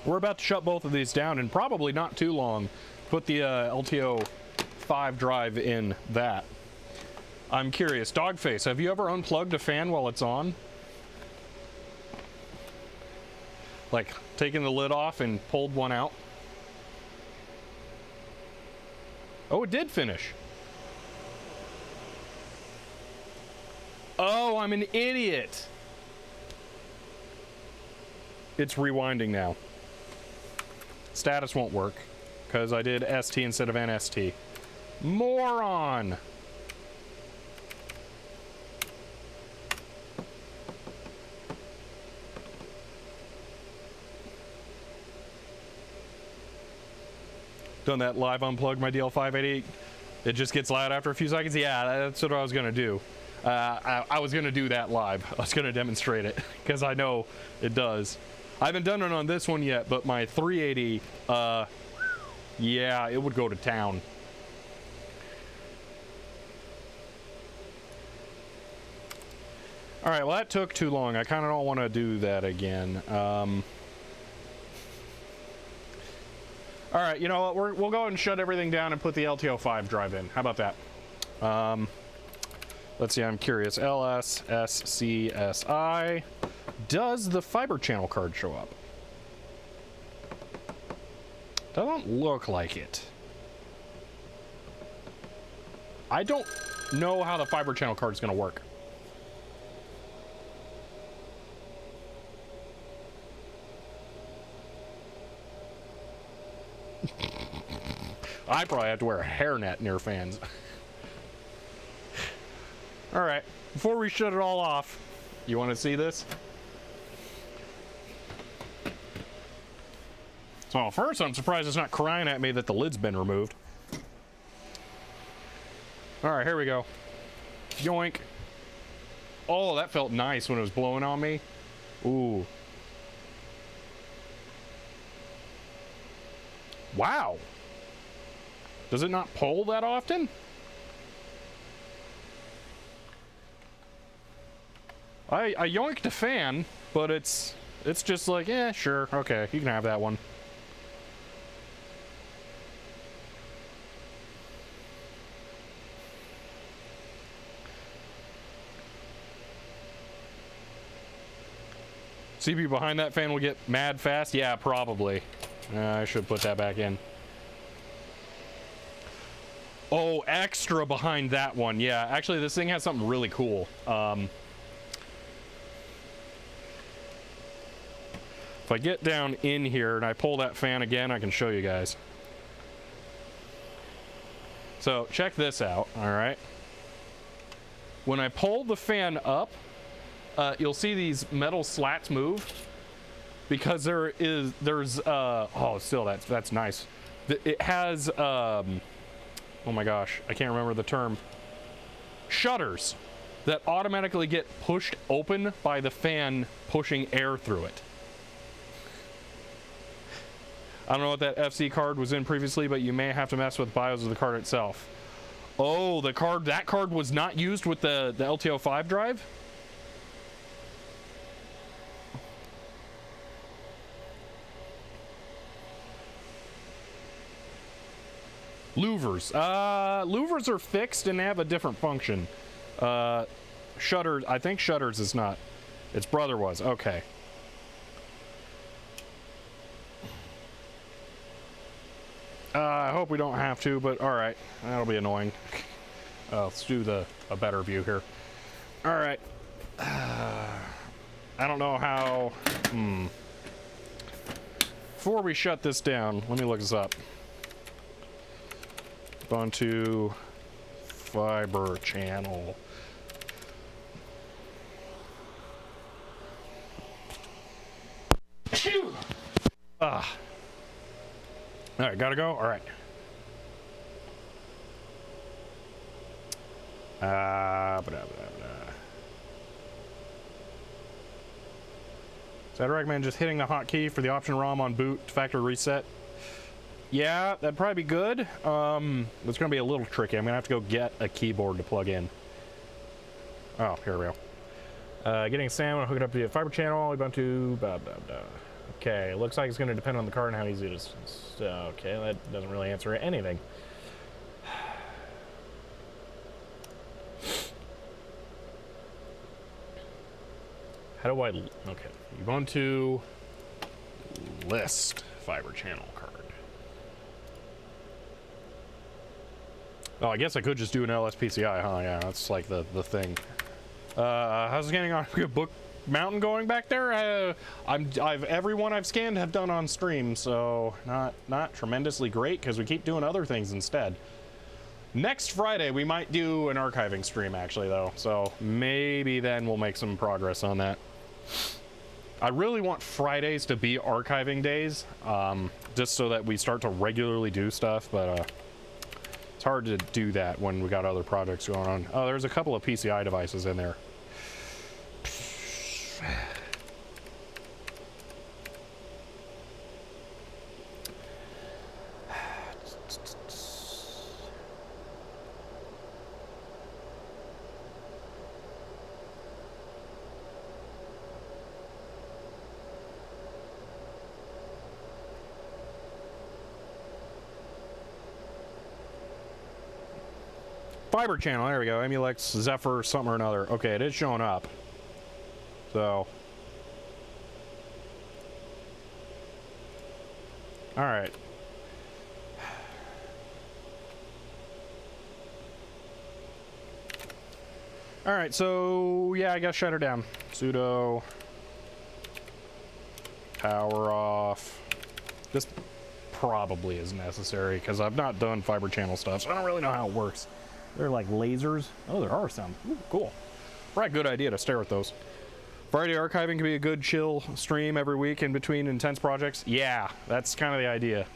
we're about to shut both of these down and probably not too long put the LTO5 drive in that. I'm curious, Dogface, have you ever unplugged a fan while it's on? Like, taken the lid off and pulled one out? Oh, it did finish. Oh, I'm an idiot. It's rewinding now. Status won't work because I did ST instead of NST. Moron! Done that live unplug my DL588. It just gets loud after a few seconds. Yeah, that's what I was gonna do. I was gonna do that live. I was gonna demonstrate it because I know it does. I haven't done it on this one yet, but my 380, yeah, it would go to town. All right, well, that took too long. I kind of don't want to do that again. All right, you know what? We'll go ahead and shut everything down and put the LTO5 drive in. How about that? Let's see, I'm curious. LSSCSI. Does the fiber channel card show up? Doesn't look like it. I don't know how the fiber channel card is going to work. I probably have to wear a hairnet near fans. All right, before we shut it all off, you want to see this? So first, I'm surprised it's not crying at me that the lid's been removed. All right, here we go. Yoink. Oh, that felt nice when it was blowing on me. Ooh. Wow. Does it not pull that often? I yoinked a fan, but it's just like, yeah, sure, okay, you can have that one. CPU behind that fan will get mad fast? Yeah, probably. I should put that back in. Oh, extra behind that one. Yeah, actually, this thing has something really cool. If I get down in here and I pull that fan again, I can show you guys. So, check this out, all right? When I pull the fan up, you'll see these metal slats move because there's oh, still that's nice. It has oh my gosh, I can't remember the term. Shutters that automatically get pushed open by the fan pushing air through it. I don't know what that FC card was in previously, but you may have to mess with BIOS of the card itself. Oh, that card was not used with the LTO5 drive? Louvers. Louvers are fixed and have a different function. Shutters, I think shutters is not. Its brother was. Okay. I hope we don't have to, but all right. That'll be annoying. Let's do a better view here. All right. I don't know how. Before we shut this down, let me look this up. Pt2 fiber channel. All right, gotta go. All right. So I'd recommend just hitting the hotkey for the option ROM on boot to factory reset. Yeah, that'd probably be good. It's gonna be a little tricky. I'm gonna have to go get a keyboard to plug in. Oh, here we go. Getting a sound, hook it up to the fiber channel, Ubuntu, blah, blah, blah. Okay, it looks like it's gonna depend on the card and how easy it is. So, okay, that doesn't really answer anything. How do I, okay, Ubuntu list fiber channel card. Oh, I guess I could just do an LSPCI, huh? Yeah, that's like the thing. How's it getting on Book Mountain going back there? Everyone I've scanned have done on stream, so not tremendously great because we keep doing other things instead. Next Friday we might do an archiving stream actually though, so maybe then we'll make some progress on that. I really want Fridays to be archiving days, just so that we start to regularly do stuff, but it's hard to do that when we got other projects going on. Oh, there's a couple of PCI devices in there. Fiber channel, there we go. Emulex, Zephyr, something or another. Okay, it is showing up. So. Alright. Alright, so yeah, I gotta shut her down. Sudo power off. This probably is necessary because I've not done fiber channel stuff, so I don't really know how it works. They're like lasers. Oh, there are some. Ooh, cool. Right, good idea to stare at those. Friday archiving can be a good chill stream every week in between intense projects. Yeah, that's kind of the idea.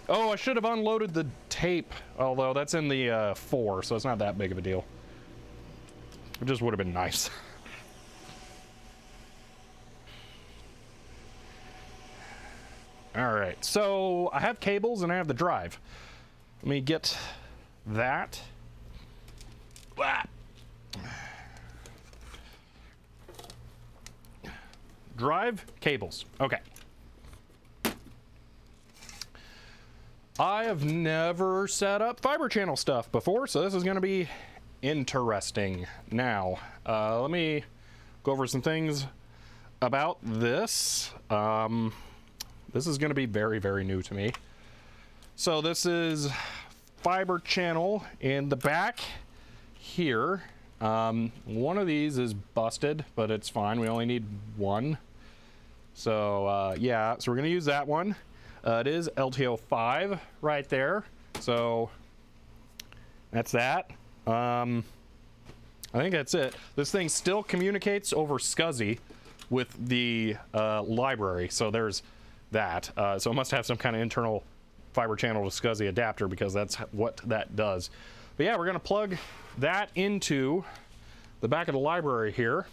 Oh, I should have unloaded the tape, although that's in the 4, so it's not that big of a deal. It just would have been nice. All right, so I have cables and I have the drive. Let me get that. Blah. Drive, cables. Okay. I have never set up fiber channel stuff before, so this is going to be interesting. Now, let me go over some things about this. This is going to be very, very new to me. So this is fiber channel in the back here. One of these is busted, but it's fine. We only need one. So yeah, so we're gonna use that one. It is LTO 5 right there. So that's that. I think that's it. This thing still communicates over SCSI with the library. So there's that. So it must have some kind of internal fiber channel to SCSI adapter because that's what that does. But yeah, we're gonna plug that into the back of the library here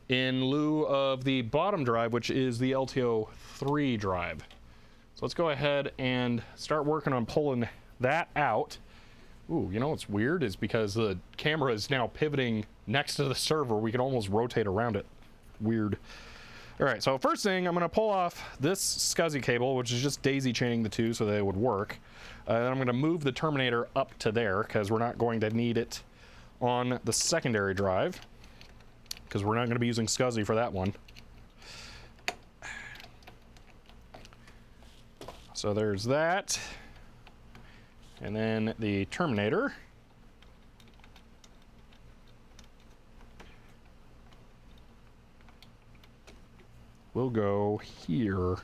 in lieu of the bottom drive, which is the LTO 3 drive. So let's go ahead and start working on pulling that out. Ooh, you know what's weird is because the camera is now pivoting next to the server, we can almost rotate around it. Weird. All right, so first thing, I'm going to pull off this SCSI cable, which is just daisy chaining the two so they would work. Then I'm going to move the terminator up to there because we're not going to need it on the secondary drive because we're not going to be using SCSI for that one. So there's that. And then the terminator. We'll go here.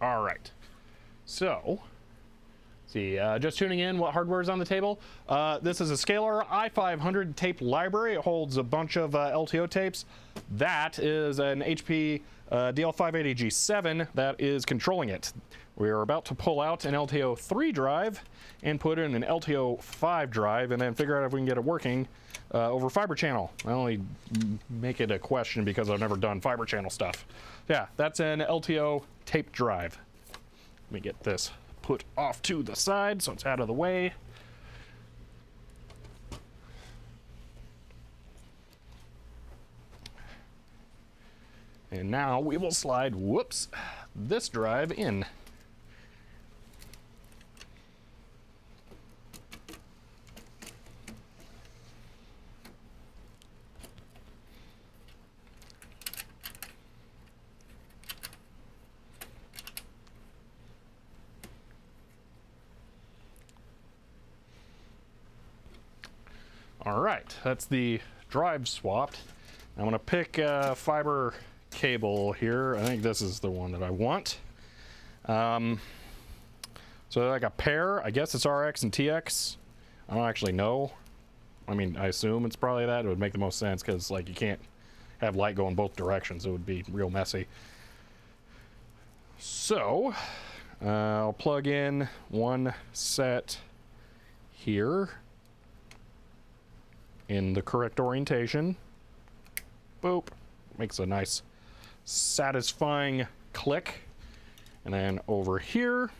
All right. So, see, just tuning in, what hardware is on the table? This is a Scalar i500 tape library. It holds a bunch of LTO tapes. That is an HP DL580G7 that is controlling it. We are about to pull out an LTO 3 drive and put in an LTO 5 drive and then figure out if we can get it working over fiber channel. I only make it a question because I've never done fiber channel stuff. Yeah, that's an LTO tape drive. Let me get this put off to the side so it's out of the way. And now we will slide, whoops, this drive in. All right, that's the drive swapped. I'm gonna pick fiber cable here. I think this is the one that I want. So like a pair, I guess it's RX and TX. I don't actually know. I mean, I assume it's probably that. It would make the most sense because like you can't have light go in both directions. It would be real messy. So I'll plug in one set here in the correct orientation. Boop. Makes a nice satisfying click. And then over here,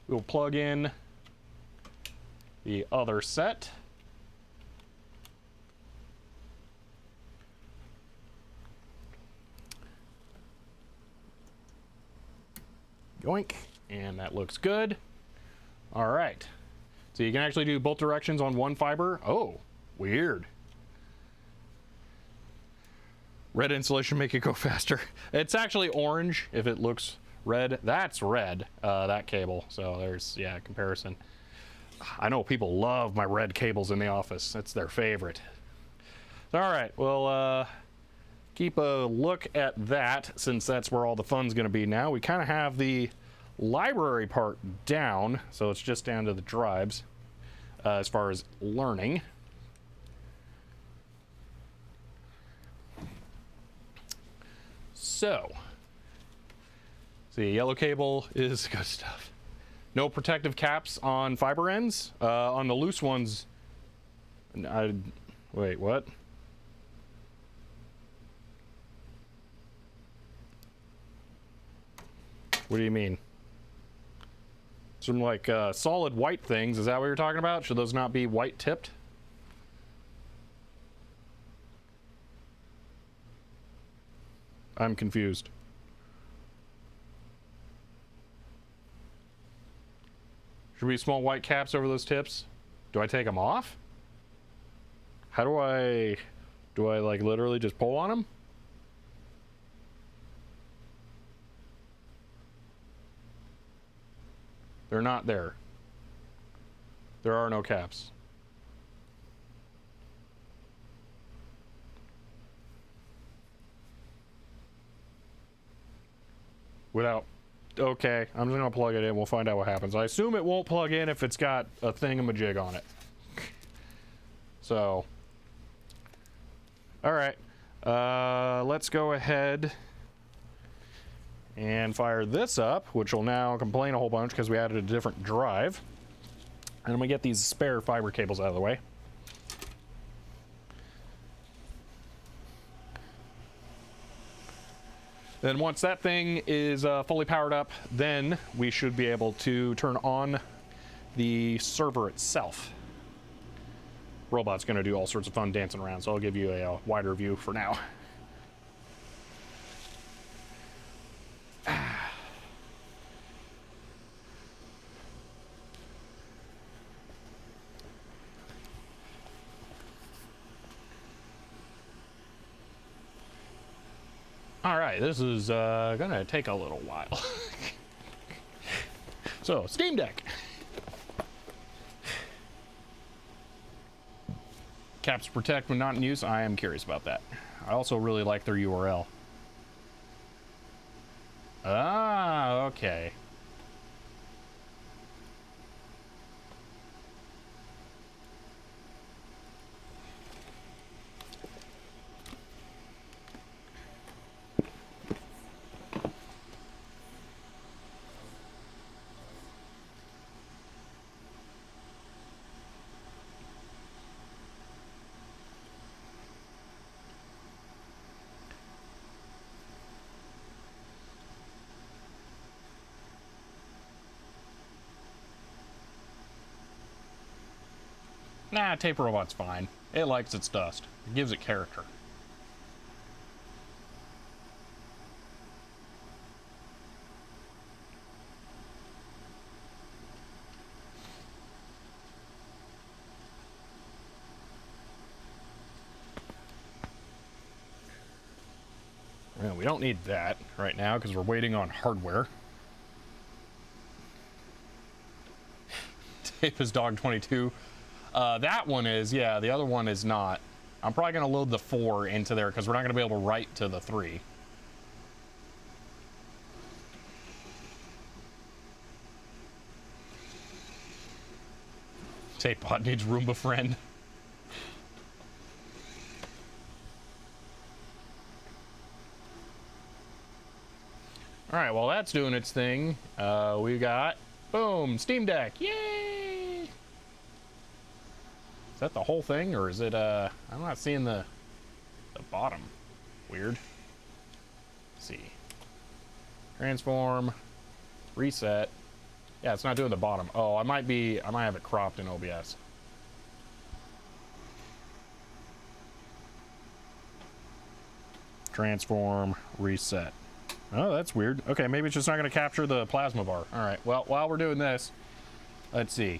we'll plug in the other set. Yoink. And that looks good. All right. So you can actually do both directions on one fiber. Oh, weird. Red insulation make it go faster. It's actually orange if it looks red. That's red, that cable. So there's, yeah, comparison. I know people love my red cables in the office. It's their favorite. All right, well, keep a look at that since that's where all the fun's gonna be now. We kind of have the library part down, so it's just down to the drives as far as learning. So, see, yellow cable is good stuff. No protective caps on fiber ends. On the loose ones, wait, what? What do you mean? Some like solid white things, is that what you're talking about? Should those not be white tipped? I'm confused. Should be small white caps over those tips? Do I take them off? How do I like literally just pull on them? They're not there. There are no caps. Without, okay, I'm just gonna plug it in. We'll find out what happens. I assume it won't plug in if it's got a thingamajig on it. So, all right, let's go ahead and fire this up, which will now complain a whole bunch because we added a different drive. And I'm gonna get these spare fiber cables out of the way. Then once that thing is fully powered up, then we should be able to turn on the server itself. Robot's going to do all sorts of fun dancing around, so I'll give you a wider view for now. All right, this is gonna take a little while. So, Steam Deck. Caps protect when not in use. I am curious about that. I also really like their URL. Ah, okay. Nah, Tape Robot's fine. It likes its dust. It gives it character. Well, we don't need that right now because we're waiting on hardware. Tape is Dog 22. That one is, yeah, the other one is not. I'm probably going to load the 4 into there because we're not going to be able to write to the 3. Tapebot needs Roomba friend. All right, while that's doing its thing, we got, boom, Steam Deck, yay! Is that the whole thing, or is it, I'm not seeing the bottom. Weird. Let's see. Transform, reset. Yeah, it's not doing the bottom. Oh, I might have it cropped in OBS. Transform, reset. Oh, that's weird. Okay, maybe it's just not going to capture the plasma bar. All right, well, while we're doing this, let's see.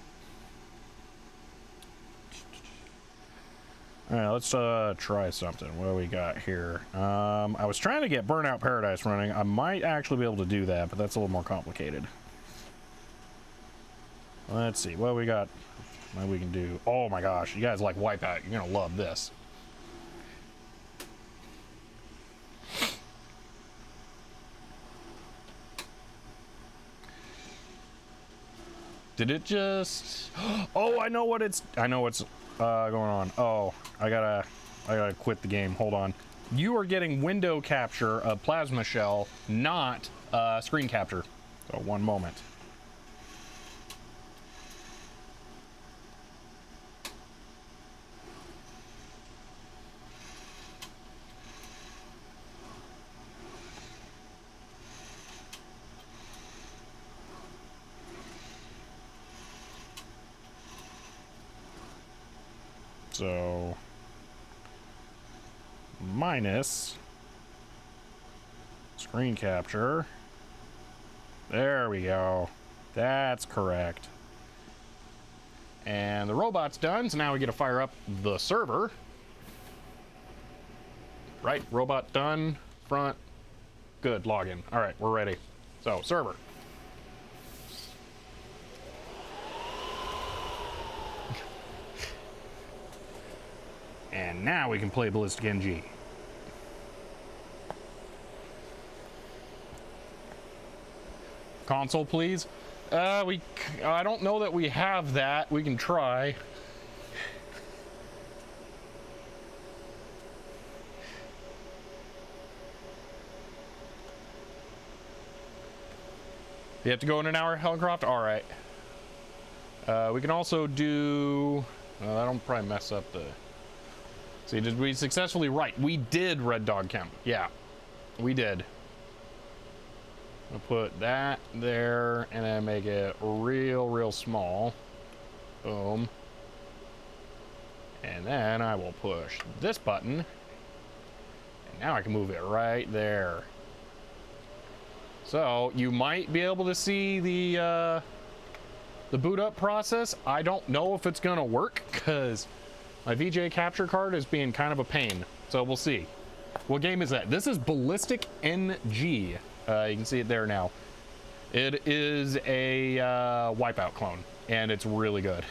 All right, let's try something. What do we got here? I was trying to get Burnout Paradise running. I might actually be able to do that, but that's a little more complicated. Let's see what we got. What we can do. Oh my gosh, you guys like Wipeout. You're going to love this. Did it just... Oh, I know what's going on. Oh, I gotta quit the game. Hold on. You are getting window capture of Plasma Shell, not screen capture. So one moment. So minus screen capture. There we go. That's correct. And the robot's done, so now we get to fire up the server. Right, robot done, front, good, login. All right, we're ready. So, server. And now we can play Ballistic NG. Console, please. I don't know that we have that. We can try. You have to go in an hour, Helencroft? All right. We can also do... that'll probably mess up the... See, did we successfully... Right, we did Red Dog Camp. Yeah, we did. I'll put that there and then make it real small. Boom. And then I will push this button. And now I can move it right there. So you might be able to see the boot up process. I don't know if it's gonna work because my VJ capture card is being kind of a pain. So we'll see. What game is that? This is Ballistic NG. You can see it there now. It is a Wipeout clone, and it's really good.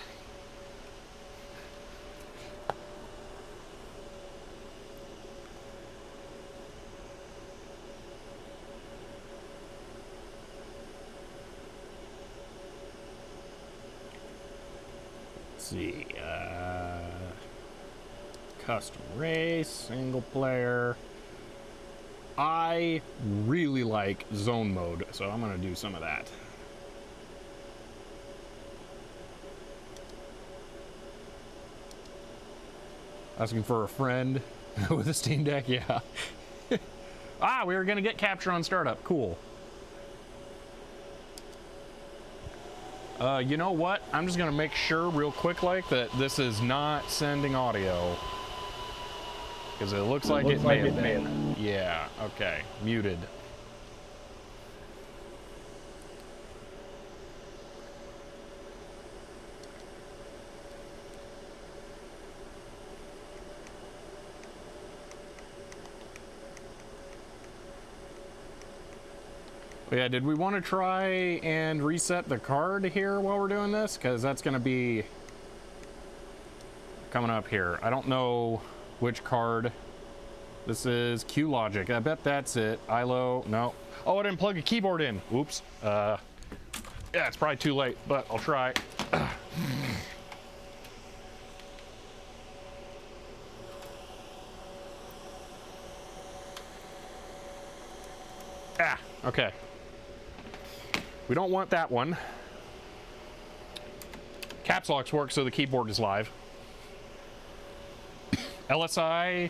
Let's see. Custom race, single player. I really like zone mode, so I'm gonna do some of that. Asking for a friend with a Steam Deck, yeah. Ah, we were gonna get capture on startup, cool. You know what? I'm just gonna make sure real quick like that this is not sending audio. Because it looks like it may have been. Yeah, okay. Muted. But yeah, did we want to try and reset the card here while we're doing this? Because that's going to be coming up here. I don't know which card this is. Q Logic, I bet that's it. ILO, no. Oh, I didn't plug a keyboard in. Oops. Yeah, it's probably too late, but I'll try. Ah, okay. We don't want that one. Caps locks work, so the keyboard is live. LSI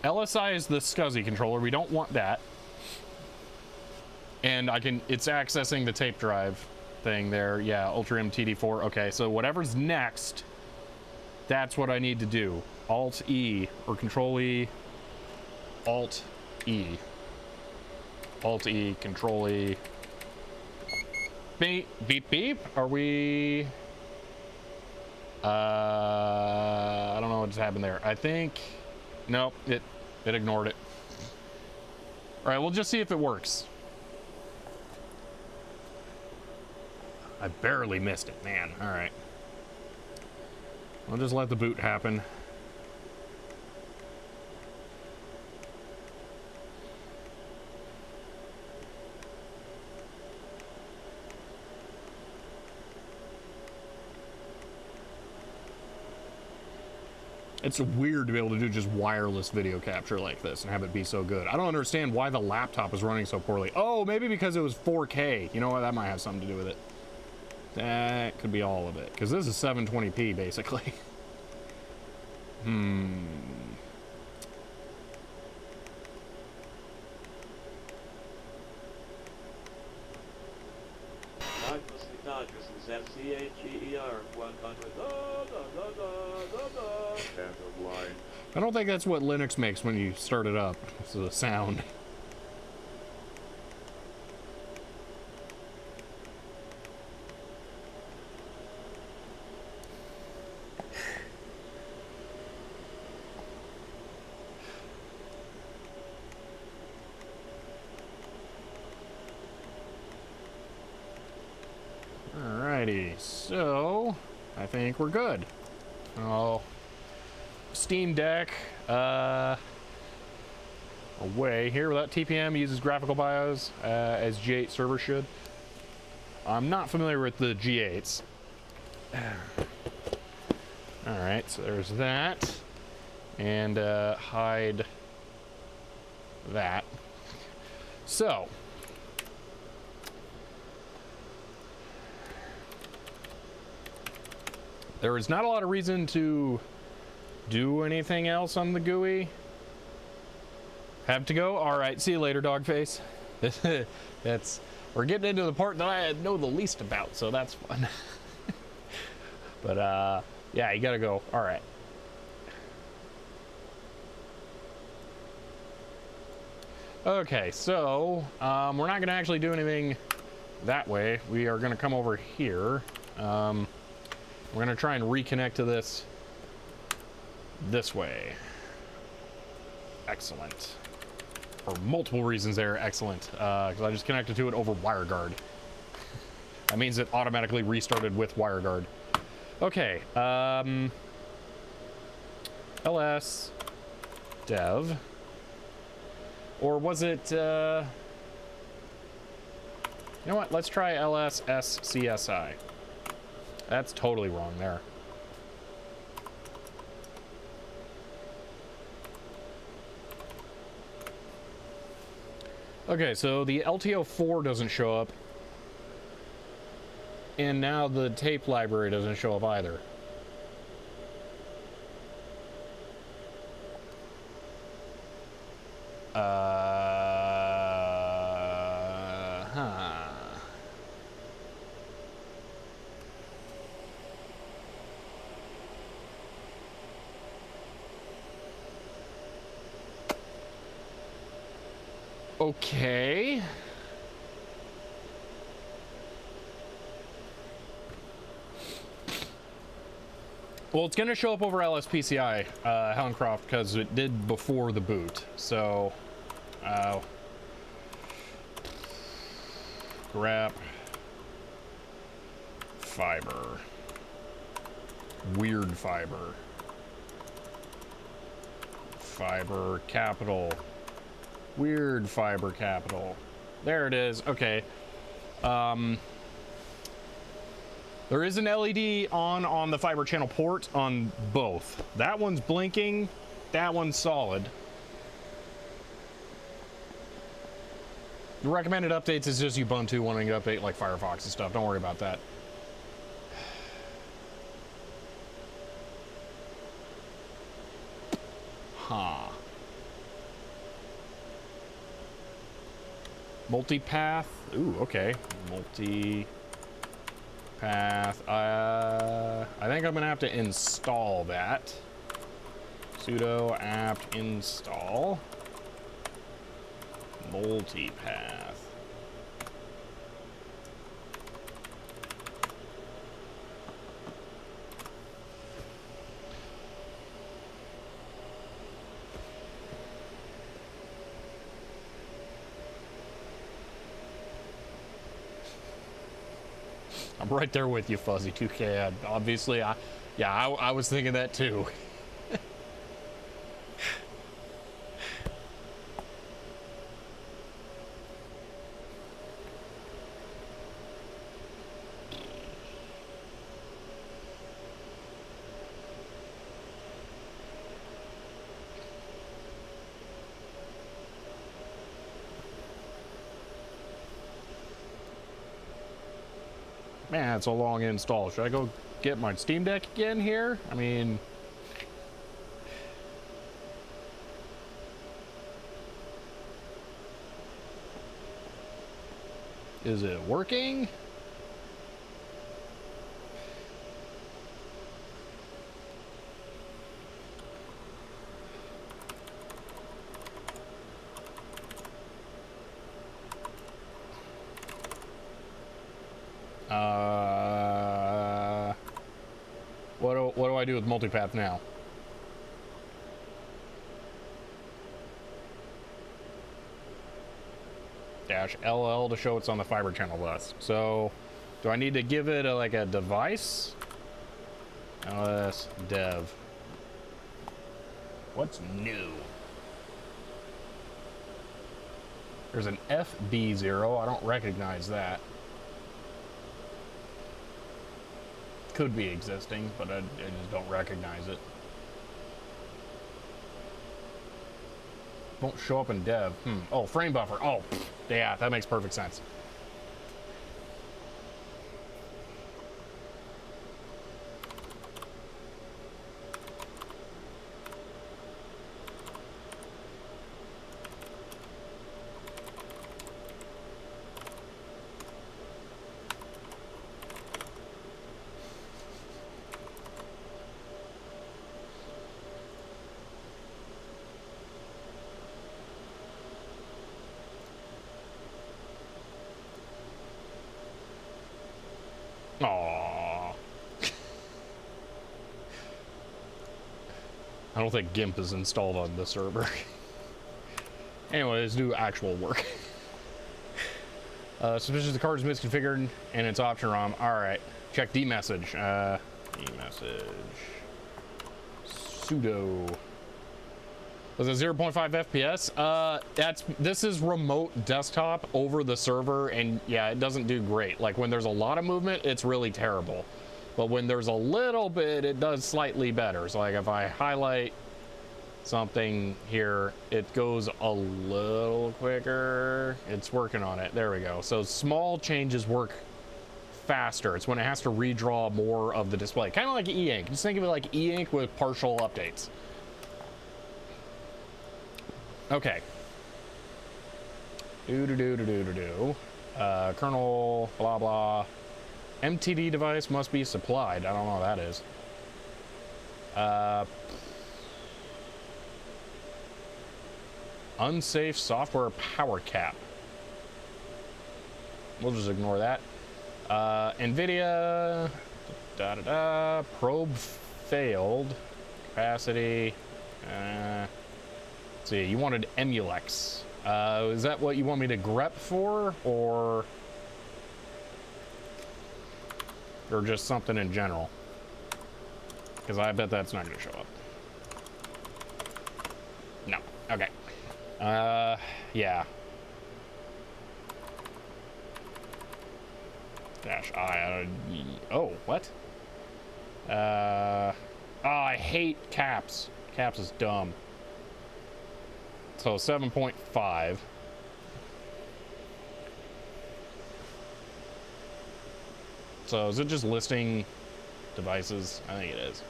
is the SCSI controller. We don't want that. And it's accessing the tape drive thing there. Yeah, Ultra MTD4. Okay, so whatever's next, that's what I need to do. Alt E or Control E. Alt E. Alt E, Control E. Beep, beep, beep. Are we... I don't know what just happened there. I think... Nope, it ignored it. All right, we'll just see if it works. I barely missed it, man. All right. We'll just let the boot happen. It's weird to be able to do just wireless video capture like this and have it be so good. I don't understand why the laptop is running so poorly. Oh, maybe because it was 4K. You know what? That might have something to do with it. That could be all of it. Because this is 720p, basically. I don't think that's what Linux makes when you start it up. It's the sound. Alrighty, so I think we're good. Oh, Steam Deck away here without TPM, uses graphical BIOS as G8 server should. I'm not familiar with the G8s. Alright, so there's that. And hide that. So there is not a lot of reason to do anything else on the GUI. Have to go? Alright, see you later, Dogface. That's we're getting into the part that I know the least about, so that's fun. But yeah, you gotta go. All right. Okay, so we're not gonna actually do anything that way. We are gonna come over here. We're gonna try and reconnect to this way. Excellent. For multiple reasons there, excellent. Because I just connected to it over WireGuard. That means it automatically restarted with WireGuard. Okay, ls dev, or was it, you know what, let's try lsscsi. That's totally wrong there. Okay, so the LTO 4 doesn't show up. And now the tape library doesn't show up either. Huh. Okay. Well, it's going to show up over LSPCI, Hellencroft, because it did before the boot. So, grep fiber, weird fiber, fiber capital, weird fiber capital. There it is. Okay. There is an LED on the fiber channel port on both. That one's blinking, that one's solid. The recommended updates is just Ubuntu wanting to update like Firefox and stuff. Don't worry about that. Huh. Multipath. Ooh, okay. Path. I think I'm gonna have to install that. Sudo apt install multipath. I'm right there with you, Fuzzy 2K. Obviously, I was thinking that too. Man, it's a long install. Should I go get my Steam Deck again here? I mean... Is it working? What do I do with multipath now? Dash LL to show it's on the fiber channel bus. So, do I need to give it like a device? LS dev. What's new? There's an FB0. I don't recognize that. Could be existing, but I just don't recognize it. Won't show up in dev. Oh, frame buffer. Oh, yeah, that makes perfect sense. I don't think GIMP is installed on the server. Anyway, let's do actual work. Suspicious the card is misconfigured and it's option ROM. Alright. Check dmessage. Dmessage. Sudo. Was it 0.5 FPS? This is remote desktop over the server, and yeah, it doesn't do great. Like when there's a lot of movement, it's really terrible. But when there's a little bit, it does slightly better. So like if I highlight something here, it goes a little quicker. It's working on it. There we go. So small changes work faster. It's when it has to redraw more of the display. Kind of like e-ink. Just think of it like e-ink with partial updates. Okay. Kernel, blah, blah. MTD device must be supplied. I don't know what that is. Unsafe software power cap. We'll just ignore that. NVIDIA. Probe failed. Capacity. Let's see, you wanted Emulex. Is that what you want me to grep for, or just something in general? Because I bet that's not going to show up. No. Okay. Yeah. Dash I. Oh, what? Oh, I hate caps. Caps is dumb. So 7.5. So is it just listing devices? I think it is.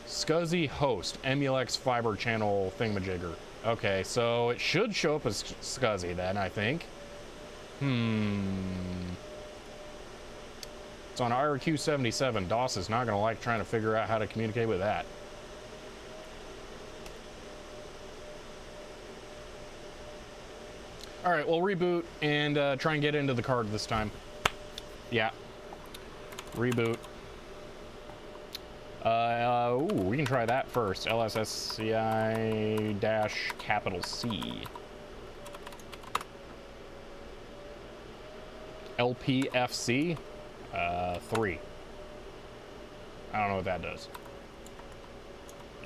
SCSI host, Emulex fiber channel thingamajigger. Okay, so it should show up as SCSI then, I think. It's on IRQ77. DOS is not going to like trying to figure out how to communicate with that. All right, well, reboot and try and get into the card this time. Yeah. Reboot. Ooh, we can try that first. LSSCI-C. LPFC 3. I don't know what that does.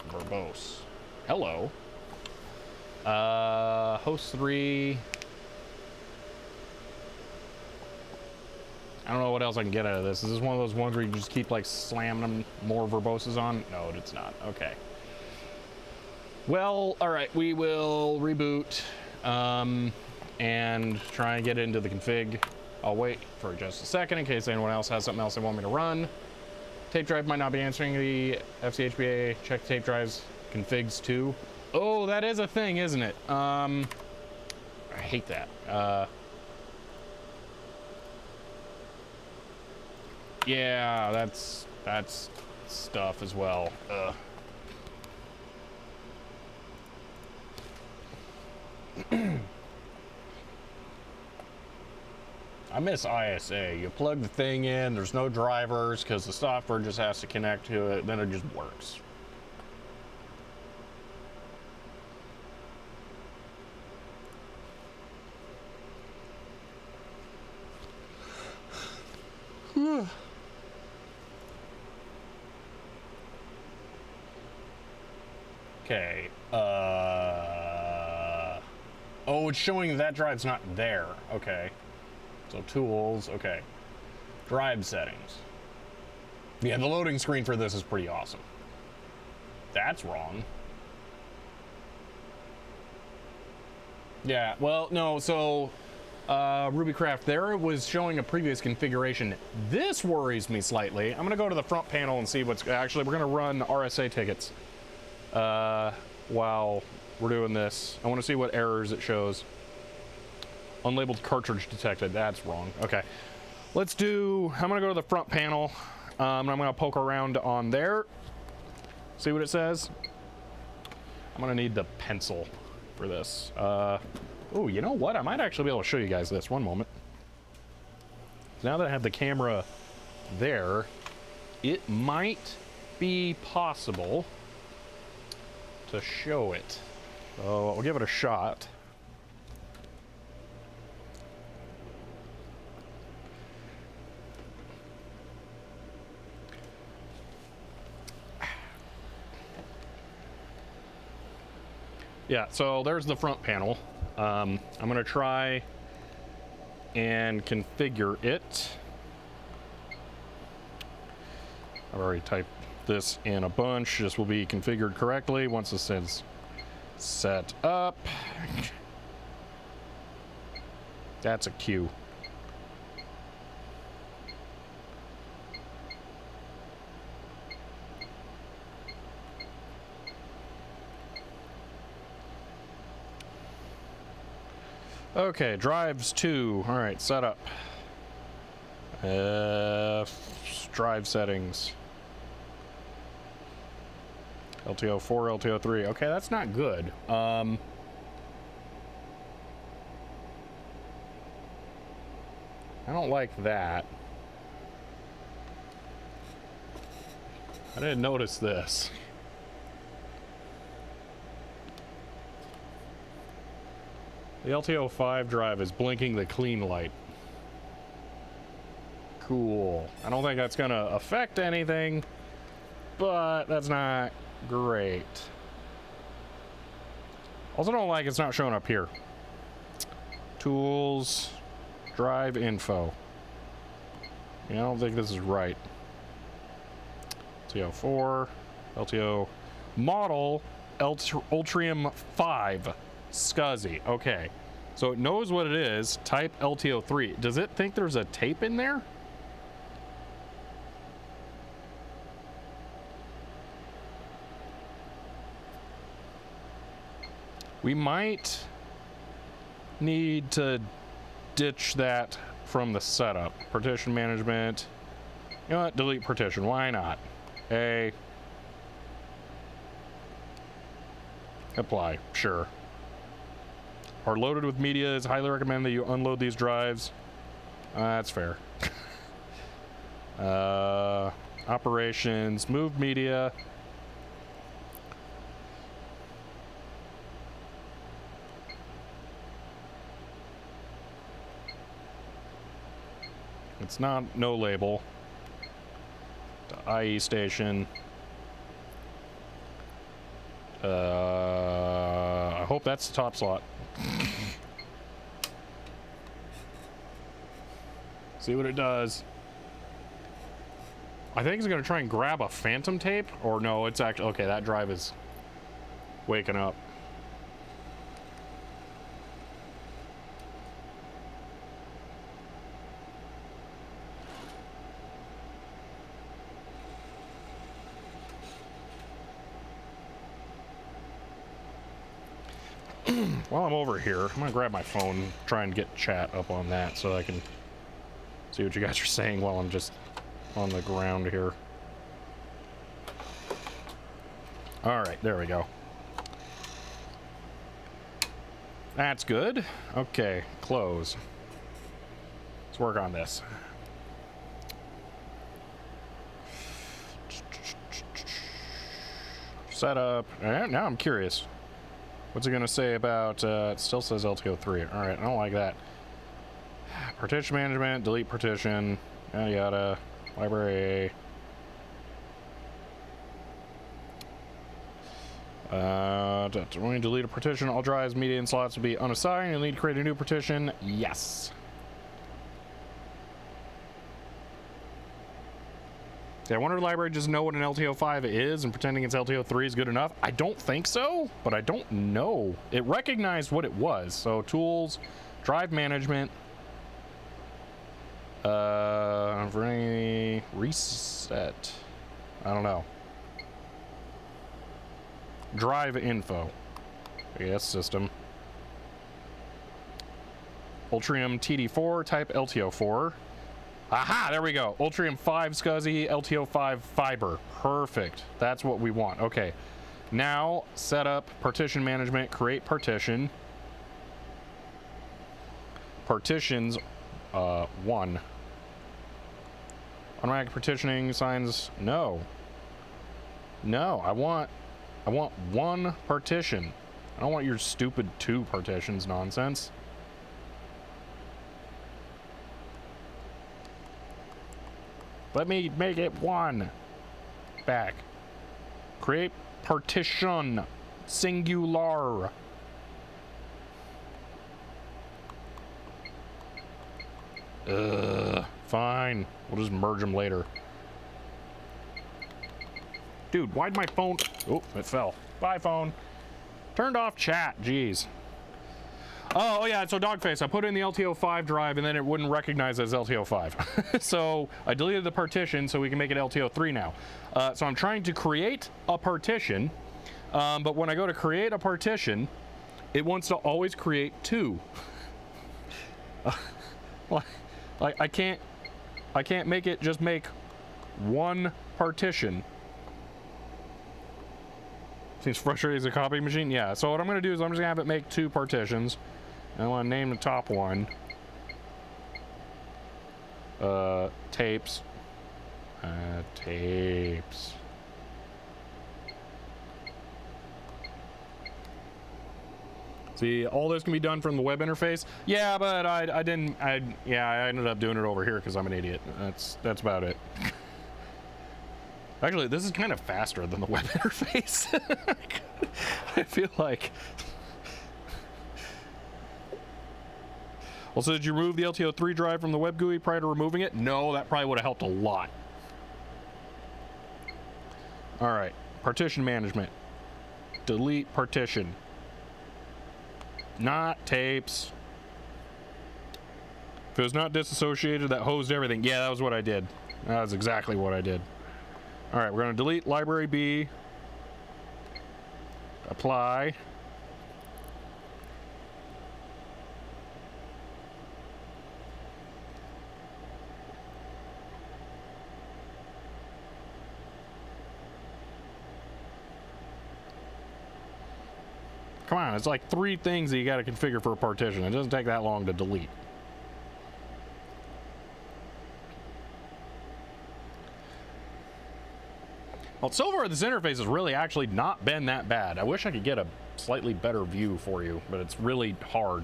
Verbose. Hello. Host 3. I don't know what else I can get out of this. Is this one of those ones where you just keep like slamming them more verboses on? No, it's not. Okay. Well, all right. We will reboot and try and get into the config. I'll wait for just a second in case anyone else has something else they want me to run. Tape drive might not be answering the FCHBA. Check tape drives configs too. Oh, that is a thing, isn't it? I hate that. Yeah, that's stuff as well. I miss ISA. You plug the thing in, there's no drivers because the software just has to connect to it, then it just works. Okay. Oh, it's showing that drive's not there. Okay. So tools, okay. Drive settings. Yeah, the loading screen for this is pretty awesome. That's wrong. Yeah, well, no, so RubyCraft there, it was showing a previous configuration. This worries me slightly. I'm gonna go to the front panel and see what's, actually, we're gonna run RSA tickets while we're doing this. I wanna see what errors it shows. Unlabeled cartridge detected, that's wrong. Okay, let's do, I'm gonna go to the front panel, and I'm gonna poke around on there, see what it says. I'm gonna need the pencil for this. Oh, you know what? I might actually be able to show you guys this. One moment. Now that I have the camera there, it might be possible to show it. So I'll give it a shot. Yeah, so there's the front panel. I'm gonna try and configure it. I've already typed this in a bunch. This will be configured correctly once this is set up. That's a queue. Okay, drives 2. All right, set up. Drive settings. LTO 4, LTO 3. Okay, that's not good. I don't like that. I didn't notice this. The LTO 5 drive is blinking the clean light. Cool. I don't think that's gonna affect anything, but that's not great. Also don't like it's not showing up here. Tools, drive info. Yeah, I don't think this is right. LTO 4, LTO model, Ultrium 5. SCSI. Okay. So it knows what it is. Type LTO 3. Does it think there's a tape in there? We might need to ditch that from the setup. Partition management. You know what? Delete partition. Why not? Apply. Sure. Are loaded with media. It's highly recommend that you unload these drives. That's fair. Operations. Move media. It's not no label. The IE station. I hope that's the top slot. See what it does. I think it's gonna try and grab a phantom tape, or no, it's actually okay. That drive is waking up. While I'm over here, I'm gonna grab my phone, try and get chat up on that so I can see what you guys are saying while I'm just on the ground here. All right, there we go. That's good. Okay, close. Let's work on this. Setup. Now I'm curious. What's it gonna say about, it still says LTO 3. All right, I don't like that. Partition management, delete partition, yada yada, library. When you delete a partition, all drives, media, and slots will be unassigned. You'll need to create a new partition. Yes. Yeah, I wonder if the library just know what an LTO 5 is and pretending it's LTO 3 is good enough. I don't think so, but I don't know. It recognized what it was. So tools, drive management, reset. I don't know. Drive info. Yes, system. Ultrium TD4, type LTO 4. Aha, there we go. Ultrium 5 SCSI, LTO 5 fiber. Perfect. That's what we want. Okay. Now, set up partition management, create partition. Partitions, 1. Automatic partitioning signs, no. No, I want I want one partition. I don't want your stupid 2 partitions nonsense. Let me make it 1. Back. Create partition. Singular. Fine. We'll just merge them later. Dude, why'd my phone... Oh, it fell. Bye, phone. Turned off chat. Jeez. Oh, yeah, so Dogface, I put in the LTO5 drive and then it wouldn't recognize as LTO5. So I deleted the partition so we can make it LTO3 now. So I'm trying to create a partition, but when I go to create a partition, it wants to always create 2. Like I can't make it just make 1 partition. Seems frustrating as a copy machine. Yeah, so what I'm gonna do is I'm just gonna have it make 2 partitions. I want to name the top one tapes. Tapes. See, all this can be done from the web interface. Yeah, but I ended up doing it over here because I'm an idiot. That's about it. Actually, this is kind of faster than the web interface. I feel like. Also, did you remove the LTO3 drive from the web GUI prior to removing it? No, that probably would have helped a lot. All right, partition management. Delete partition. Not tapes. If it was not disassociated, that hosed everything. Yeah, that was what I did. That was exactly what I did. All right, we're gonna delete library B. Apply. Come on, it's like 3 things that you got to configure for a partition. It doesn't take that long to delete. Well, so far this interface has really actually not been that bad. I wish I could get a slightly better view for you, but it's really hard.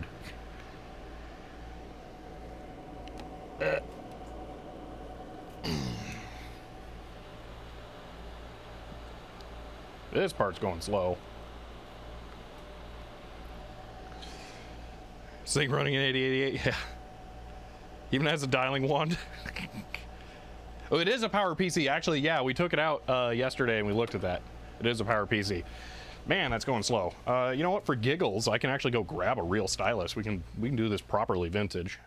This part's going slow. This thing running in 8088, yeah. Even has a dialing wand. Oh, it is a Power PC. Actually, yeah, we took it out yesterday and we looked at that. It is a Power PC. Man, that's going slow. You know what? For giggles, I can actually go grab a real stylus. We can do this properly vintage.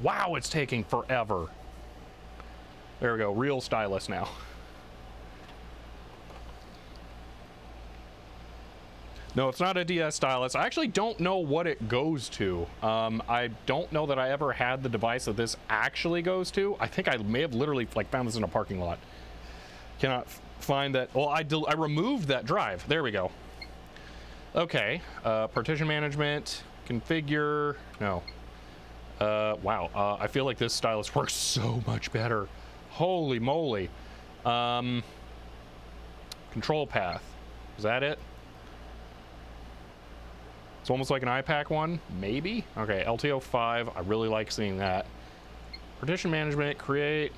Wow, it's taking forever. There we go, real stylus now. No, it's not a DS stylus. I actually don't know what it goes to. I don't know that I ever had the device that this actually goes to. I think I may have literally like found this in a parking lot. Cannot find that. Well, I removed that drive. There we go. Okay, partition management, configure, no. Wow, I feel like this stylus works so much better. Holy moly. Control path, is that it? It's almost like an iPac one, maybe? Okay, LTO5, I really like seeing that. Partition management, create,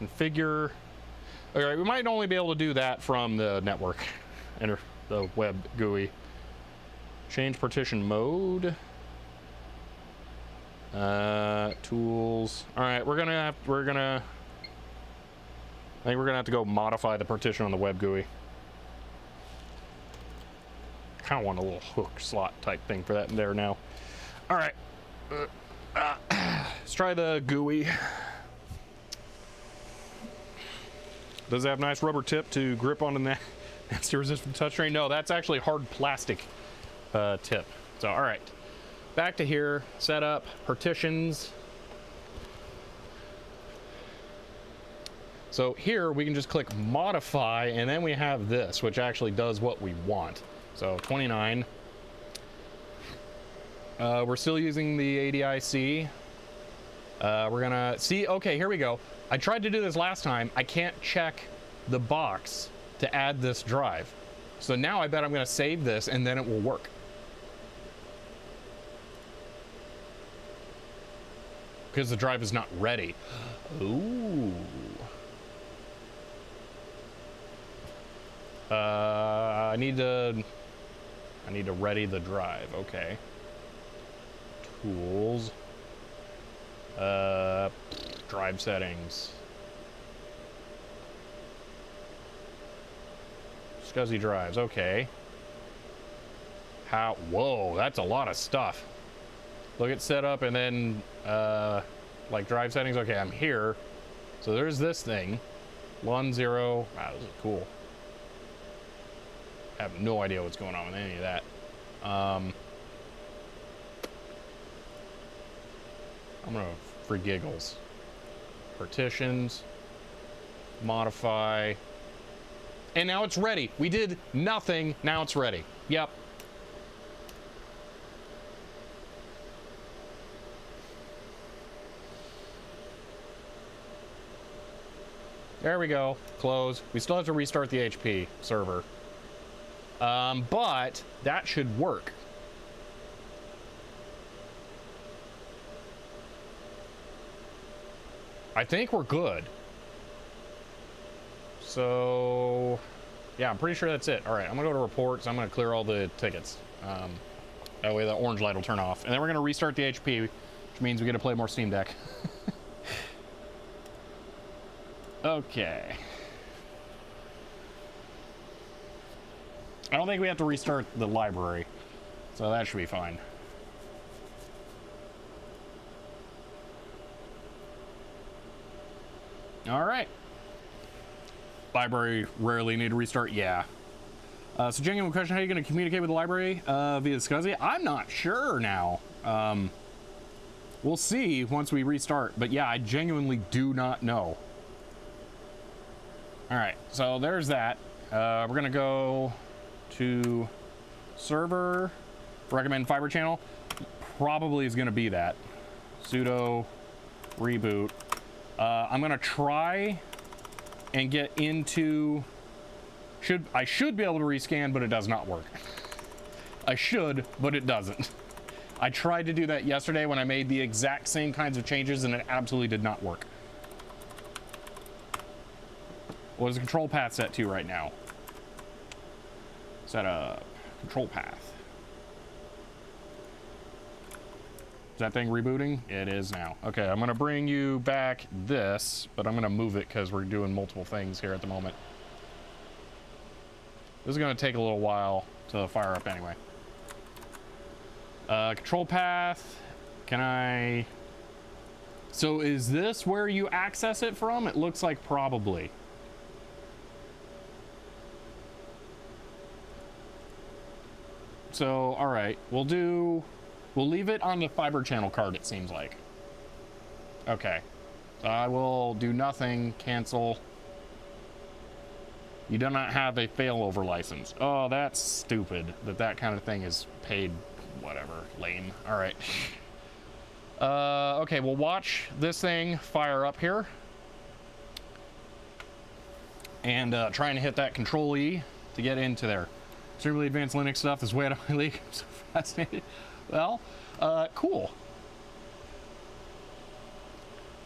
configure. All right, we might only be able to do that from the network, enter the web GUI. Change partition mode. Tools. All right, I think we're gonna have to go modify the partition on the web GUI. Kind of want a little hook slot type thing for that in there now. All right, let's try the GUI. Does it have nice rubber tip to grip onto the nasty resistant touchscreen? No, that's actually hard plastic tip. So all right, back to here. Setup, partitions. So here we can just click modify, and then we have this, which actually does what we want. So 29. We're still using the ADIC. We're gonna see. Okay, here we go. I tried to do this last time. I can't check the box to add this drive. So now I bet I'm gonna save this and then it will work. Because the drive is not ready. Ooh. I need to ready the drive. Okay. Tools. Drive settings. SCSI drives. Okay. How? Whoa, that's a lot of stuff. Look at setup and then like drive settings. Okay, I'm here. So there's this thing. 1, 0. Wow, this is cool. I have no idea what's going on with any of that. I'm gonna, for giggles, partitions, modify, and now it's ready. We did nothing. Now it's ready. Yep. There we go. Close. We still have to restart the HP server. But that should work. I think we're good. So, yeah, I'm pretty sure that's it. All right, I'm gonna go to reports. I'm gonna clear all the tickets. That way the orange light will turn off. And then we're gonna restart the HP, which means we get to play more Steam Deck. Okay. I don't think we have to restart the library, so that should be fine. All right. Library rarely need to restart. Yeah. So genuine question, how are you going to communicate with the library via SCSI? I'm not sure now. We'll see once we restart, but yeah, I genuinely do not know. All right, so there's that. We're going to go to server, recommend fiber channel. Probably is going to be that. Sudo reboot. I'm going to try and get into, I should be able to rescan, but it does not work. I should, but it doesn't. I tried to do that yesterday when I made the exact same kinds of changes and it absolutely did not work. What is the control path set to right now? Set up control path. Is that thing rebooting? It is now. Okay, I'm gonna bring you back this, but I'm gonna move it because we're doing multiple things here at the moment. This is gonna take a little while to fire up anyway. Control path, can I? So is this where you access it from? It looks like probably. So, all right, we'll leave it on the fiber channel card, it seems like. Okay. I will do nothing, cancel. You do not have a failover license. Oh, that's stupid that kind of thing is paid, whatever, lame. All right. Okay, we'll watch this thing fire up here. And trying to hit that Control E to get into there. Extremely advanced Linux stuff is way out of my league. I'm so fascinated. Well, cool.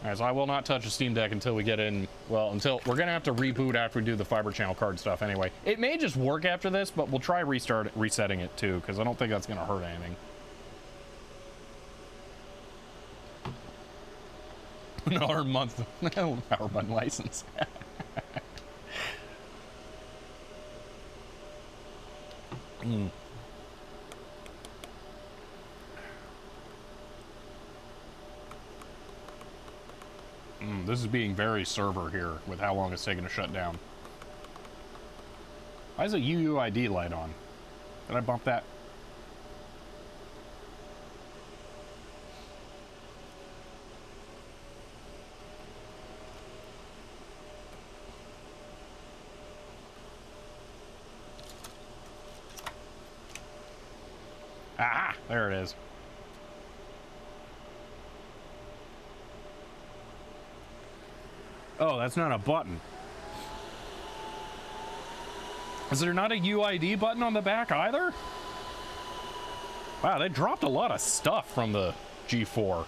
All right, so I will not touch a Steam Deck until we get in, well, until we're gonna have to reboot after we do the fiber channel card stuff anyway. It may just work after this, but we'll try resetting it too, because I don't think that's gonna hurt anything. Another month, power button license. This is being very server here with how long it's taking to shut down. Why is a UUID light on? Did I bump that? Ah, there it is. Oh, that's not a button. Is there not a UID button on the back either? Wow, they dropped a lot of stuff from the G4.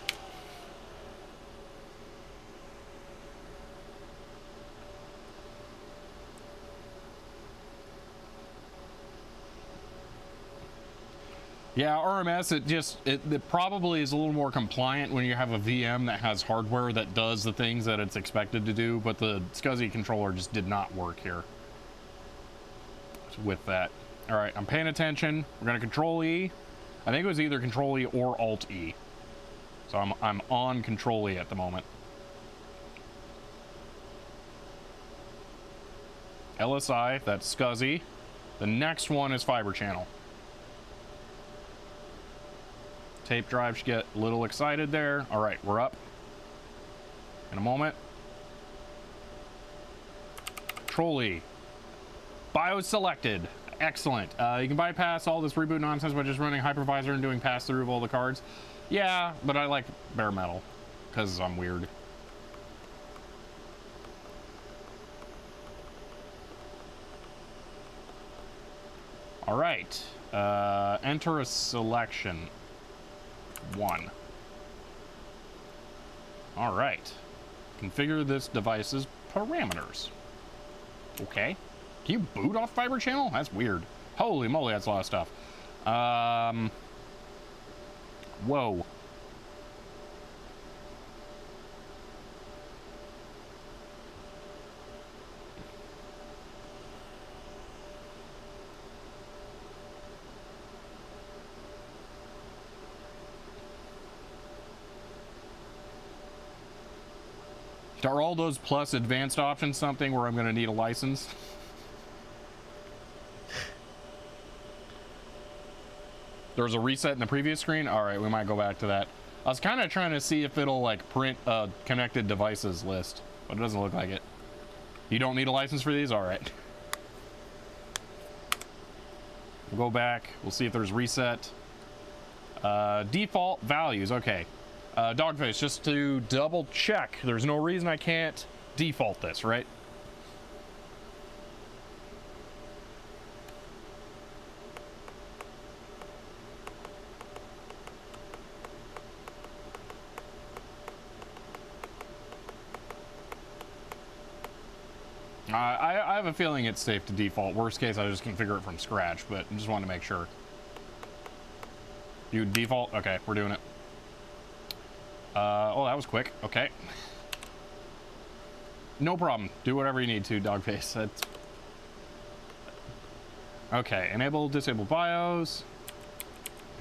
Yeah, RMS, it probably is a little more compliant when you have a VM that has hardware that does the things that it's expected to do, but the SCSI controller just did not work here with that. All right, I'm paying attention. We're gonna Control E. I think it was either Control E or Alt E. So I'm on Control E at the moment. LSI, that's SCSI. The next one is Fiber Channel. Tape drive should get a little excited there. All right, we're up in a moment. Control E. BIOS selected. Excellent. You can bypass all this reboot nonsense by just running hypervisor and doing pass through of all the cards. Yeah, but I like bare metal because I'm weird. All right. Enter a selection. 1. All right. Configure this device's parameters. Okay. Can you boot off Fiber Channel? That's weird. Holy moly, that's a lot of stuff. Whoa. Are all those plus advanced options something where I'm going to need a license? There was a reset in the previous screen. All right, we might go back to that. I was kind of trying to see if it'll like print a connected devices list, but it doesn't look like it. You don't need a license for these? All right. We'll go back. We'll see if there's reset. Default values. Okay. Dogface, just to double check, there's no reason I can't default this, right? I have a feeling it's safe to default. Worst case, I just configure it from scratch, but I just want to make sure. You default? Okay, we're doing it. Oh, that was quick. Okay. No problem. Do whatever you need to, Dogface. That's... Okay, enable, disable BIOS.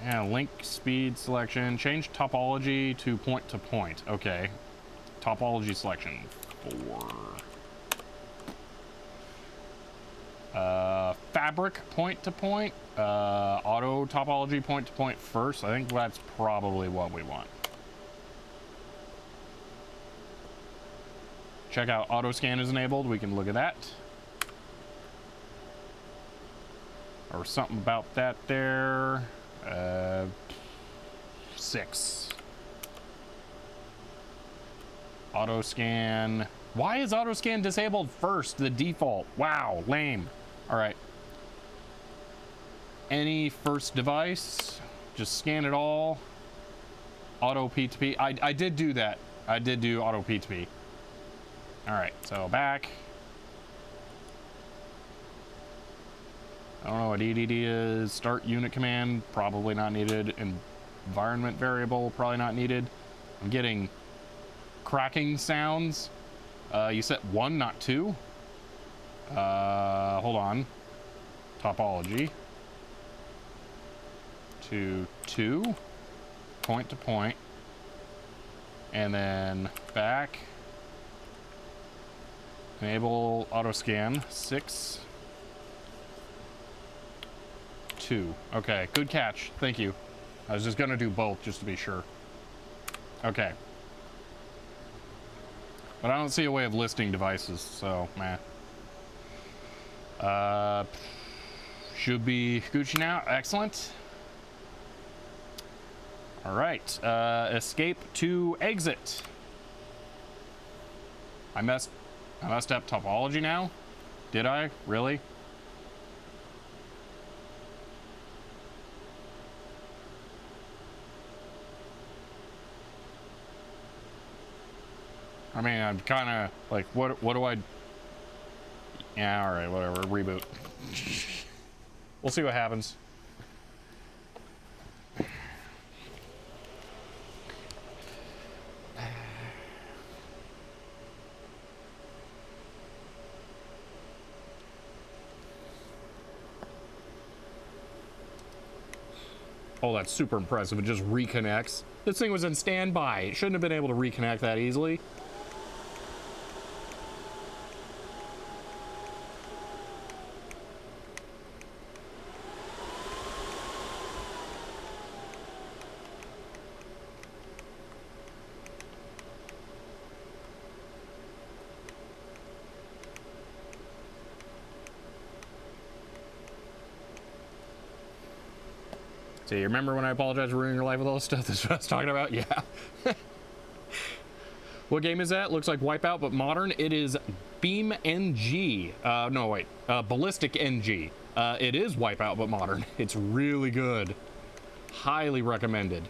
Yeah, link speed selection. Change topology to point to point. Okay. Topology selection. 4. Fabric point to point. Auto topology point to point first. I think that's probably what we want. Check out auto scan is enabled. We can look at that. Or something about that there. 6. Auto scan. Why is auto scan disabled first? The default. Wow, lame. All right. Any first device, just scan it all. Auto P2P. I did do that. I did do auto P2P. All right, so back. I don't know what EDD is. Start unit command, probably not needed. Environment variable, probably not needed. I'm getting cracking sounds. You set 1, not 2. Hold on. Topology. To 2. Point to point. And then back. Enable auto scan. 6. 2. Okay, good catch. Thank you. I was just gonna do both just to be sure. Okay. But I don't see a way of listing devices, so meh. Should be Gucci now. Excellent. All right. Escape to exit. I messed up topology now? Did I? Really? I mean, I'm kind of like, what do I... Yeah, all right, whatever, reboot. We'll see what happens. Oh, that's super impressive. It just reconnects. This thing was in standby. It shouldn't have been able to reconnect that easily. See, you remember when I apologized for ruining your life with all this stuff? This is what I was talking about? Yeah. What game is that? Looks like Wipeout, but modern. It is Beam NG. No, wait. Ballistic NG. It is Wipeout, but modern. It's really good. Highly recommended.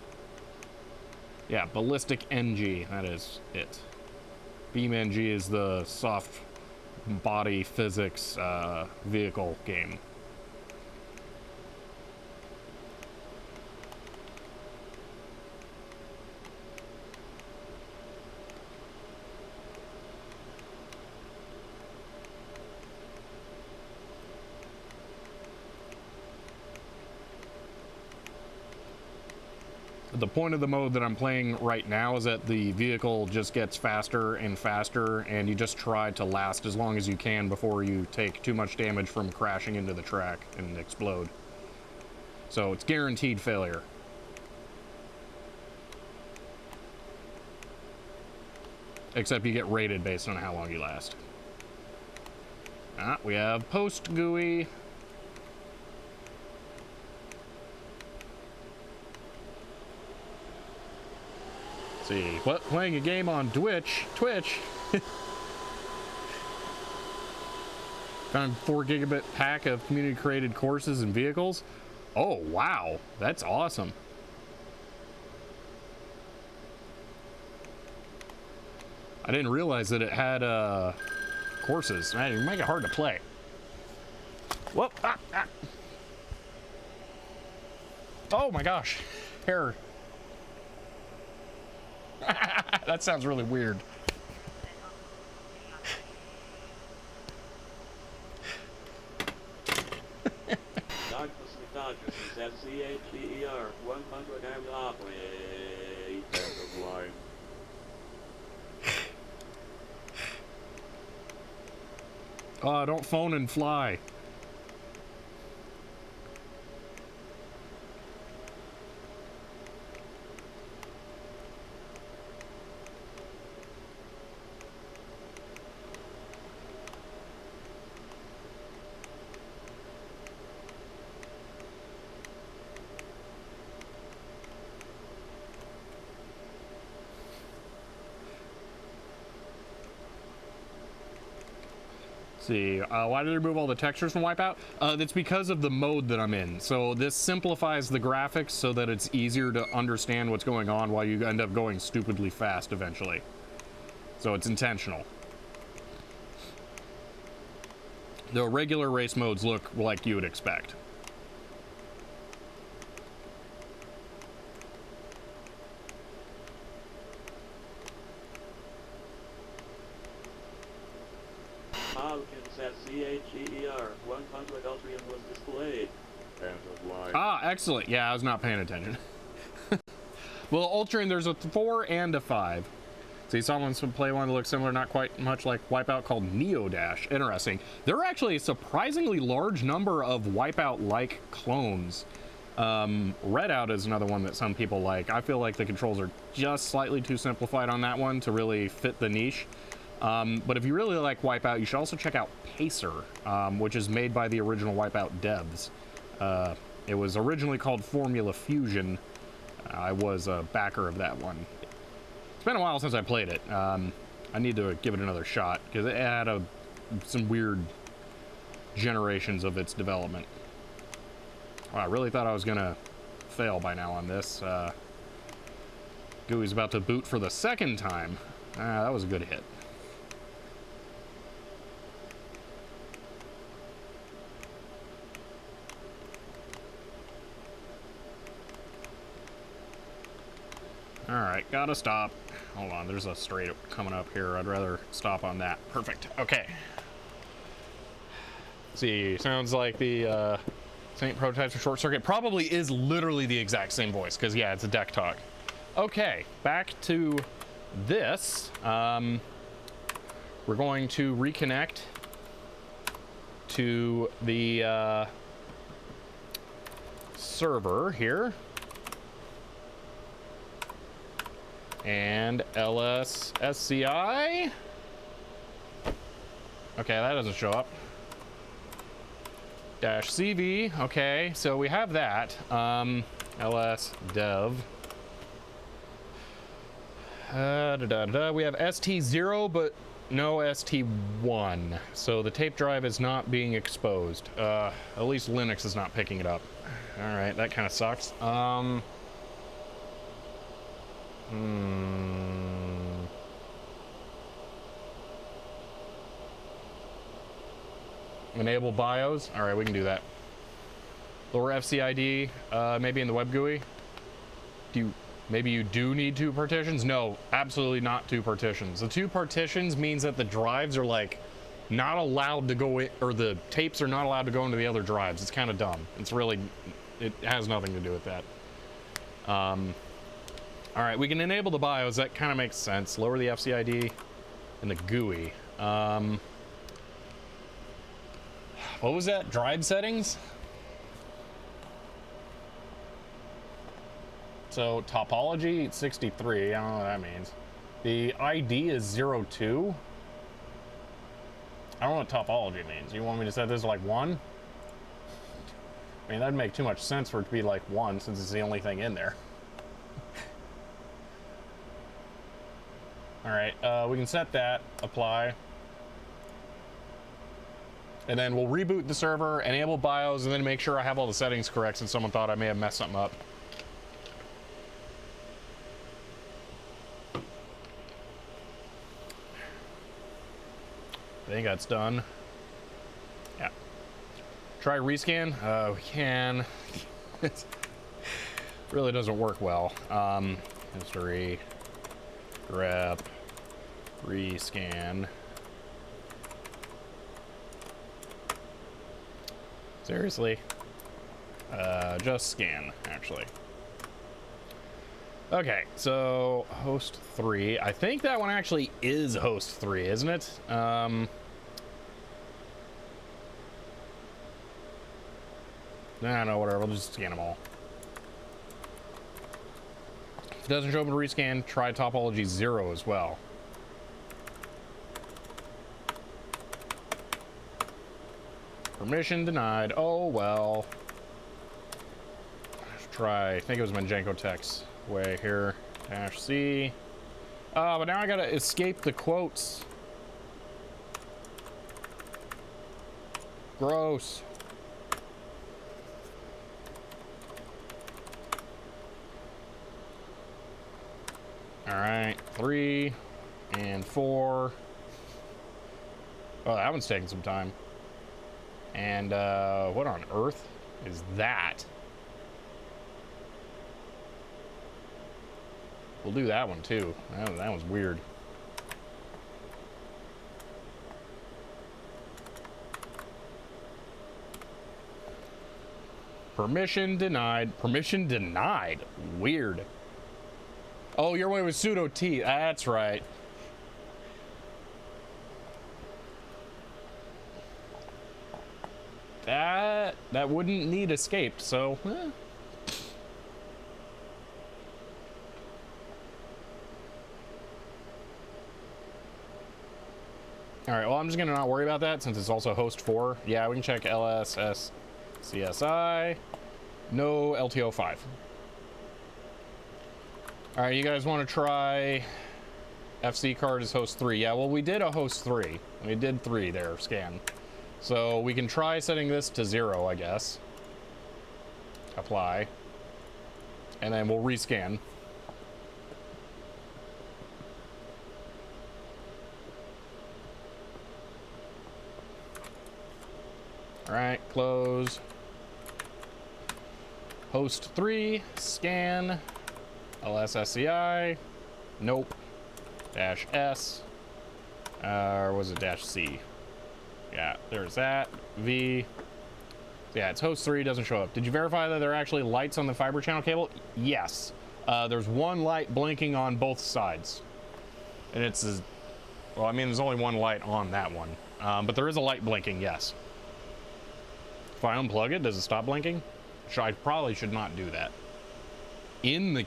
Yeah, Ballistic NG. That is it. Beam NG is the soft body physics vehicle game. The point of the mode that I'm playing right now is that the vehicle just gets faster and faster, and you just try to last as long as you can before you take too much damage from crashing into the track and explode. So it's guaranteed failure. Except you get rated based on how long you last. We have post GUI. See, what? Playing a game on Twitch. Found 4 gigabit pack of community created courses and vehicles. Oh, wow. That's awesome. I didn't realize that it had courses. Man, you make it hard to play. Whoop. Oh my gosh. Error. That sounds really weird. Dodgers is FCHER 100 and halfway. End of line. Don't phone and fly. See, why did they remove all the textures from Wipeout? That's because of the mode that I'm in. So this simplifies the graphics so that it's easier to understand what's going on while you end up going stupidly fast eventually. So it's intentional. The regular race modes look like you would expect. CHER 100 Ultrium was displayed. End of line. Ah, excellent. Yeah, I was not paying attention. Well, Ultrium, there's a 4 and a 5. See, someone's play one that looks similar, not quite much like Wipeout, called Neo Dash. Interesting. There are actually a surprisingly large number of Wipeout-like clones. Redout is another one that some people like. I feel like the controls are just slightly too simplified on that one to really fit the niche. But if you really like Wipeout, you should also check out Pacer, which is made by the original Wipeout devs. It was originally called Formula Fusion. I was a backer of that one. It's been a while since I played it. I I need to give it another shot because it had some weird generations of its development. Well, I really thought I was gonna fail by now on this. GUI's about to boot for the second time. That was a good hit. Alright, gotta stop. Hold on, there's a straight coming up here. I'd rather stop on that. Perfect. Okay. See, sounds like the Saint prototypes for short circuit. Probably is literally the exact same voice, because yeah, it's a deck talk. Okay, back to this. We're going to reconnect to the server here. And LSSCI. Okay, that doesn't show up. Dash CV. Okay, so we have that. LS dev. We have ST0, but no ST1. So the tape drive is not being exposed. At least Linux is not picking it up. All right, that kind of sucks. Enable BIOS. All right, we can do that. Lower FCID, maybe in the web GUI. Maybe you do need 2 partitions? No, absolutely not 2 partitions. The 2 partitions means that the drives are like not allowed to go in, or the tapes are not allowed to go into the other drives. It's kind of dumb. It's really, it has nothing to do with that. All right, we can enable the BIOS. That kind of makes sense. Lower the FCID and the GUI. What was that? Drive settings? So topology 63. I don't know what that means. The ID is 02. I don't know what topology means. You want me to set this to like 1? I mean, that'd make too much sense for it to be like 1 since it's the only thing in there. All right, we can set that, apply. And then we'll reboot the server, enable BIOS, and then make sure I have all the settings correct since someone thought I may have messed something up. I think that's done. Yeah. Try rescan. We can. It really doesn't work well. History, grep, rescan. Seriously? Just scan, actually. Okay, so host 3. I think that one actually is host 3, isn't it? No, whatever. We'll just scan them all. If it doesn't show up in rescan, try topology 0 as well. Permission denied. Oh, well. Let's try. I think it was Manjenko text. Way here. Dash C. But now I gotta escape the quotes. Gross. All right, 3 and 4. Oh, that one's taking some time. And what on earth is that? We'll do that one too. That one's weird. Permission denied. Permission denied. Weird. Oh, your way was sudo T. That's right. That wouldn't need escaped, so All right, well, I'm just gonna not worry about that since it's also host 4. Yeah, we can check LSS CSI. No LTO 5. All right, you guys want to try FC card is host 3. Yeah, well, we did a host 3. We did 3 there, scan. So we can try setting this to 0, I guess. Apply. And then we'll rescan. Alright, close. Host 3, scan. LSSCI. Nope. Dash S. Or was it dash C? Yeah, there's that. V. Yeah, it's host 3, doesn't show up. Did you verify that there are actually lights on the fiber channel cable? Yes. There's one light blinking on both sides. And it's, well, I mean, there's only one light on that one. But there is a light blinking, yes. If I unplug it, does it stop blinking? I probably should not do that. In the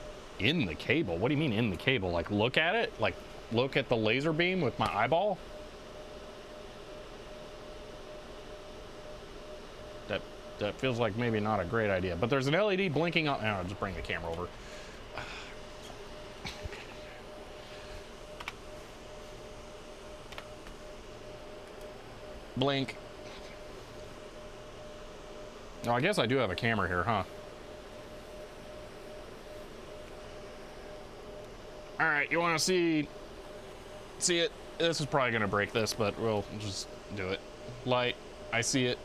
cable? What do you mean in the cable? Like, look at it? Like, look at the laser beam with my eyeball? That feels like maybe not a great idea. But there's an LED blinking on. I'll just bring the camera over. Blink. Oh, I guess I do have a camera here, huh? All right, you want to see it? This is probably going to break this, but we'll just do it. Light, I see it.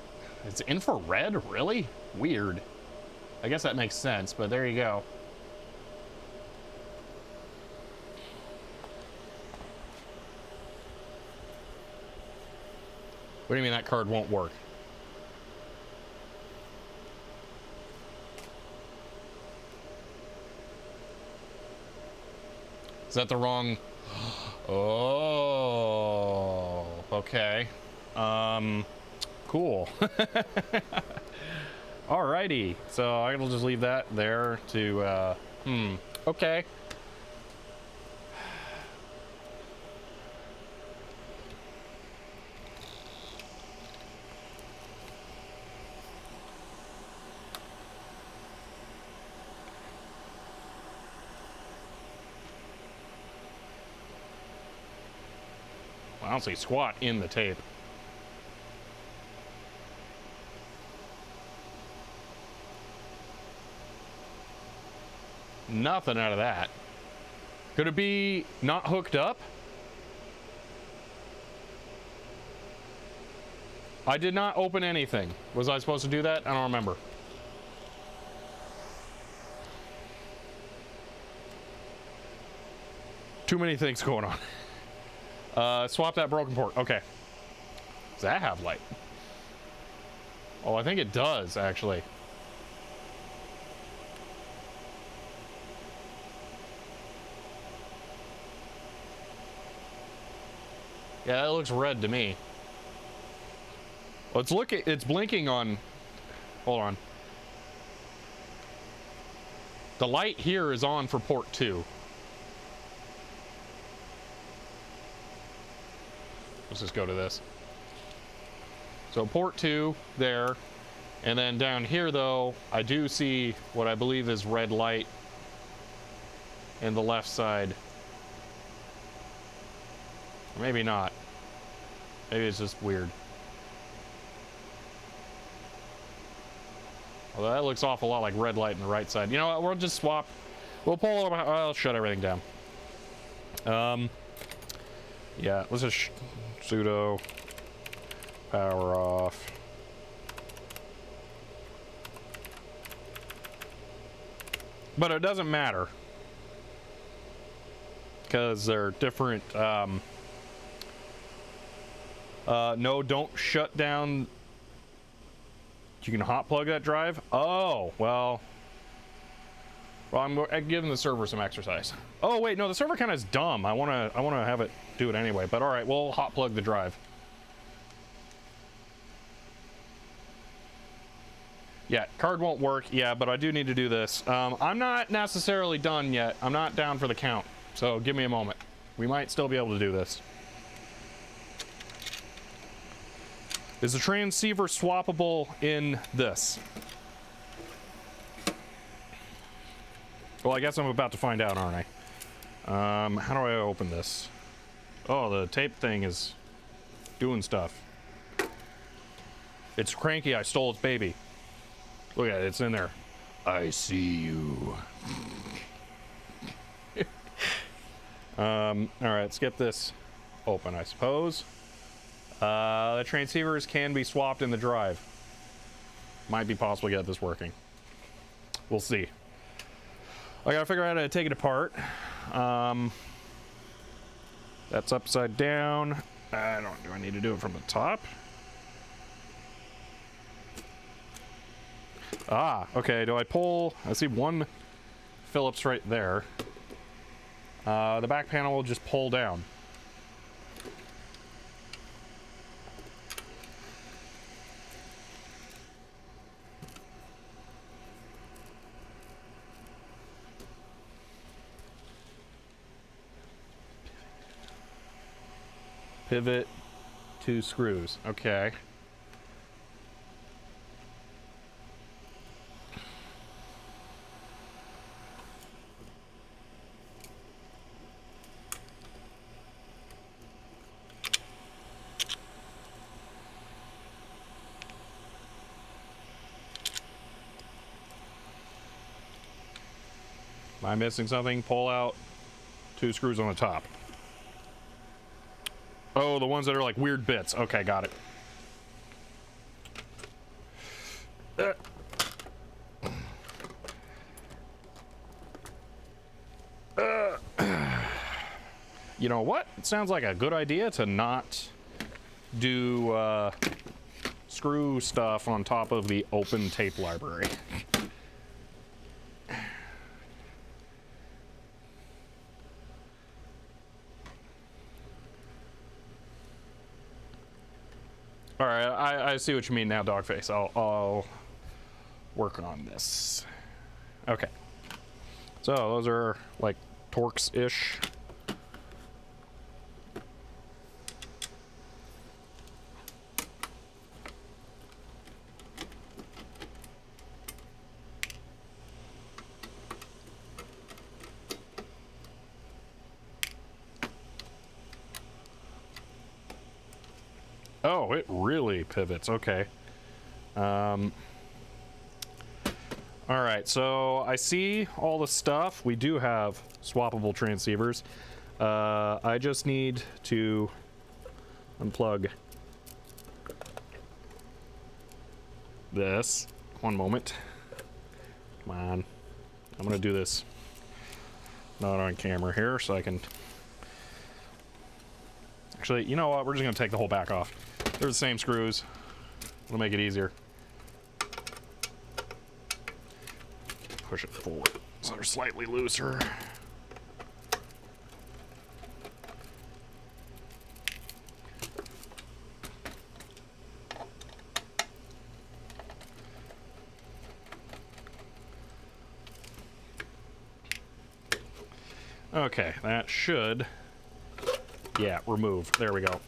It's infrared, really? Weird. I guess that makes sense, but there you go. What do you mean that card won't work? Is that the wrong? Oh, okay. Cool. Alrighty, so I'll just leave that there to, okay. I don't see squat in the tape. Nothing out of that. Could it be not hooked up? I did not open anything. Was I supposed to do that? I don't remember. Too many things going on. Swap that broken port. Okay. Does that have light? Oh, I think it does, actually. Yeah, that looks red to me. Let's look at, it's blinking on, hold on. The light here is on for port 2. Let's just go to this. So port 2 there, and then down here though, I do see what I believe is red light in the left side. Or maybe not. Maybe it's just weird. Well, that looks awful lot like red light in the right side. You know what? We'll just swap. We'll pull. I'll shut everything down. Yeah. Let's just sudo power off. But it doesn't matter because they're different. No, don't shut down. You can hot plug that drive. Oh, well, I'm giving the server some exercise. Oh wait, no, the server kind of is dumb. I wanna have it do it anyway. But all right, we'll hot plug the drive. Yeah, card won't work. Yeah, but I do need to do this. I'm not necessarily done yet. I'm not down for the count. So give me a moment. We might still be able to do this. Is the transceiver swappable in this? Well, I guess I'm about to find out, aren't I? How do I open this? Oh, the tape thing is doing stuff. It's cranky. I stole its baby. Look at it. It's in there. I see you. All right, let's get this open, I suppose. The transceivers can be swapped in the drive. Might be possible to get this working. We'll see. I gotta figure out how to take it apart. That's upside down. Do I need to do it from the top? Ah, okay. Do I pull? I see one Phillips right there. The back panel will just pull down. Pivot, 2 screws. Okay. Am I missing something? Pull out 2 screws on the top. Oh, the ones that are like weird bits. Okay, got it. You know what? It sounds like a good idea to not do screw stuff on top of the open tape library. All right, I see what you mean now, Dogface. I'll work on this. Okay. So those are like Torx-ish. Oh, it really pivots. Okay. All right, so I see all the stuff. We do have swappable transceivers. I just need to unplug this. One moment. Come on. I'm gonna do this not on camera here so I can... Actually, you know what? We're just gonna take the whole back off. They're the same screws. It'll make it easier. Push it forward so they're slightly looser. Okay, that should... Yeah, remove. There we go.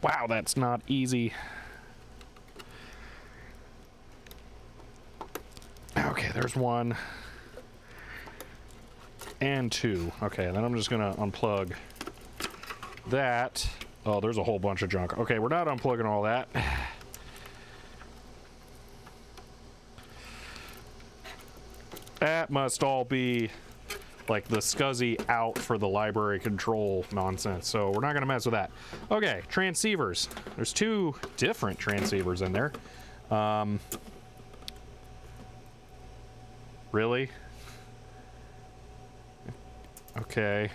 Wow, that's not easy. Okay, there's 1 and 2. Okay, then I'm just gonna unplug that. Oh, there's a whole bunch of junk. Okay, we're not unplugging all that. That must all be like the SCSI out for the library control nonsense. So we're not gonna mess with that. Okay, transceivers. There's 2 different transceivers in there. Really? Okay.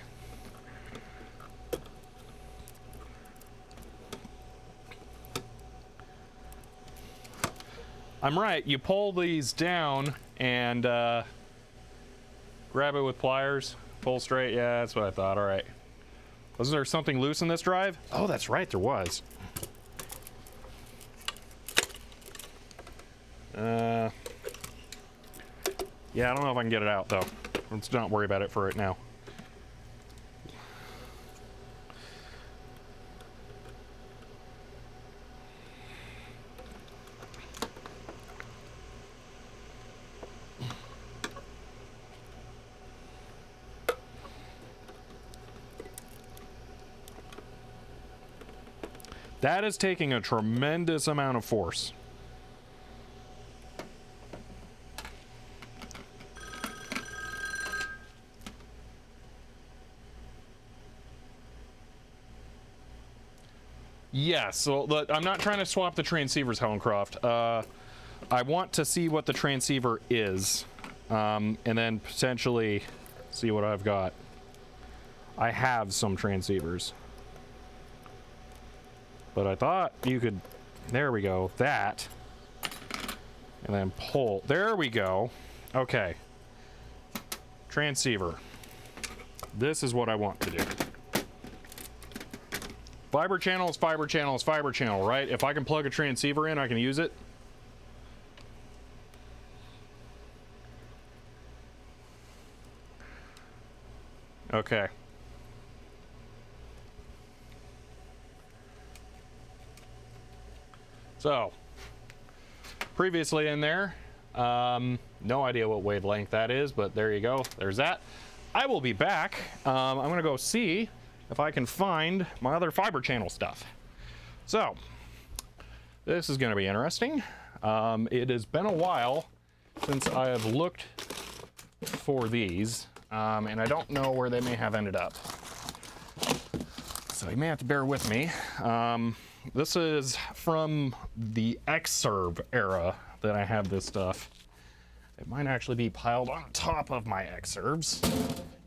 I'm right. You pull these down and grab it with pliers. Pull straight. Yeah, that's what I thought. All right. Was there something loose in this drive? Oh, that's right. There was. Yeah, I don't know if I can get it out, though. Let's not worry about it for right now. That is taking a tremendous amount of force. Yes, so I'm not trying to swap the transceivers, Hellencroft. I want to see what the transceiver is, and then potentially see what I've got. I have some transceivers, but I thought you could, there we go, that, and then pull, there we go. Okay, transceiver. This is what I want to do. Fiber channel is fiber channel is fiber channel, right? If I can plug a transceiver in, I can use it. Okay. So, previously in there, no idea what wavelength that is, but there you go. There's that. I will be back. I'm going to go see if I can find my other fiber channel stuff. So, this is going to be interesting. It has been a while since I have looked for these, and I don't know where they may have ended up. So you may have to bear with me. This is from the Xserve era that I have this stuff. It might actually be piled on top of my Xserves.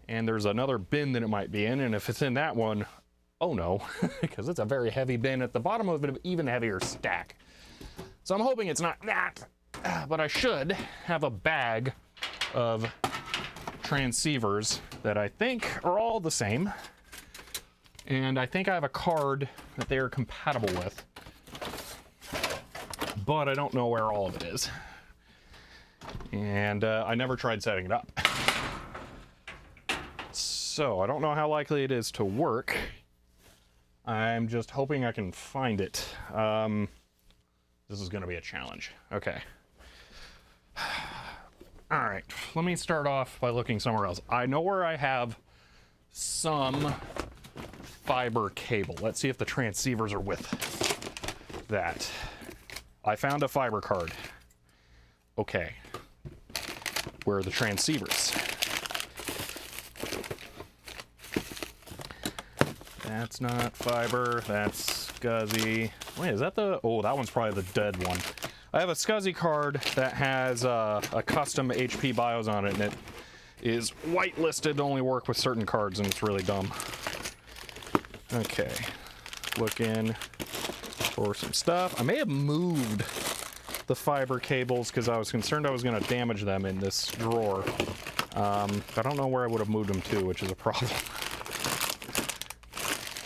And there's another bin that it might be in, and if it's in that one, oh no, because it's a very heavy bin at the bottom of an even heavier stack. So I'm hoping it's not that, but I should have a bag of transceivers that I think are all the same, and I think I have a card that they are compatible with, but I don't know where all of it is, and I never tried setting it up. So, I don't know how likely it is to work. I'm just hoping I can find it. This is going to be a challenge. Okay. All right. Let me start off by looking somewhere else. I know where I have some fiber cable. Let's see if the transceivers are with that. I found a fiber card. Okay. Where are the transceivers? That's not fiber, that's SCSI. Wait, is that the, oh, that one's probably the dead one. I have a SCSI card that has a custom HP BIOS on it, and it is whitelisted to only work with certain cards, and it's really dumb. Okay, looking for some stuff. I may have moved the fiber cables because I was concerned I was going to damage them in this drawer. I don't know where I would have moved them to, which is a problem.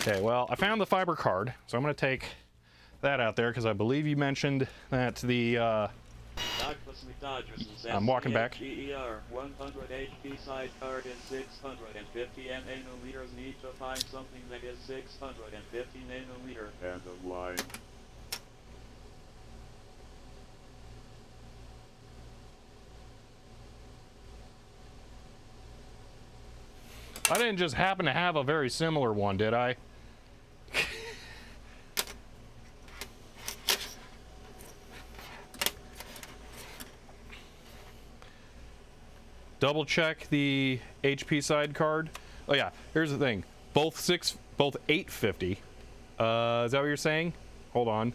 Okay, well, I found the fiber card, so I'm going to take that out there because I believe you mentioned that the I'm walking back. 100 HP side card and 650 nanometers. Need to find something that is 650 nanometer. End of line. I didn't just happen to have a very similar one, did I? Double check the HP side card. Oh yeah, here's the thing. Both 850. Is that what you're saying? Hold on.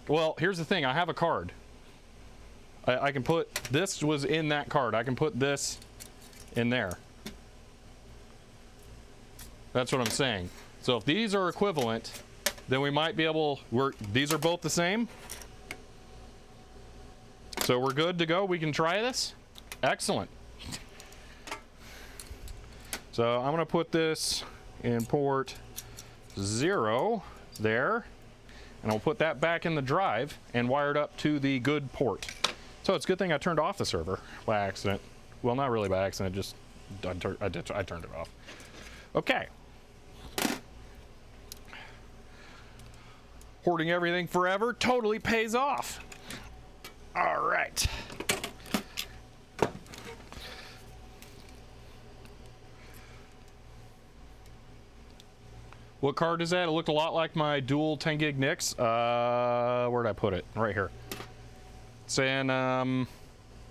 Well, here's the thing. I have a card. I can put, this was in that card. I can put this in there. That's what I'm saying. So if these are equivalent, then we might be able, these are both the same. So we're good to go. We can try this. Excellent. So I'm going to put this in port 0 there, and I'll put that back in the drive and wire it up to the good port. So it's a good thing I turned off the server by accident. Well, not really by accident, just I turned it off. Okay. Hoarding everything forever totally pays off. All right. What card is that? It looked a lot like my dual 10 gig NICs. Where'd I put it? Right here. It's an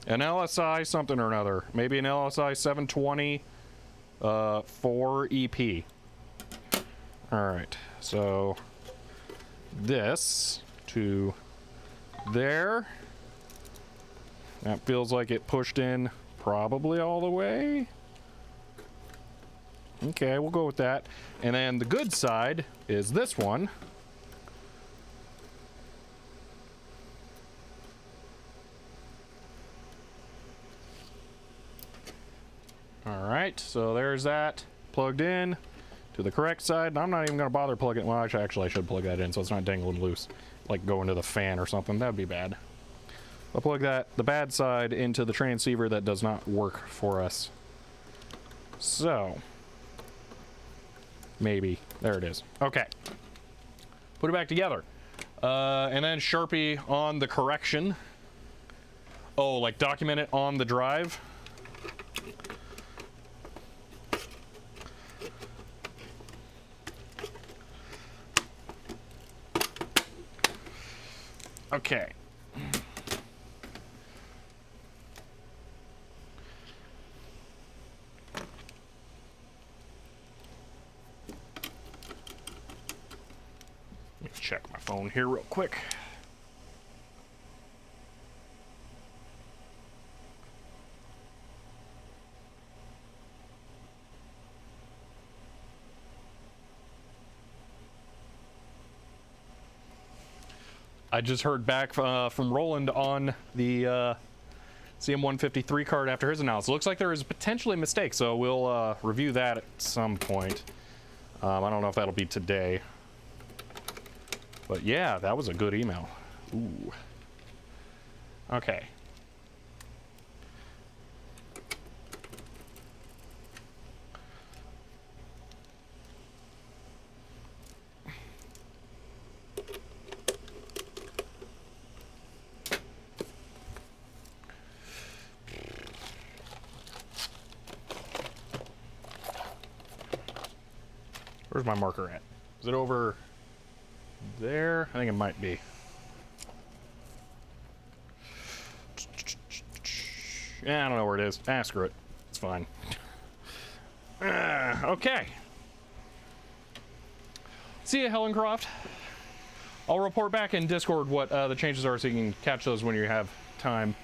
LSI something or another. Maybe an LSI 720 4 EP. Alright, so this to there. That feels like it pushed in probably all the way. Okay, we'll go with that. And then the good side is this one. Alright, so there's that plugged in to the correct side. And I'm not even going to bother plugging it. Well, actually, I should plug that in so it's not dangling loose. Like going to the fan or something. That would be bad. I'll plug that, the bad side, into the transceiver that does not work for us. So, maybe. There it is. Okay. Put it back together. And then Sharpie on the correction. Oh, like document it on the drive. Okay. Let me check my phone here real quick. I just heard back from Roland on the CM153 card after his analysis. Looks like there is potentially a mistake, so we'll review that at some point. I don't know if that'll be today. But yeah, that was a good email. Ooh. Okay. Where's my marker at? Is it over there? I think it might be. Yeah, I don't know where it is. Ah, screw it. It's fine. Okay. See ya, Helencroft. I'll report back in Discord what the changes are so you can catch those when you have time.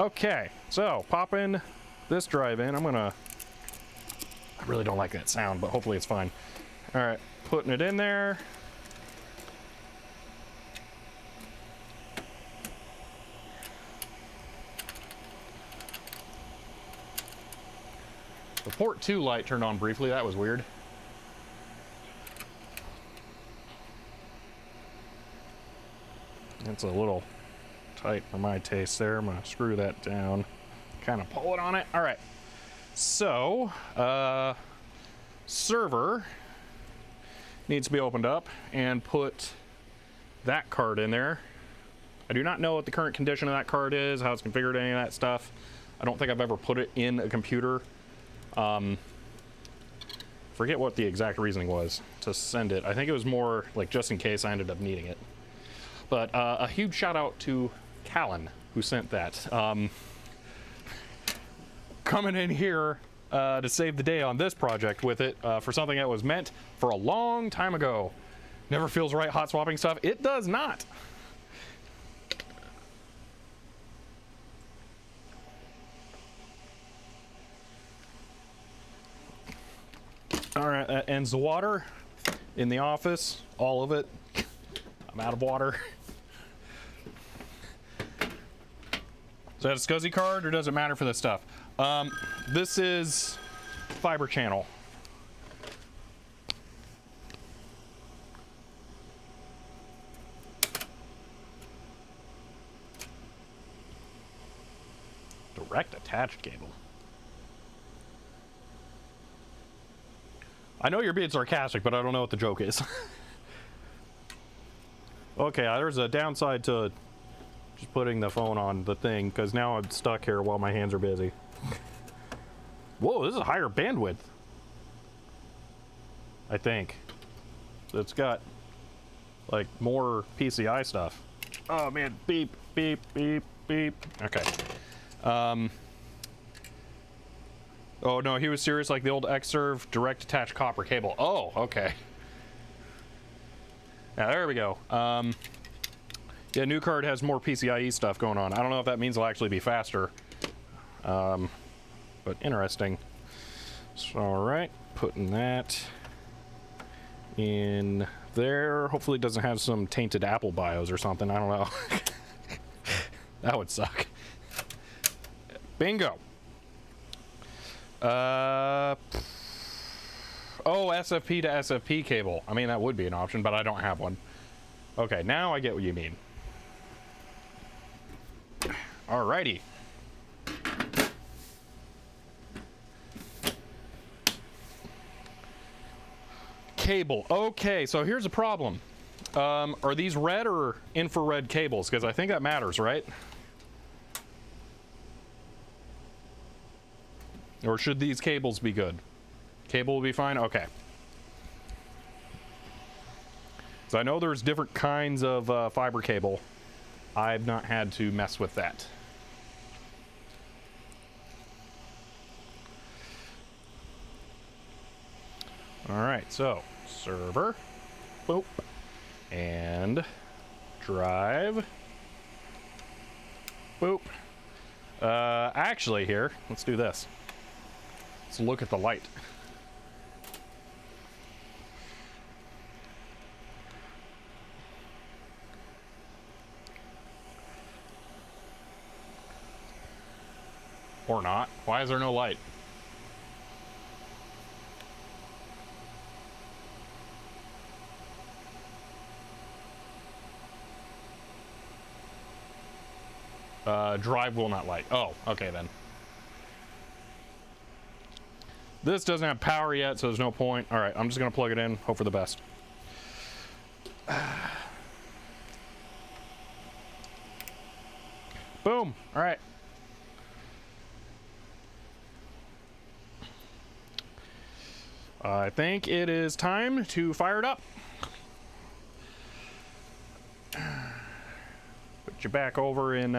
Okay, so pop in this drive in. I really don't like that sound, but hopefully it's fine. All right, putting it in there. The port 2 light turned on briefly. That was weird. It's a little tight for my taste there. I'm gonna screw that down, kind of pull it on it. All right. So, server needs to be opened up and put that card in there. I do not know what the current condition of that card is, how it's configured, any of that stuff. I don't think I've ever put it in a computer. Forget what the exact reasoning was to send it. I think it was more like just in case I ended up needing it. But a huge shout out to Callan who sent that. Coming in here to save the day on this project with it for something that was meant for a long time ago. Never feels right hot swapping stuff. It does not. All right, that ends the water in the office, all of it. I'm out of water. Is that a SCSI card or does it matter for this stuff? This is fiber channel. Direct attached cable. I know you're being sarcastic, but I don't know what the joke is. Okay, there's a downside to just putting the phone on the thing, because now I'm stuck here while my hands are busy. Whoa, this is a higher bandwidth. I think. It's got like more PCI stuff. Oh man, beep, beep, beep, beep. Okay. Oh no, he was serious, like the old Xserve direct attached copper cable. Oh, okay. Now there we go. Yeah, new card has more PCIe stuff going on. I don't know if that means it'll actually be faster. But interesting. So, all right, putting that in there. Hopefully it doesn't have some tainted Apple BIOS or something. I don't know. That would suck. Bingo. Oh, SFP to SFP cable. I mean, that would be an option, but I don't have one. Okay, now I get what you mean. Alrighty. Cable. Okay, so here's a problem. Are these red or infrared cables? Because I think that matters, right? Or should these cables be good? Cable will be fine? Okay. So I know there's different kinds of fiber cable. I've not had to mess with that. All right, so server, boop, and drive, boop. Actually here, let's do this. Let's look at the light. Or not. Why is there no light? Drive will not light. Oh, okay then. This doesn't have power yet, so there's no point. All right, I'm just gonna plug it in, hope for the best. Boom, all right. I think it is time to fire it up. Put you back over in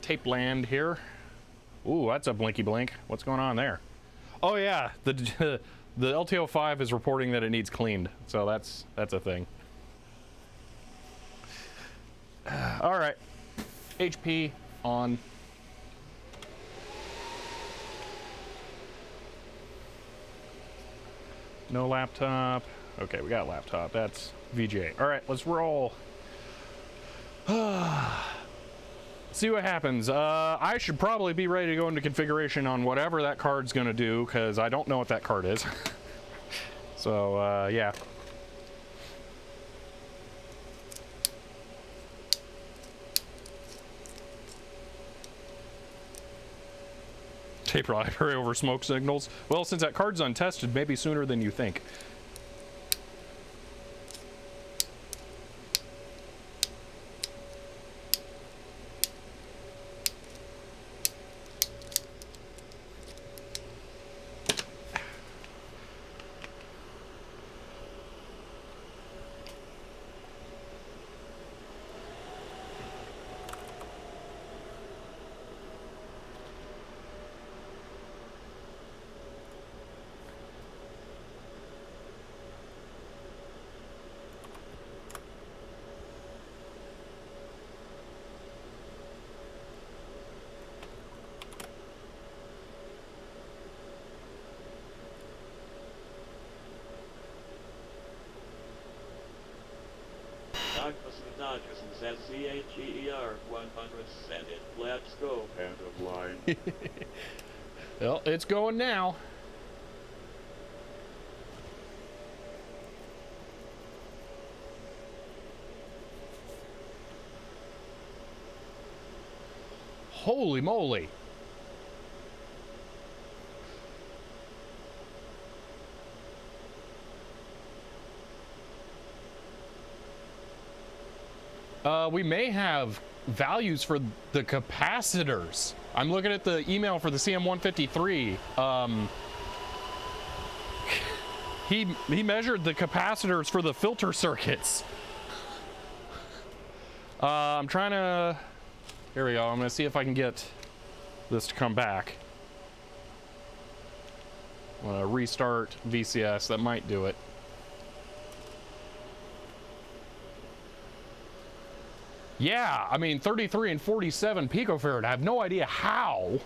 tape land here. Ooh, that's a blinky blink. What's going on there? Oh yeah, the LTO 5 is reporting that it needs cleaned, so that's a thing. All right, HP on. No laptop. Okay, we got a laptop. That's VGA. All right, let's roll. See what happens. I should probably be ready to go into configuration on whatever that card's gonna do, because I don't know what that card is. So, yeah. Tape library over smoke signals. Well, since that card's untested, maybe sooner than you think. CHER 100, send it. Let's go. End of line. Well, it's going now. Holy moly. We may have values for the capacitors. I'm looking at the email for the CM153. He measured the capacitors for the filter circuits. I'm trying to... Here we go. I'm going to see if I can get this to come back. I'm going to restart VCS. That might do it. Yeah, I mean, 33 and 47 picofarad. I have no idea how.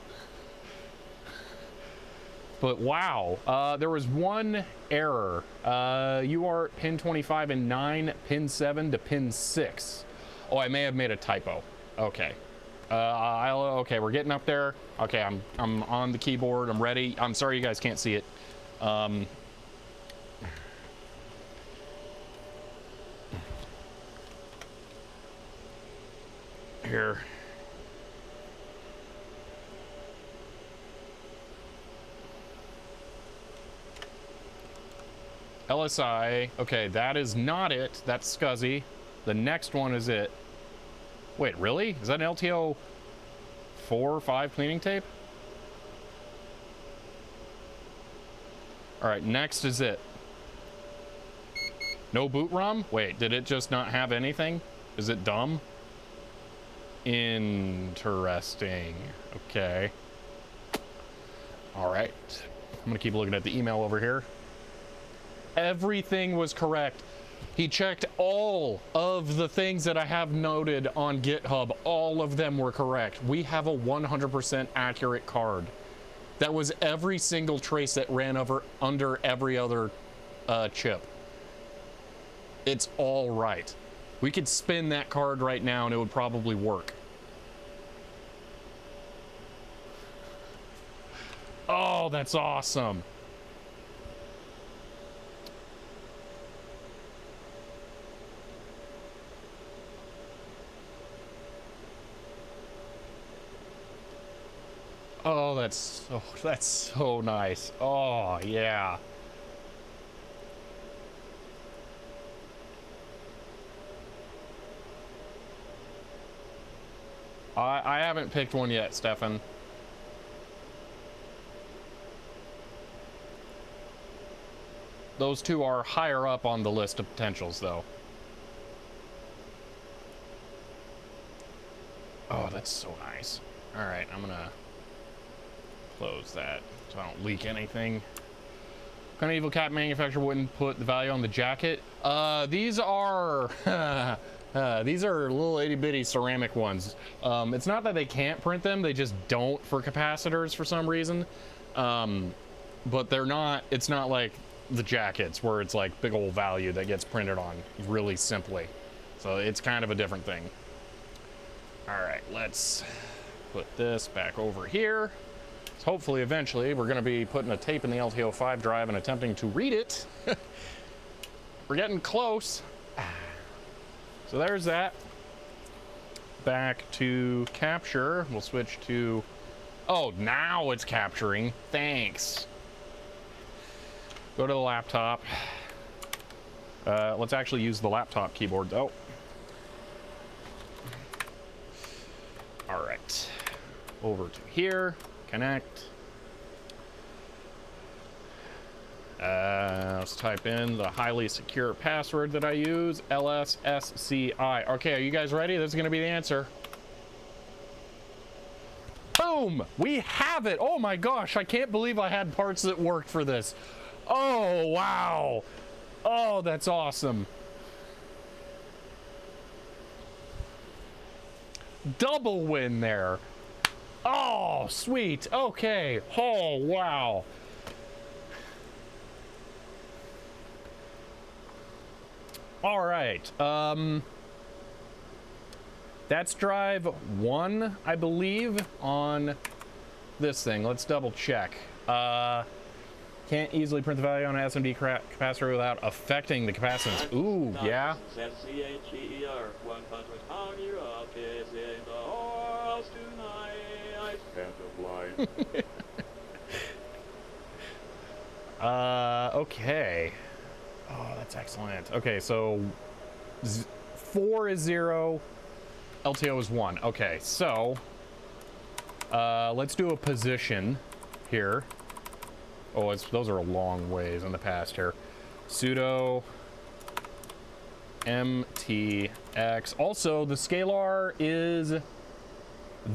But wow, there was one error. UART pin 25 and 9, pin 7 to pin 6. Oh, I may have made a typo. Okay. Okay, we're getting up there. Okay, I'm on the keyboard. I'm ready. I'm sorry you guys can't see it. Here. LSI. Okay, that is not it. That's SCSI. The next one is it. Wait, really? Is that an LTO 4 or 5 cleaning tape? All right, next is it. No boot ROM? Wait, did it just not have anything? Is it dumb? Interesting. Okay. All right. I'm gonna keep looking at the email over here. Everything was correct. He checked all of the things that I have noted on GitHub. All of them were correct. We have a 100% accurate card. That was every single trace that ran under every other chip. It's all right. We could spin that card right now and it would probably work. Oh, that's awesome. Oh, that's so nice. Oh, yeah. I haven't picked one yet, Stefan. Those two are higher up on the list of potentials, though. Oh, that's so nice. All right, I'm gonna close that so I don't leak anything. What kind of evil cat manufacturer wouldn't put the value on the jacket? These are little itty bitty ceramic ones. It's not that they can't print them, they just don't for capacitors for some reason. But they're not, it's not like the jackets where it's like big old value that gets printed on really simply. So it's kind of a different thing. All right, let's put this back over here. So hopefully eventually we're going to be putting a tape in the LTO 5 drive and attempting to read it. We're getting close. So there's that. Back to capture. We'll switch to... Oh, now it's capturing. Thanks. Go to the laptop. Let's actually use the laptop keyboard, though. All right. Over to here. Connect. Let's type in the highly secure password that I use, LSSCI. Okay, are you guys ready? This is going to be the answer. Boom! We have it! Oh my gosh, I can't believe I had parts that worked for this. Oh, wow. Oh, that's awesome. Double win there. Oh, sweet. Okay. Oh, wow. All right. That's drive 1, I believe, on this thing. Let's double check. Can't easily print the value on an SMD capacitor without affecting the capacitance. Ooh, yeah. ZCHER 100 pound Europe is in the horse tonight. Can't apply. Okay. Oh, that's excellent. Okay, so 4 is 0, LTO is 1. Okay, so let's do a position here. Oh, those are a long ways in the past here. Sudo mtx. Also, the scalar is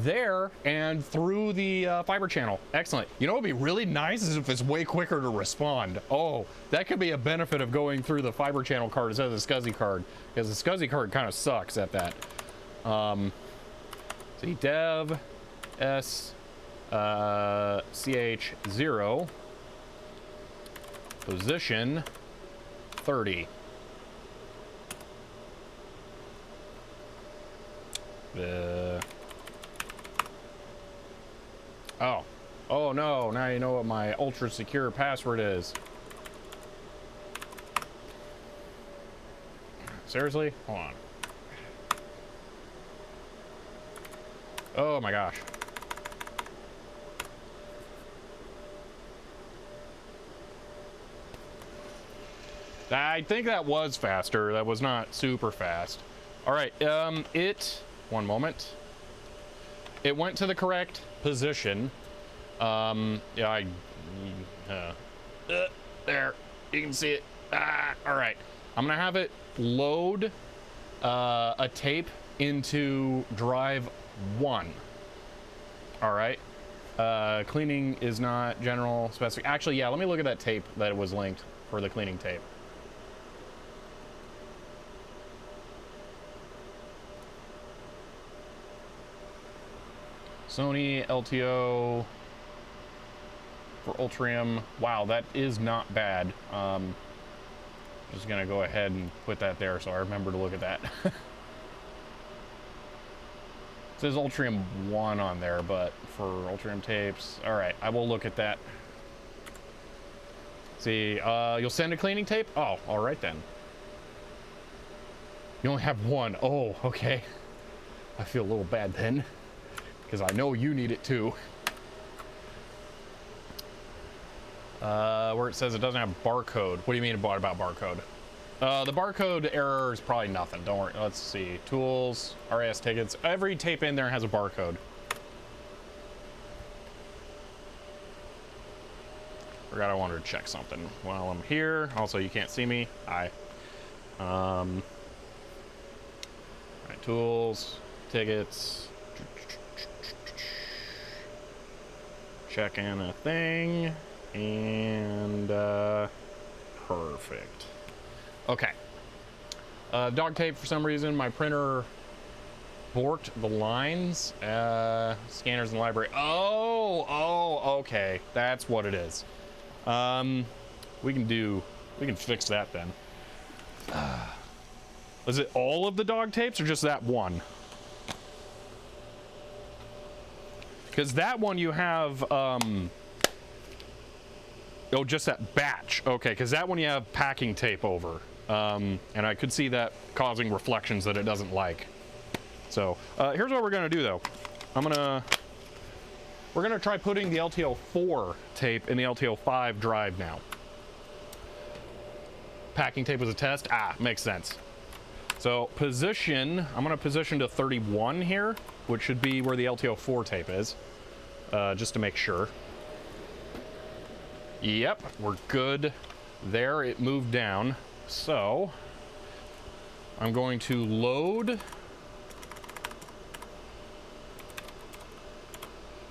there and through the fiber channel. Excellent. You know what would be really nice is if it's way quicker to respond. Oh, that could be a benefit of going through the fiber channel card instead of the SCSI card, because the SCSI card kind of sucks at that. See, dev s ch0 position 30. Oh no, now you know what my ultra secure password is. Seriously? Hold on. Oh my gosh. I think that was faster. That was not super fast. All right, one moment. It went to the correct position. Yeah, there, you can see it. All right, I'm gonna have it load a tape into drive 1. All right, cleaning is not general specific. Actually, yeah, let me look at that tape that was linked for the cleaning tape. Sony LTO for Ultrium. Wow, that is not bad. Just gonna go ahead and put that there so I remember to look at that. It says Ultrium 1 on there, but for Ultrium tapes, all right, I will look at that. See, you'll send a cleaning tape? Oh, all right then. You only have one. Oh, okay. I feel a little bad then, because I know you need it too. Where it says it doesn't have barcode. What do you mean about barcode? The barcode error is probably nothing. Don't worry. Let's see. Tools, RAS tickets. Every tape in there has a barcode. Forgot I wanted to check something while I'm here. Also, you can't see me. Hi. All right, tools, tickets. Checking a thing, and perfect. Okay. Dog tape, for some reason, my printer borked the lines. Scanners in the library. Oh, okay. That's what it is. We can fix that then. Is it all of the dog tapes or just that one? Because that one you have, oh, just that batch. Okay, because that one you have packing tape over. And I could see that causing reflections that it doesn't like. So, here's what we're gonna do though. We're gonna try putting the LTO 4 tape in the LTO 5 drive now. Packing tape was a test? Ah, makes sense. So, position, I'm gonna position to 31 here, which should be where the LTO 4 tape is. Just to make sure. Yep, we're good there. It moved down. So, I'm going to load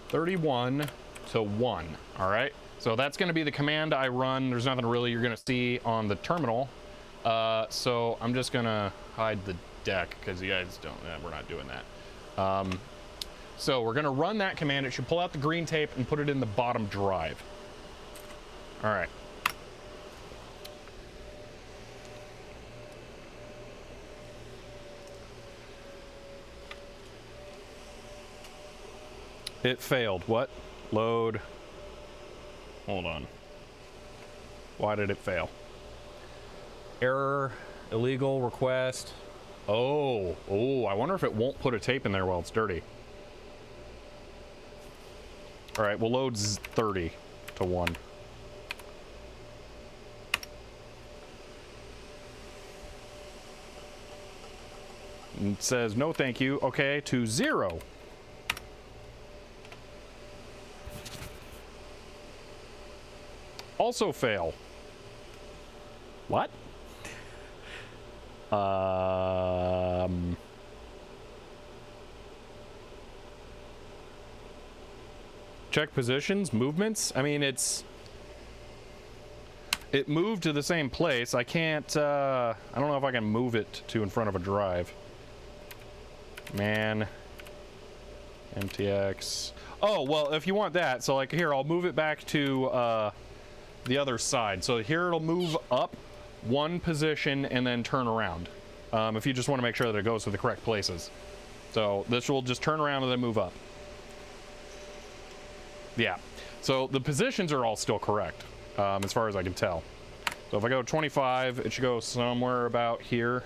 31 to 1. All right. So that's going to be the command I run. There's nothing really you're going to see on the terminal. So I'm just going to hide the deck because you guys don't, we're not doing that. So we're going to run that command. It should pull out the green tape and put it in the bottom drive. All right. It failed. What? Load. Hold on. Why did it fail? Error, illegal request. Oh, I wonder if it won't put a tape in there while it's dirty. All right, we'll load 30 to 1. It says no thank you. Okay, to 0. Also fail. What? Check positions, movements. I mean, it moved to the same place. I can't, I don't know if I can move it to in front of a drive. Man. MTX. Oh, well, if you want that, so like here, I'll move it back to the other side. So here it'll move up one position and then turn around. If you just want to make sure that it goes to the correct places. So this will just turn around and then move up. Yeah. So the positions are all still correct, as far as I can tell. So if I go 25, it should go somewhere about here.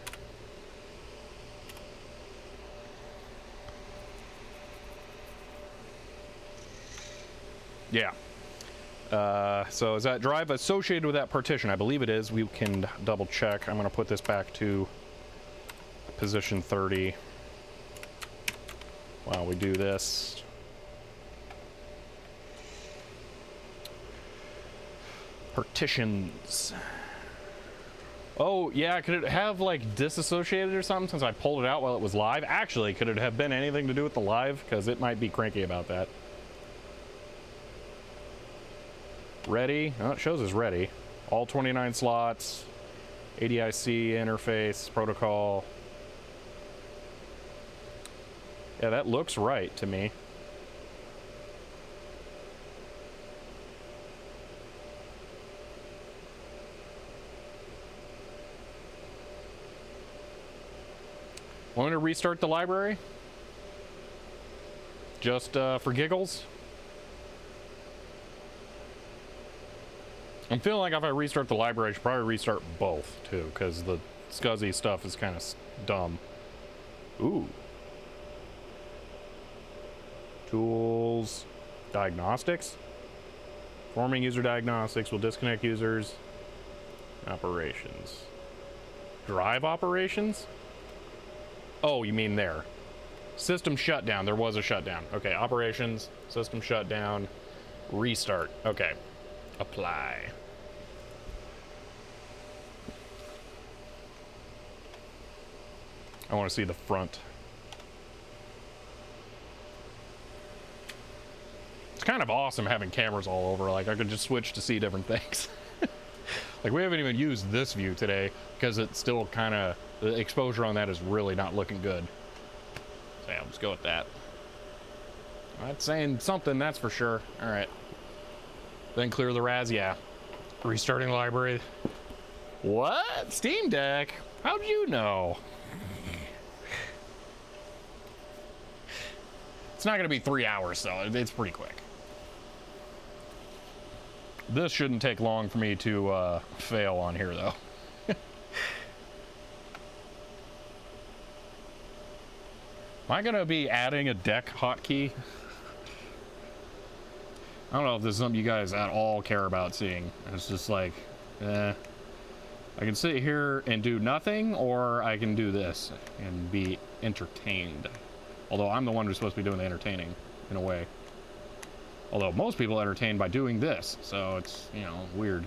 Yeah. So is that drive associated with that partition? I believe it is. We can double check. I'm going to put this back to position 30 while we do this. Partitions. Oh, yeah, could it have like disassociated or something since I pulled it out while it was live? Actually, could it have been anything to do with the live? Because it might be cranky about that. Ready? Oh, it shows as ready. All 29 slots. ADIC interface, protocol. Yeah, that looks right to me. Want me to restart the library? Just for giggles? I'm feeling like if I restart the library, I should probably restart both, too, because the SCSI stuff is kind of dumb. Ooh. Tools. Diagnostics. Performing user diagnostics will disconnect users. Operations. Drive operations? Oh, you mean there. System shutdown. There was a shutdown. Okay, operations, system shutdown, restart. Okay. Apply. I want to see the front. It's kind of awesome having cameras all over. Like, I could just switch to see different things. Like, we haven't even used this view today because it's still kind of, the exposure on that is really not looking good. So yeah, I'll just go with that. That's saying something, that's for sure. All right. Then clear the RAS, yeah. Restarting the library. What? Steam Deck? How'd you know? It's not going to be 3 hours, though. It's pretty quick. This shouldn't take long for me to fail on here, though. Am I going to be adding a deck hotkey? I don't know if this is something you guys at all care about seeing. It's just like, I can sit here and do nothing, or I can do this and be entertained. Although I'm the one who's supposed to be doing the entertaining, in a way. Although most people entertain by doing this, so it's, you know, weird.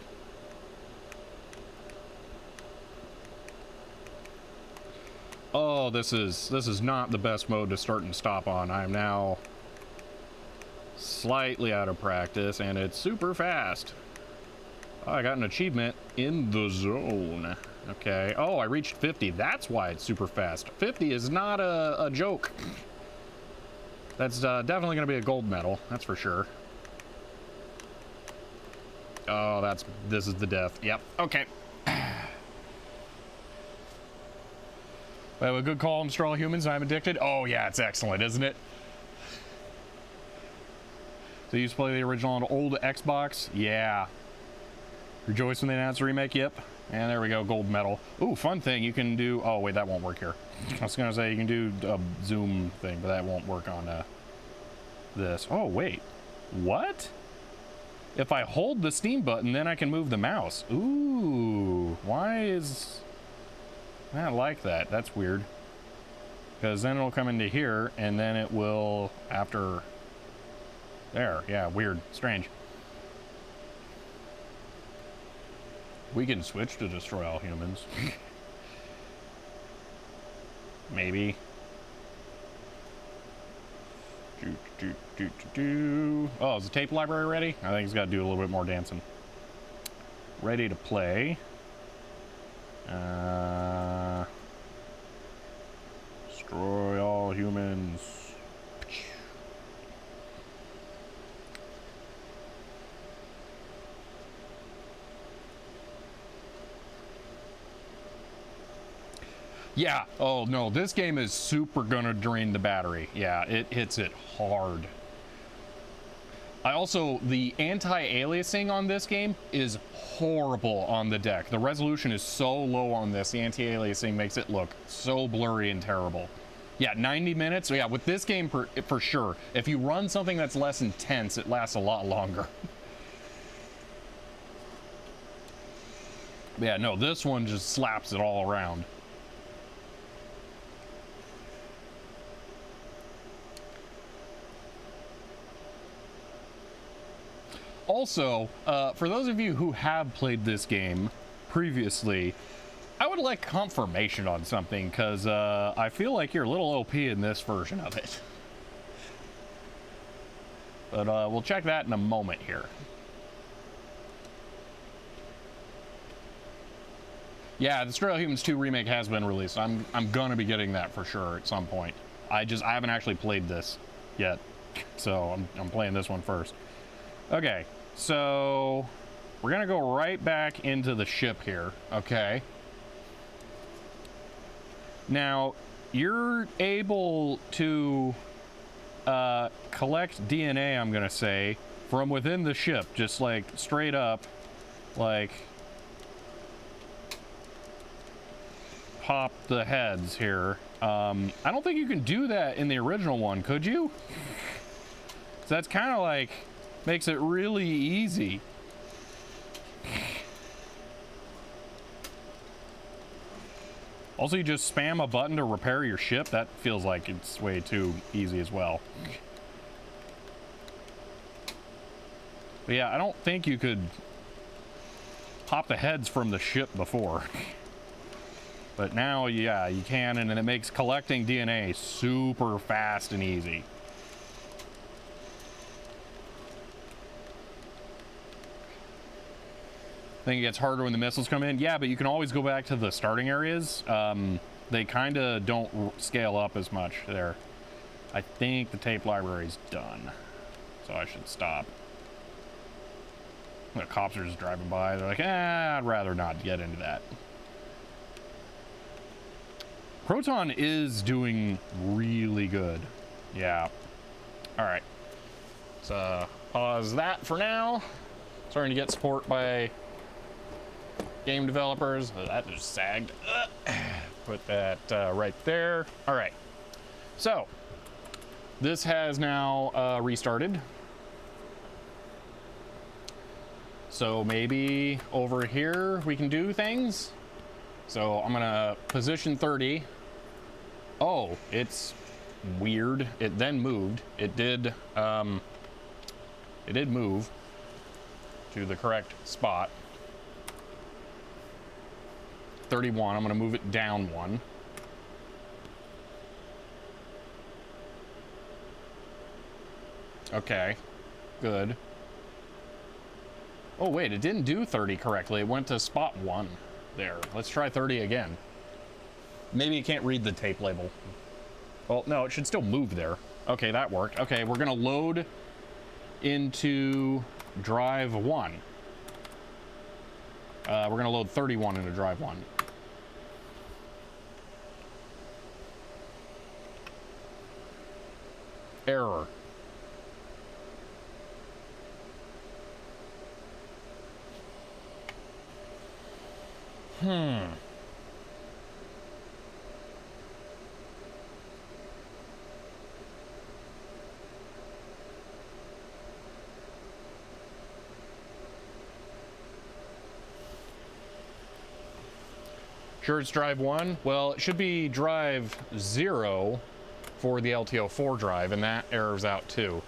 Oh, this is not the best mode to start and stop on. I am now slightly out of practice, and it's super fast. Oh, I got an achievement in the zone. Okay. Oh, I reached 50. That's why it's super fast. 50 is not a joke. That's definitely going to be a gold medal. That's for sure. Oh, this is the death. Yep. Okay. We have a good call on Straw Humans. I'm addicted. Oh, yeah, it's excellent, isn't it? So you used to play the original on old Xbox? Yeah. Rejoice when they announced the remake? Yep. And there we go, gold medal. Ooh, fun thing, you can do... Oh, wait, that won't work here. I was going to say you can do a zoom thing, but that won't work on this. Oh, wait. What? If I hold the Steam button, then I can move the mouse. Ooh, why is... I don't like that. That's weird. Because then it'll come into here, and then it will, after... There, yeah, weird, strange. We can switch to destroy all humans. Maybe. Oh, is the tape library ready? I think it's got to do a little bit more dancing. Ready to play. Destroy all humans. Yeah. Oh, no. This game is super gonna drain the battery. Yeah, it hits it hard. The anti-aliasing on this game is horrible on the deck. The resolution is so low on this. The anti-aliasing makes it look so blurry and terrible. Yeah, 90 minutes. Yeah, with this game for sure. If you run something that's less intense, it lasts a lot longer. Yeah, no, this one just slaps it all around. Also, for those of you who have played this game previously, I would like confirmation on something, because I feel like you're a little OP in this version of it. But we'll check that in a moment here. Yeah, the Destroy All Humans 2 remake has been released. I'm gonna be getting that for sure at some point. I haven't actually played this yet, so I'm playing this one first. Okay, so we're gonna go right back into the ship here, okay? Now, you're able to collect DNA, I'm gonna say, from within the ship, just like straight up, like pop the heads here. I don't think you can do that in the original one, could you? So that's kind of like makes it really easy. Also, you just spam a button to repair your ship. That feels like it's way too easy as well. But yeah, I don't think you could pop the heads from the ship before. But now, yeah, you can, and then it makes collecting DNA super fast and easy. Think it gets harder when the missiles come in. Yeah, but you can always go back to the starting areas. They kind of don't scale up as much there. I think the tape library's done, so I should stop. The cops are just driving by. They're like, I'd rather not get into that. Proton is doing really good. Yeah. All right. So pause that for now. Starting to get support by game developers. That just sagged. Put that right there. All right. So this has now restarted. So maybe over here we can do things. So I'm gonna position 30. Oh, it's weird. It then moved. It did move to the correct spot. 31, I'm gonna move it down one. Okay, good. Oh wait, it didn't do 30 correctly. It went to spot 1 there. Let's try 30 again. Maybe you can't read the tape label. Well, no, it should still move there. Okay, that worked. Okay, we're gonna load into drive 1. We're gonna load 31 into drive 1. Error. Sure it's drive 1? Well, it should be drive 0 for the LTO 4 drive, and that errors out too.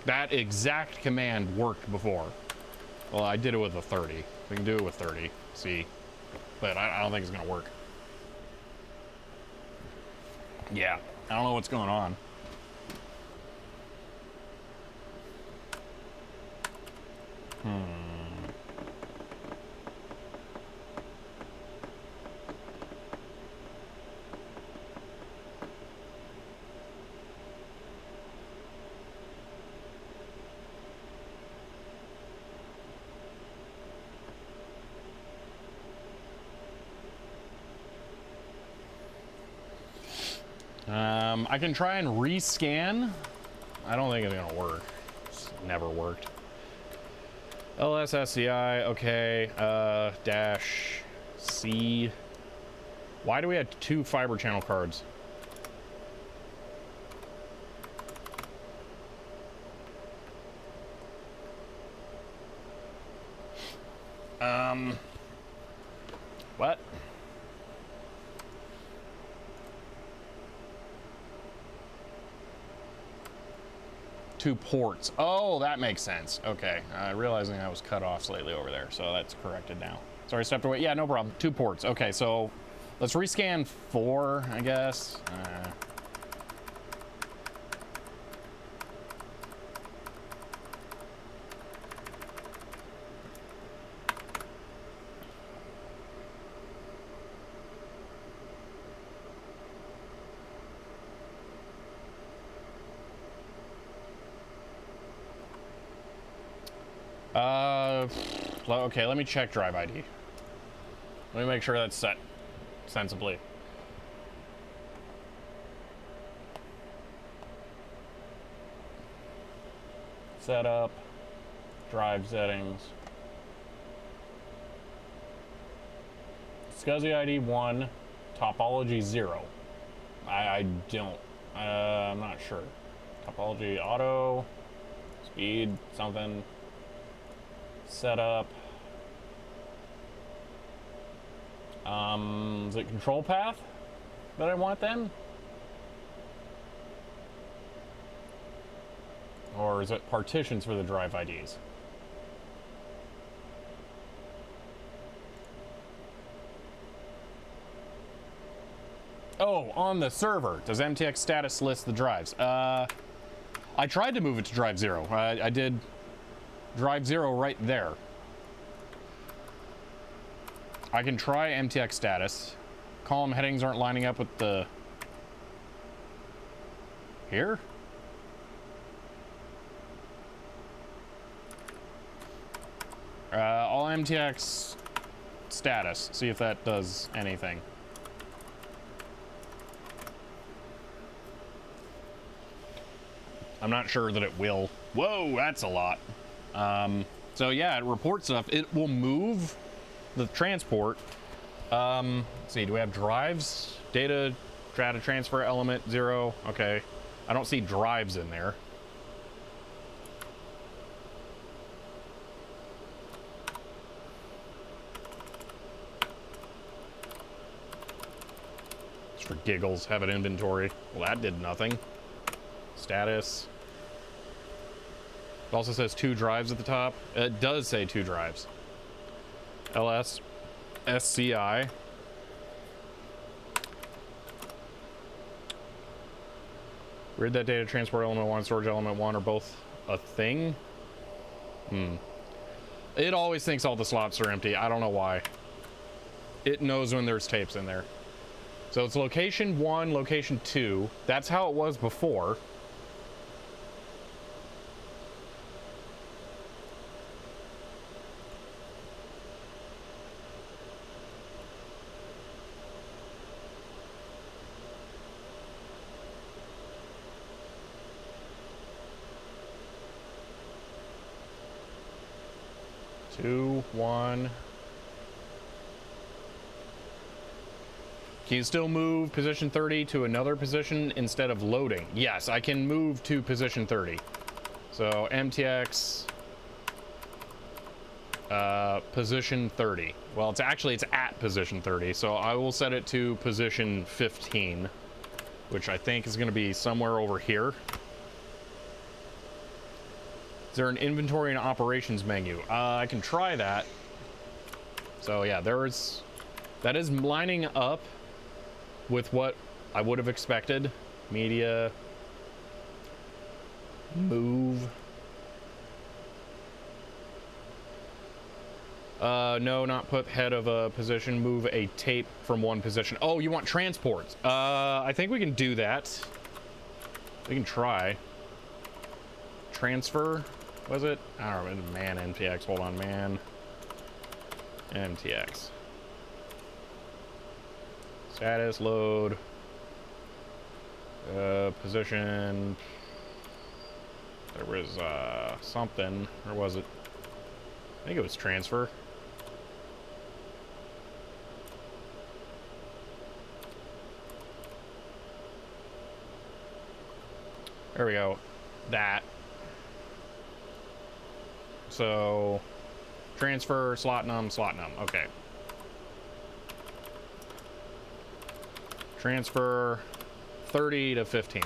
That exact command worked before. Well, I did it with a 30. We can do it with 30. See, but I don't think it's gonna work. Yeah, I don't know what's going on. I can try and rescan. I don't think it's gonna work. It's never worked. LSSCI, okay. Dash C. Why do we have 2 fiber channel cards? What? Two ports. Oh, that makes sense. Okay, realizing I was cut off slightly over there, so that's corrected now. Sorry, stepped away. Yeah, no problem. 2 ports. Okay, so let's rescan 4, I guess. Okay, let me check drive ID. Let me make sure that's set sensibly. Setup, drive settings. SCSI ID 1, topology 0. I don't, I'm not sure. Topology auto, speed, something. Setup. Is it control path that I want then? Or is it partitions for the drive IDs? Oh, on the server, does MTX status list the drives? I tried to move it to drive 0. I did drive 0 right there. I can try MTX status. Column headings aren't lining up with the... Here? All MTX status. See if that does anything. I'm not sure that it will. Whoa, that's a lot. So yeah, it reports stuff. It will move the transport. Let's see, do we have drives? Data transfer element 0. Okay. I don't see drives in there. Just for giggles, have an inventory. Well, that did nothing. Status. It also says 2 drives at the top. It does say 2 drives. LS, SCI. Weird that data transport element 1, storage element 1 are both a thing. It always thinks all the slots are empty. I don't know why. It knows when there's tapes in there. So it's location 1, location 2. That's how it was before. Two, 1. Can you still move position 30 to another position instead of loading? Yes, I can move to position 30. So MTX position 30. Well, it's at position 30, so I will set it to position 15, which I think is going to be somewhere over here. Is there an inventory and operations menu? I can try that. So yeah, that is lining up with what I would have expected. Media, move. No, not put head of a position. Move a tape from one position. Oh, you want transports? I think we can do that. We can try. Transfer, was it? I don't know. Man, MTX. Hold on, man. MTX. Status, load. Position. There was, something. Or was it? I think it was transfer. There we go. That. So, transfer, slot num, slot num. Okay. Transfer 30 to 15.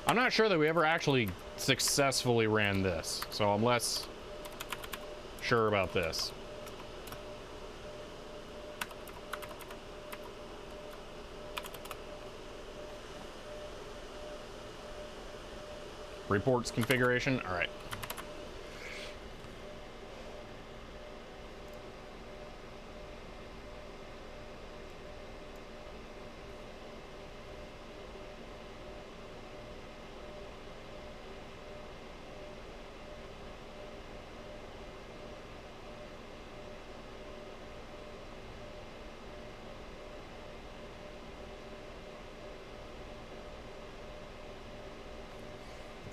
I'm not sure that we ever actually successfully ran this, so I'm less sure about this. Reports configuration. All right.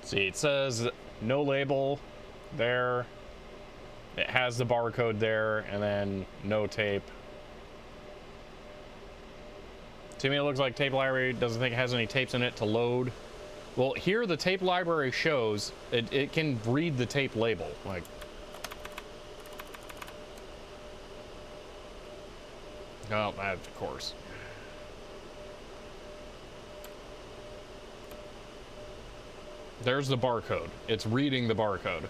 See, it says no label there. It has the barcode there, and then no tape. To me, it looks like tape library doesn't think it has any tapes in it to load. Well, here the tape library shows it can read the tape label. Like, oh, of course. There's the barcode. It's reading the barcode.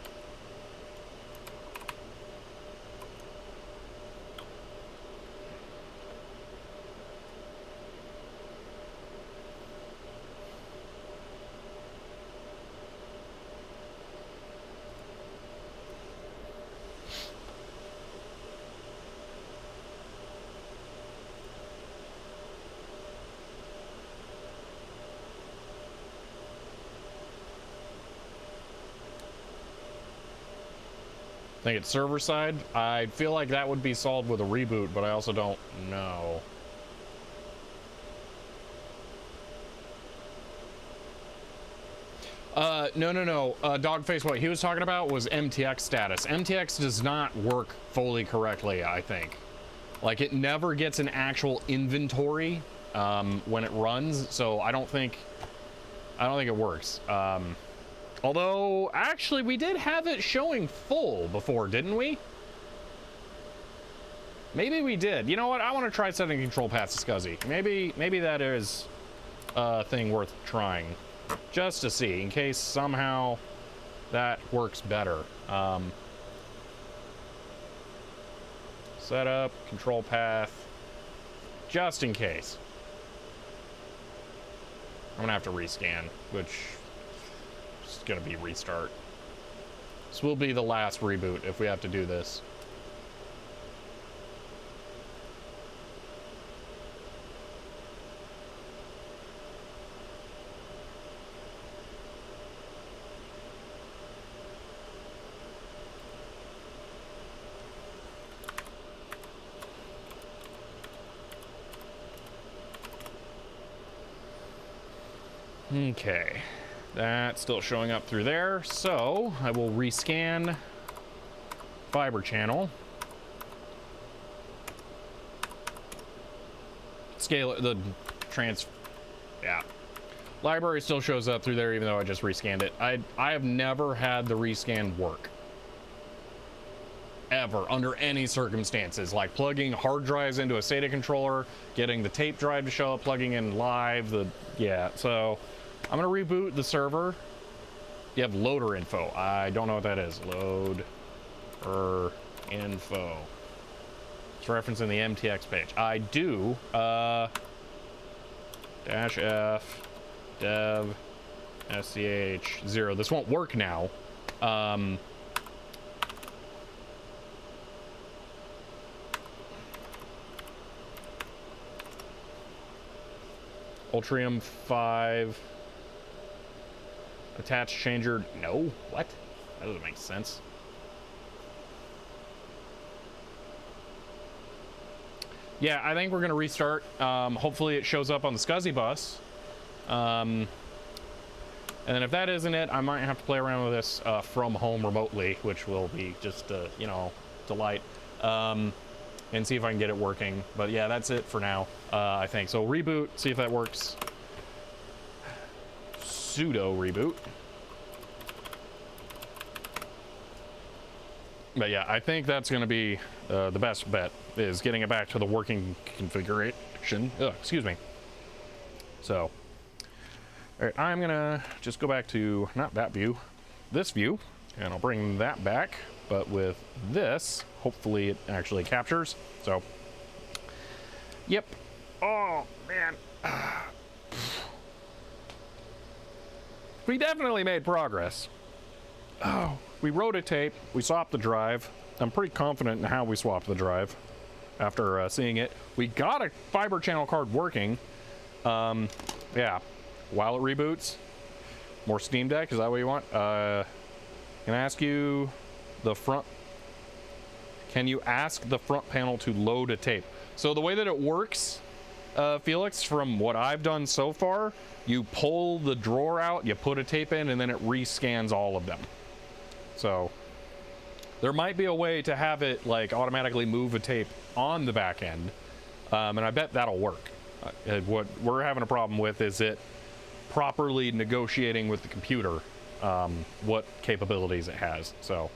I think it's server side. I feel like that would be solved with a reboot, but I also don't know. No. Dogface, what he was talking about was MTX status. MTX does not work fully correctly, I think. Like, it never gets an actual inventory when it runs, so I don't think it works. Although, actually, we did have it showing full before, didn't we? Maybe we did. You know what? I want to try setting control paths to SCSI. Maybe that is a thing worth trying. Just to see, in case somehow that works better. Setup, control path, just in case. I'm gonna have to rescan, which is gonna be restart. This will be the last reboot if we have to do this. Okay, that's still showing up through there, so I will rescan fiber channel. Scale it, yeah. Library still shows up through there even though I just rescanned it. I have never had the rescan work. ever, under any circumstances. Like plugging hard drives into a SATA controller, getting the tape drive to show up, plugging in live, yeah. So I'm gonna reboot the server. You have loader info. I don't know what that is. Loader info. It's referencing the MTX page. I do. Dash F dev SCH 0. This won't work now. Ultrium 5. Attach changer. No. What? That doesn't make sense. Yeah, I think we're going to restart. Hopefully it shows up on the SCSI bus. And then if that isn't it, I might have to play around with this from home remotely, which will be just, you know, delight. And see if I can get it working. But yeah, that's it for now, I think. So reboot, see if that works. Sudo reboot. But yeah, I think that's going to be the best bet, is getting it back to the working configuration. Ugh, excuse me. So, all right, I'm going to just go back to, not that view, this view, and I'll bring that back, but with this, hopefully it actually captures. So, yep. Oh, man. We definitely made progress. Oh, we wrote a tape, we swapped the drive. I'm pretty confident in how we swapped the drive after seeing it. We got a fiber channel card working. Yeah, while it reboots. More Steam Deck, is that what you want? Can I ask you the front? Can you ask the front panel to load a tape? So the way that it works, Felix, from what I've done so far, you pull the drawer out, you put a tape in, and then it rescans all of them. So there might be a way to have it like automatically move a tape on the back end, and I bet that'll work. What we're having a problem with is it properly negotiating with the computer what capabilities it has. So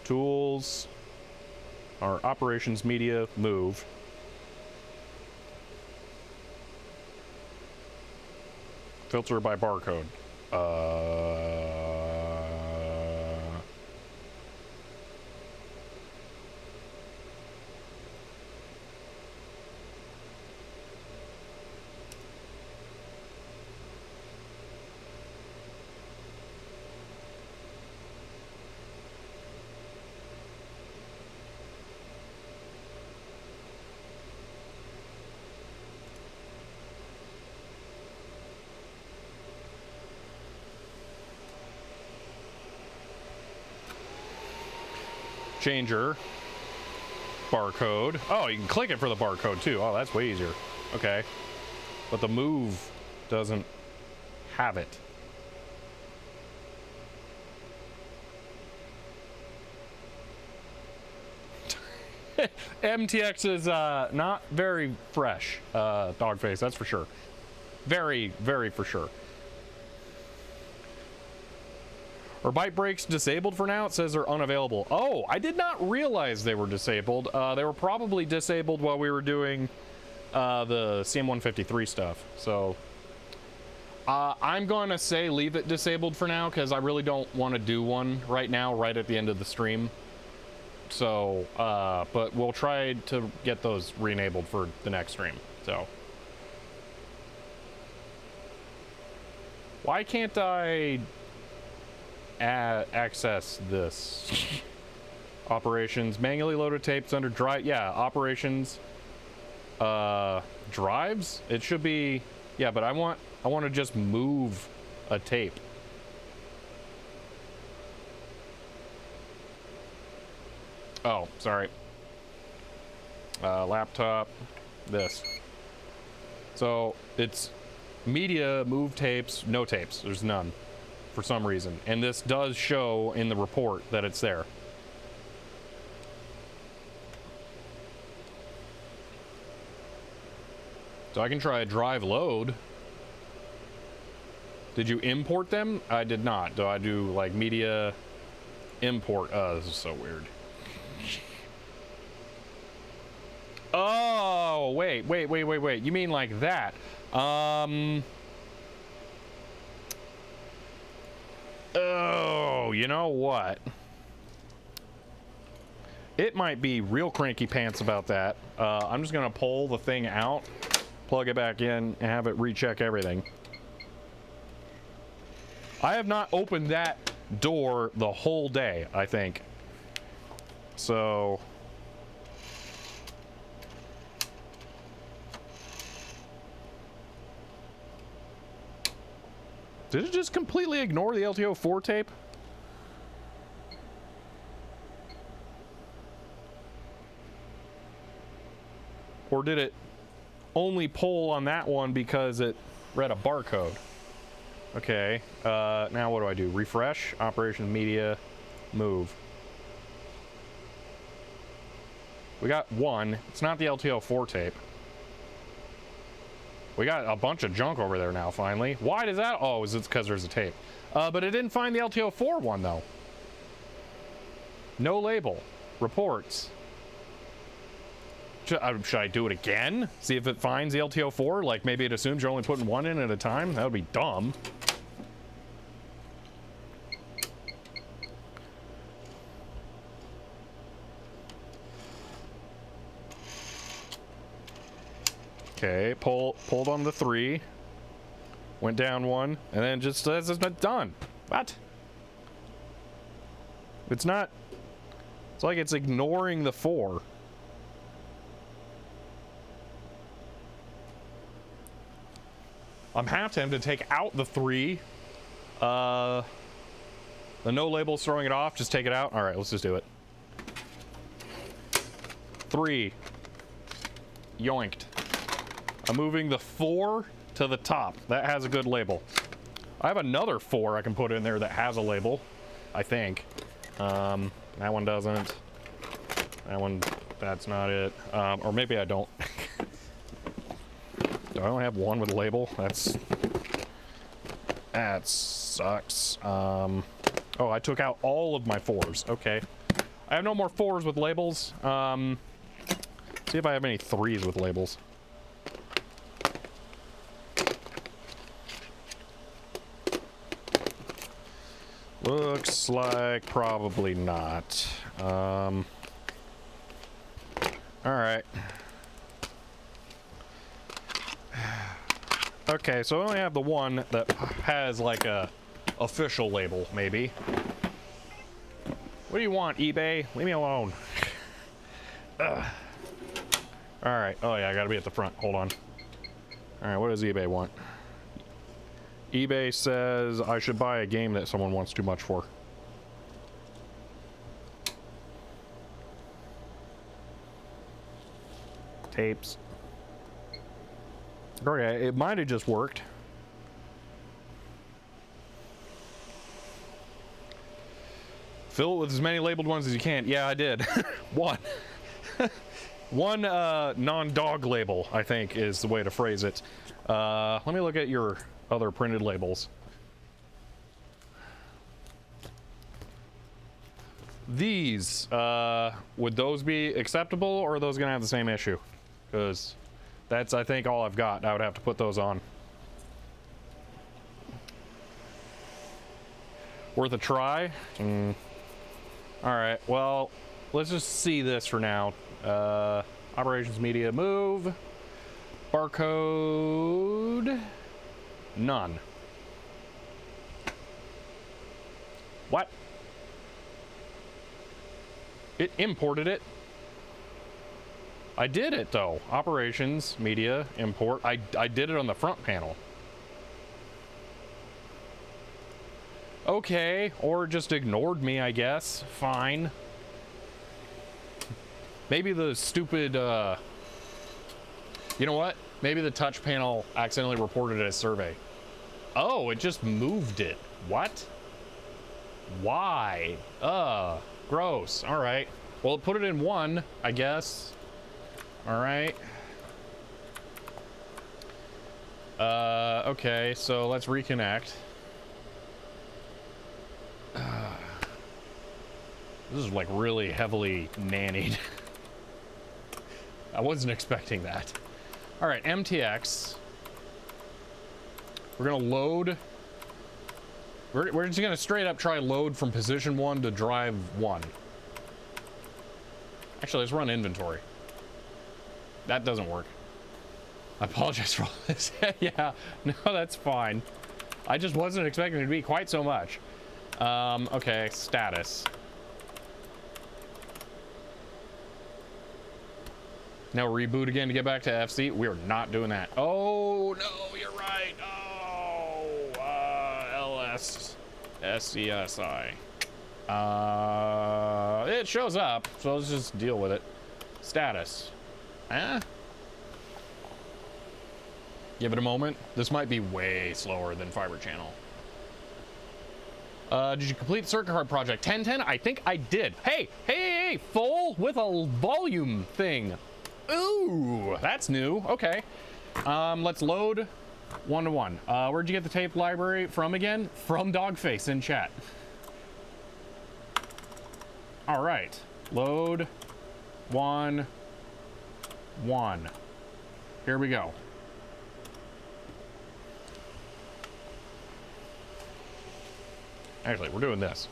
tools, our operations media, move. Filter by barcode. Changer, barcode. Oh, you can click it for the barcode too. Oh, that's way easier. Okay, but the move doesn't have it. MTX is not very fresh, Dogface, that's for sure. Very, very for sure. Are byte breaks disabled for now? It says they're unavailable. Oh, I did not realize they were disabled. They were probably disabled while we were doing the CM153 stuff. So I'm going to say leave it disabled for now because I really don't want to do one right now, right at the end of the stream. So, but we'll try to get those re-enabled for the next stream. So, why can't I access this? Operations, manually loaded tapes under drive. Yeah, operations, drives. It should be, yeah, but I want to just move a tape. Oh, sorry. Laptop, this. So it's media, move tapes, no tapes. There's none for some reason. And this does show in the report that it's there. So I can try a drive load. Did you import them? I did not. Do I do like media import? This is so weird. Oh, wait. You mean like that? Oh, you know what? It might be real cranky pants about that. I'm just gonna pull the thing out, plug it back in, and have it recheck everything. I have not opened that door the whole day, I think. So... did it just completely ignore the LTO 4 tape? Or did it only pull on that one because it read a barcode? Okay, now what do I do? Refresh, operations media, move. We got one. It's not the LTO 4 tape. We got a bunch of junk over there now, finally. Why does that? Oh, is it because there's a tape? But it didn't find the LTO 4 one, though. No label. Reports. Should I do it again? See if it finds the LTO 4? Like, maybe it assumes you're only putting one in at a time? That would be dumb. Okay, pulled on the 3, went down 1, and then just says it's not done. What? It's not. It's like it's ignoring the 4. I'm half tempted to take out the 3. The no label's throwing it off. Just take it out. All right, let's just do it. 3. Yoinked. I'm moving the 4 to the top. That has a good label. I have another 4 I can put in there that has a label, I think. That one doesn't. That one, that's not it. Or maybe I don't. Do I only have one with a label? That sucks. Oh, I took out all of my 4s. Okay. I have no more 4s with labels. See if I have any 3s with labels. Looks like probably not. All right. Okay, so I only have the one that has like a official label, maybe. What do you want, eBay? Leave me alone. All right. Oh yeah, I gotta be at the front. Hold on. All right, what does eBay want? eBay says I should buy a game that someone wants too much for. Tapes. Okay, it might have just worked. Fill it with as many labeled ones as you can. Yeah, I did. One. One non-dog label, I think, is the way to phrase it. Let me look at your other printed labels. These, would those be acceptable, or are those gonna have the same issue? Because that's, I think, all I've got. I would have to put those on. Worth a try? Alright, well, let's just see this for now. Operations media move. Barcode. None. What? It imported it. I did it though. Operations, media, import. I did it on the front panel. Okay, or just ignored me, I guess. Fine. Maybe the stupid, you know what? Maybe the touch panel accidentally reported it as survey. Oh, it just moved it. What? Why? Gross. All right. Well, it put it in 1, I guess. All right. Okay, so let's reconnect. This is like really heavily nannied. I wasn't expecting that. All right, MTX. We're gonna load. We're just gonna straight up try load from position 1 to drive 1. Actually, let's run inventory. That doesn't work. I apologize for all this. Yeah, no, that's fine. I just wasn't expecting it to be quite so much. Okay, status. Now reboot again to get back to FC. We are not doing that. Oh, no, you're right. Oh, LS, SCSI. It shows up, so let's just deal with it. Status. Give it a moment. This might be way slower than Fiber Channel. Did you complete the circuit card project? 1010? I think I did. Hey, full with a volume thing. Ooh, that's new. Okay. Let's load 1-to-1. Where'd you get the tape library from again? From Dogface in chat. All right. Load 1-1. Here we go. Actually, we're doing this.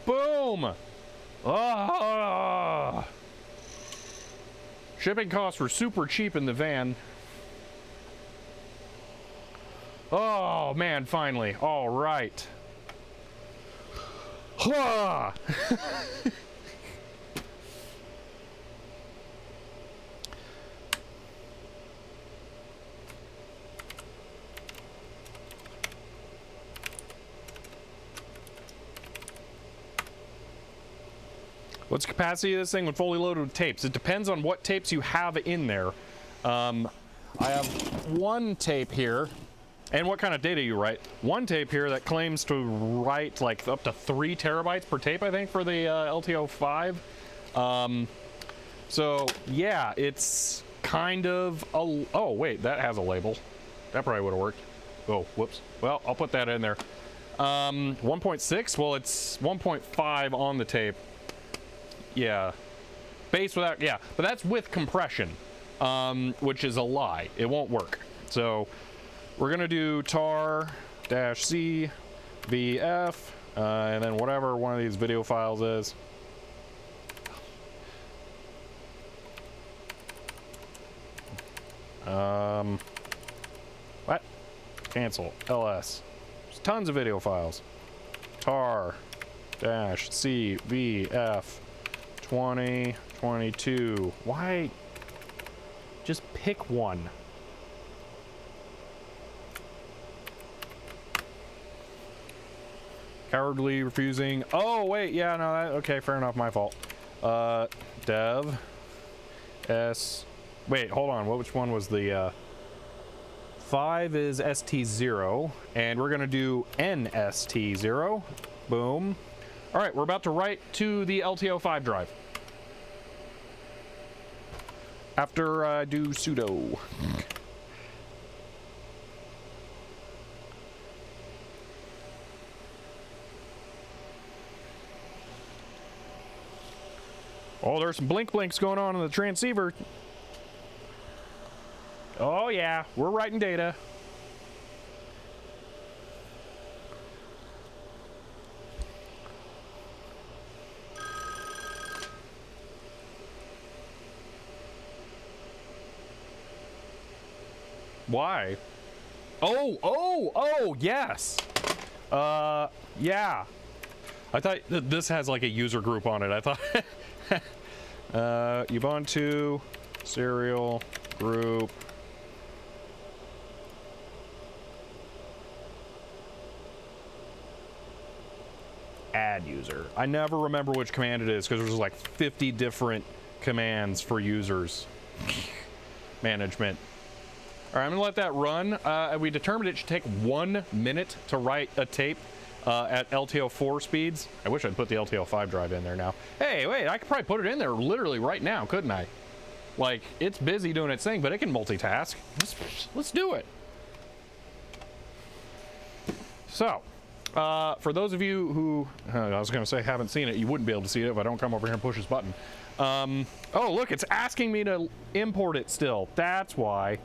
Boom! Ah! Shipping costs were super cheap in the van. Oh, man, finally. All right. Ah! What's the capacity of this thing when fully loaded with tapes? It depends on what tapes you have in there. I have one tape here, and what kind of data you write. One tape here that claims to write like up to 3 terabytes per tape, I think, for the LTO 5. So yeah, it's kind of a... Oh, wait, that has a label. That probably would have worked. Oh, whoops. Well, I'll put that in there. 1.6? Well, it's 1.5 on the tape. Yeah, bass without, yeah, but that's with compression, which is a lie. It won't work. So we're gonna do tar-c vf, and then whatever one of these video files is. What? Cancel. ls. There's tons of video files. tar-c vf 2022. Why? Just pick one. Cowardly refusing. Oh, wait. Yeah, no. Okay, fair enough. My fault. Dev. S. Wait, hold on. Which one was the... 5 is ST0. And we're going to do NST0. Boom. All right, we're about to write to the LTO 5 drive. After I do sudo. Oh, there's some blink blinks going on in the transceiver. Oh yeah, we're writing data. Why? Oh, yes. Yeah. I thought this has like a user group on it. I thought Ubuntu serial group. Add user. I never remember which command it is because there's like 50 different commands for users management. All right, I'm gonna let that run. We determined it should take 1 minute to write a tape. at LTO 4 speeds. I wish I'd put the LTO 5 drive in there now. Hey, wait, I could probably put it in there literally right now, couldn't I? Like, it's busy doing its thing, but it can multitask. Let's do it. So, for those of you who, I was going to say haven't seen it, you wouldn't be able to see it if I don't come over here and push this button. Oh, look, it's asking me to import it still. That's why.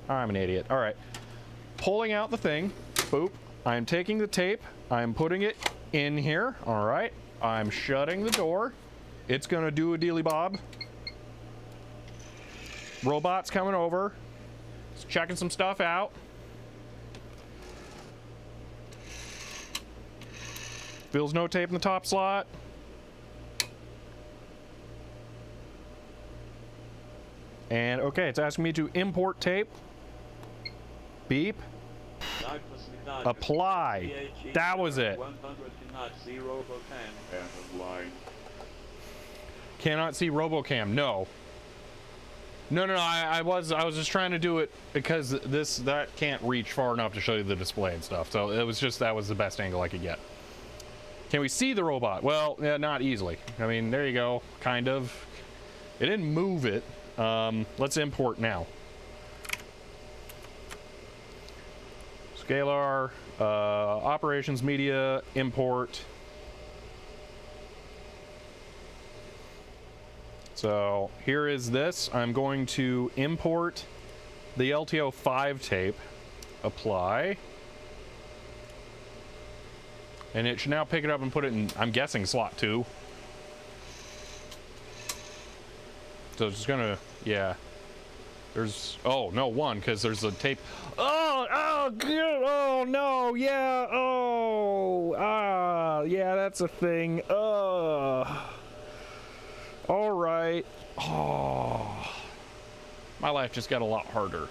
I'm an idiot. All right. Pulling out the thing. Boop. I'm taking the tape. I'm putting it in here. All right. I'm shutting the door. It's going to do a dealy bob. Robot's coming over. It's checking some stuff out. Feels no tape in the top slot. And okay, it's asking me to import tape. Beep. Apply. That was it. Cannot see RoboCam. No. No. I was just trying to do it because that can't reach far enough to show you the display and stuff. So it was just, that was the best angle I could get. Can we see the robot? Well, yeah, not easily. I mean, there you go. Kind of. It didn't move it. Let's import now. Scalar, operations, media, import. So here is this. I'm going to import the LTO 5 tape. Apply. And it should now pick it up and put it in, I'm guessing, slot 2. So it's just gonna, yeah. There's, oh, no, 1, because there's a tape. Oh, good. Oh, no, yeah, yeah, that's a thing. All right. Oh, my life just got a lot harder.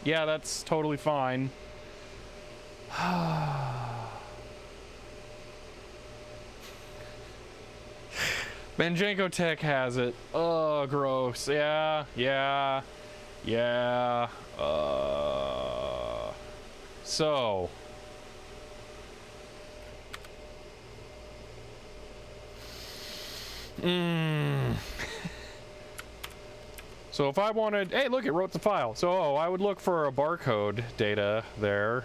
Yeah, that's totally fine. Benjenko Tech has it. Oh, gross. Yeah. So. So if I wanted, hey, look, it wrote the file. So I would look for a barcode data there.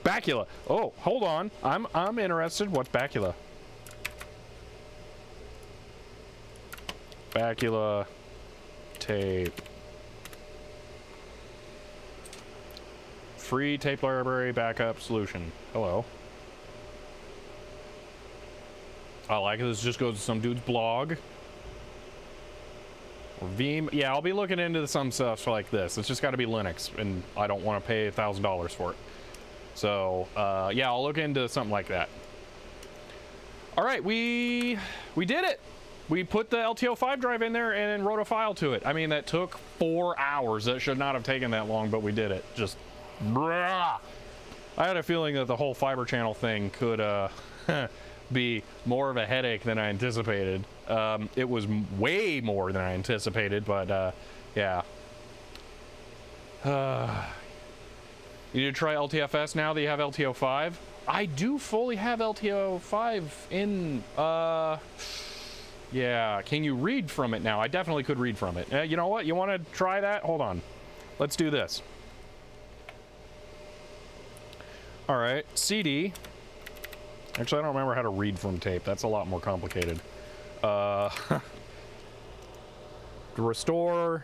Bacula. Oh, hold on. I'm interested. What's Bacula? Bacula tape. Free tape library backup solution. Hello. I like it. This just goes to some dude's blog. Or Veeam. Yeah, I'll be looking into some stuff like this. It's just got to be Linux, and I don't want to pay $1,000 for it. So, yeah, I'll look into something like that. All right, we did it. We put the LTO 5 drive in there and wrote a file to it. I mean, that took 4 hours. That should not have taken that long, but we did it. Just, brah. I had a feeling that the whole fiber channel thing could be more of a headache than I anticipated. It was way more than I anticipated, but yeah. You need to try LTFS now that you have LTO 5? I do fully have LTO 5 in, yeah. Can you read from it now? I definitely could read from it. You know what? You want to try that? Hold on. Let's do this. All right, CD. Actually, I don't remember how to read from tape. That's a lot more complicated. Restore.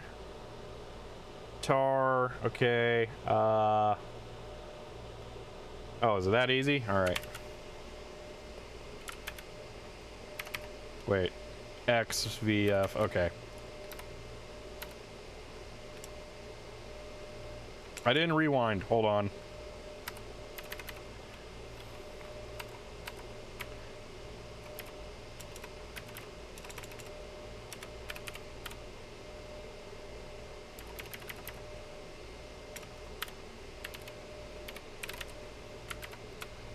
Tar. Okay. Oh, is it that easy? All right. Wait. XVF. Okay. I didn't rewind. Hold on.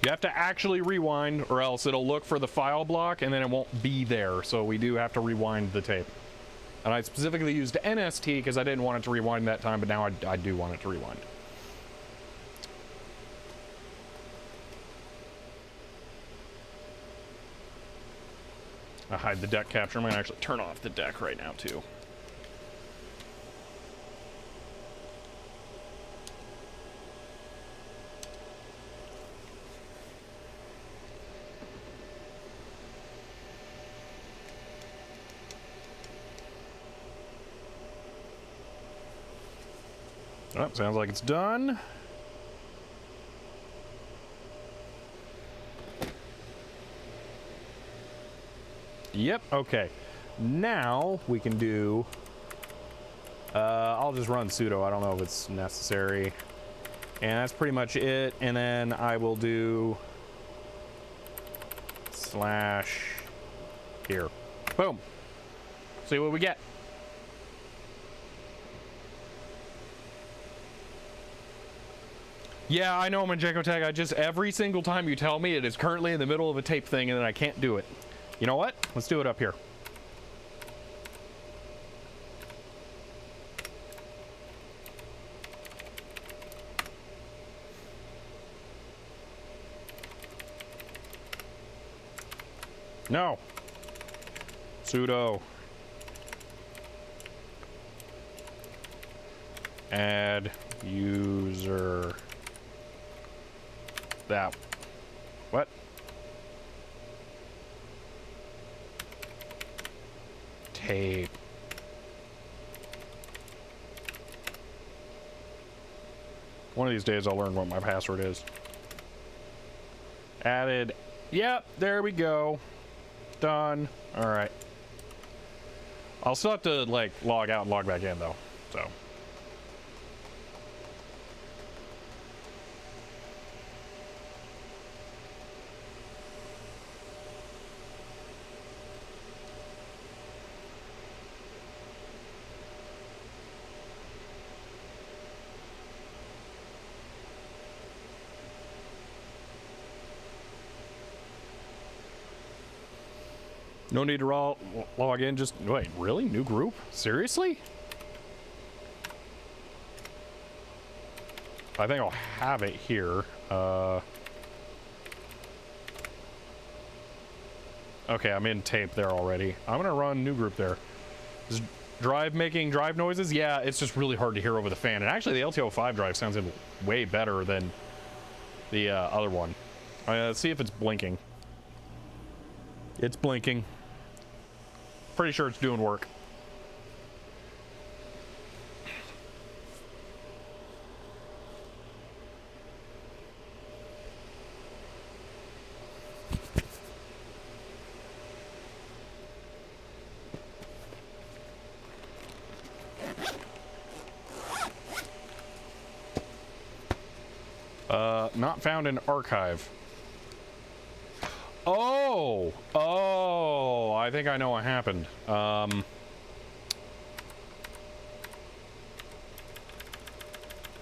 You have to actually rewind, or else it'll look for the file block and then it won't be there. So we do have to rewind the tape. And I specifically used NST because I didn't want it to rewind that time, but now I do want it to rewind. I hide the deck capture. I'm going to actually turn off the deck right now, too. Oh, sounds like it's done. Yep, okay. Now we can do... I'll just run sudo. I don't know if it's necessary. And that's pretty much it. And then I will do... / here. Boom. See what we get. Yeah, I know, Manjeko Tag. I just, every single time you tell me it is currently in the middle of a tape thing and then I can't do it. You know what? Let's do it up here. No. Sudo. Add user. That. What? Tape. One of these days I'll learn what my password is. Added. Yep, there we go. Done. All right. I'll still have to like log out and log back in though. So. No need to log in, just, wait, really? New group? Seriously? I think I'll have it here. Okay, I'm in tape there already. I'm gonna run new group there. Is drive making drive noises? Yeah, it's just really hard to hear over the fan. And actually the LTO 5 drive sounds way better than the other one. Let's see if it's blinking. It's blinking. Pretty sure it's doing work. Not found in archive. Oh, I think I know what happened.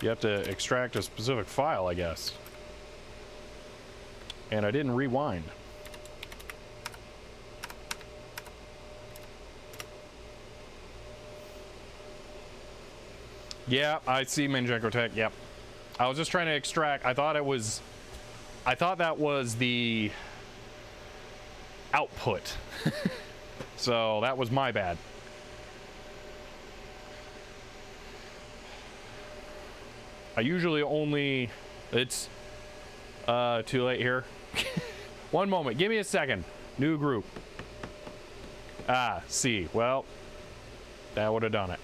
You have to extract a specific file, I guess. And I didn't rewind. Yeah, I see Manjeko Tech, yep. I was just trying to extract, I thought that was the output. So that was my bad. I usually only, it's too late here. One moment, give me a second. New group. Ah, C. Well, that would have done it.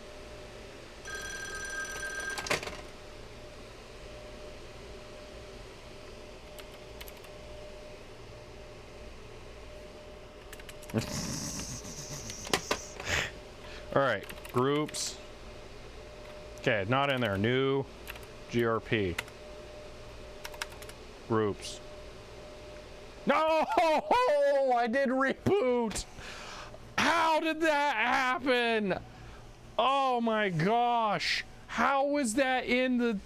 All right, groups. Okay, not in there. New GRP. Groups. No! I did reboot! How did that happen? Oh my gosh! How was that in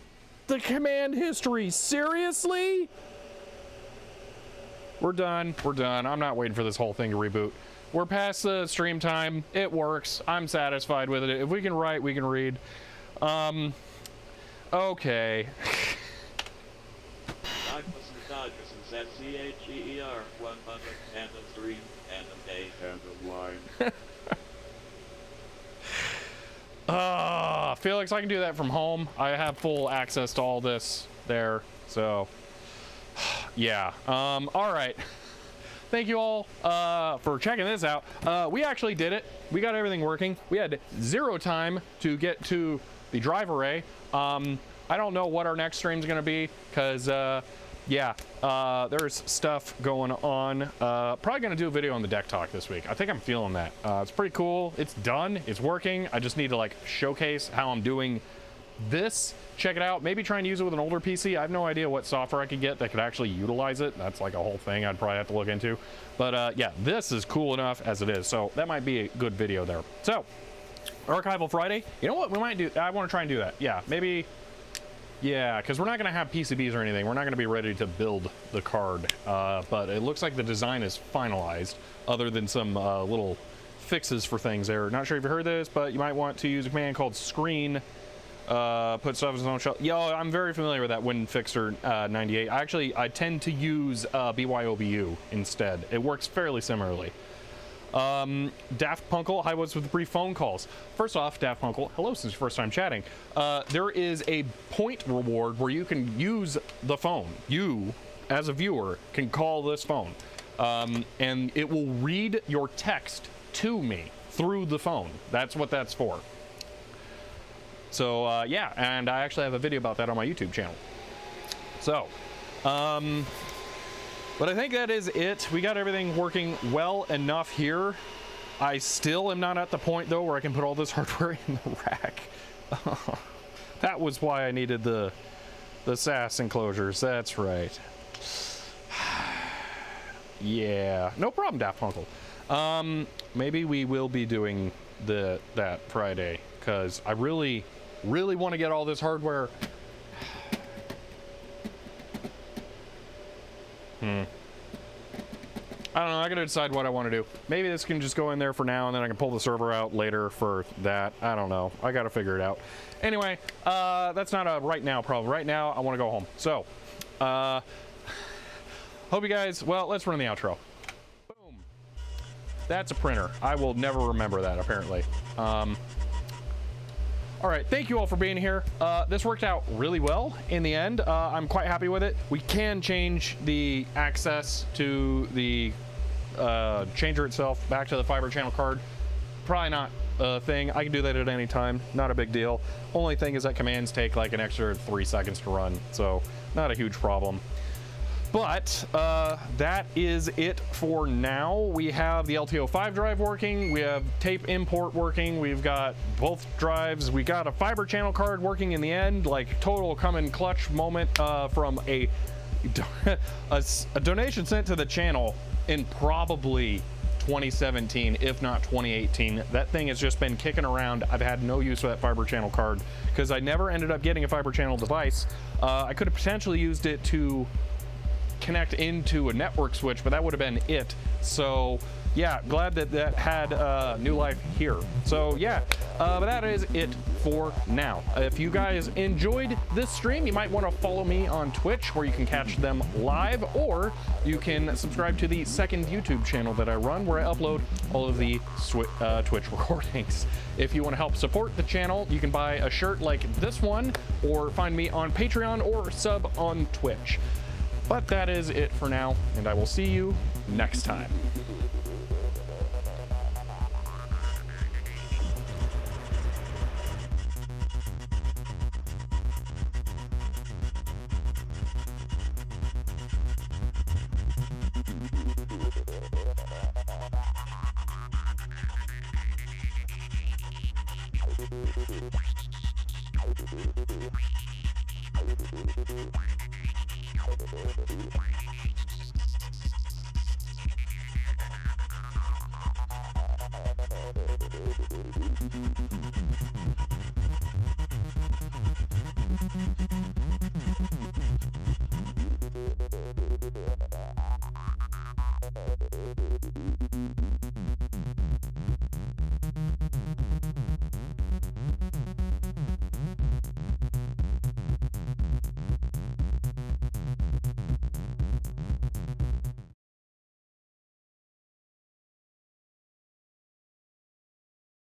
the command history? Seriously? We're done. We're done. I'm not waiting for this whole thing to reboot. we're past the stream time. It works. I'm satisfied with it. If we can write, we can read. Okay. That's CHEER 100 and the stream and the day and the line. Felix, I can do that from home. I have full access to all this there. So, yeah. All right. Thank you all for checking this out. We actually did it. We got everything working. We had 0 time to get to the drive array. I don't know what our next stream is going to be because, yeah, there's stuff going on. Probably going to do a video on the deck talk this week. I think I'm feeling that. It's pretty cool. It's done. It's working. I just need to like showcase how I'm doing this. Check it out. Maybe try and use it with an older PC. I have no idea what software I could get that could actually utilize it. That's like a whole thing I'd probably have to look into. But yeah, this is cool enough as it is. So that might be a good video there. So, Archival Friday. You know what we might do? I want to try and do that. Yeah, maybe. Yeah, because we're not going to have PCBs or anything. We're not going to be ready to build the card. But it looks like the design is finalized, other than some little fixes for things there. Not sure if you heard this, but you might want to use a command called screen. Put stuff in its own shell. Yo, I'm very familiar with that WinFixer 98. I tend to use BYOBU instead. It works fairly similarly. Daft Punkle, hi, what's with the brief phone calls? First off, Daft Punkle, hello, since your first time chatting. There is a point reward where you can use the phone. You, as a viewer, can call this phone. And it will read your text to me through the phone. That's what that's for. So, yeah, and I actually have a video about that on my YouTube channel. So, but I think that is it. We got everything working well enough here. I still am not at the point, though, where I can put all this hardware in the rack. That was why I needed the SAS enclosures. That's right. Yeah, no problem, Daft Punkle. Maybe we will be doing that Friday, because I really want to get all this hardware. I don't know. I gotta decide what I want to do. Maybe this can just go in there for now, and then I can pull the server out later for that. I don't know. I gotta figure it out. Anyway, that's not a right now problem. Right now, I want to go home. So, hope you guys. Well, let's run the outro. Boom. That's a printer. I will never remember that. Apparently. All right, thank you all for being here. This worked out really well in the end. I'm quite happy with it. We can change the access to the changer itself back to the fiber channel card. Probably not a thing. I can do that at any time. Not a big deal. Only thing is that commands take like an extra 3 seconds to run, so not a huge problem. But that is it for now. We have the LTO 5 drive working. We have tape import working. We've got both drives. We got a fiber channel card working in the end. Like total come in clutch moment from a donation sent to the channel in probably 2017, if not 2018. That thing has just been kicking around. I've had no use for that fiber channel card because I never ended up getting a fiber channel device. I could have potentially used it to connect into a network switch, but that would have been it. So yeah, glad that that had new life here. So yeah, but that is it for now. If you guys enjoyed this stream, you might want to follow me on Twitch, where you can catch them live, or you can subscribe to the second YouTube channel that I run, where I upload all of the Twitch recordings. If you want to help support the channel, you can buy a shirt like this one, or find me on Patreon, or sub on Twitch. But that is it for now, and I will see you next time.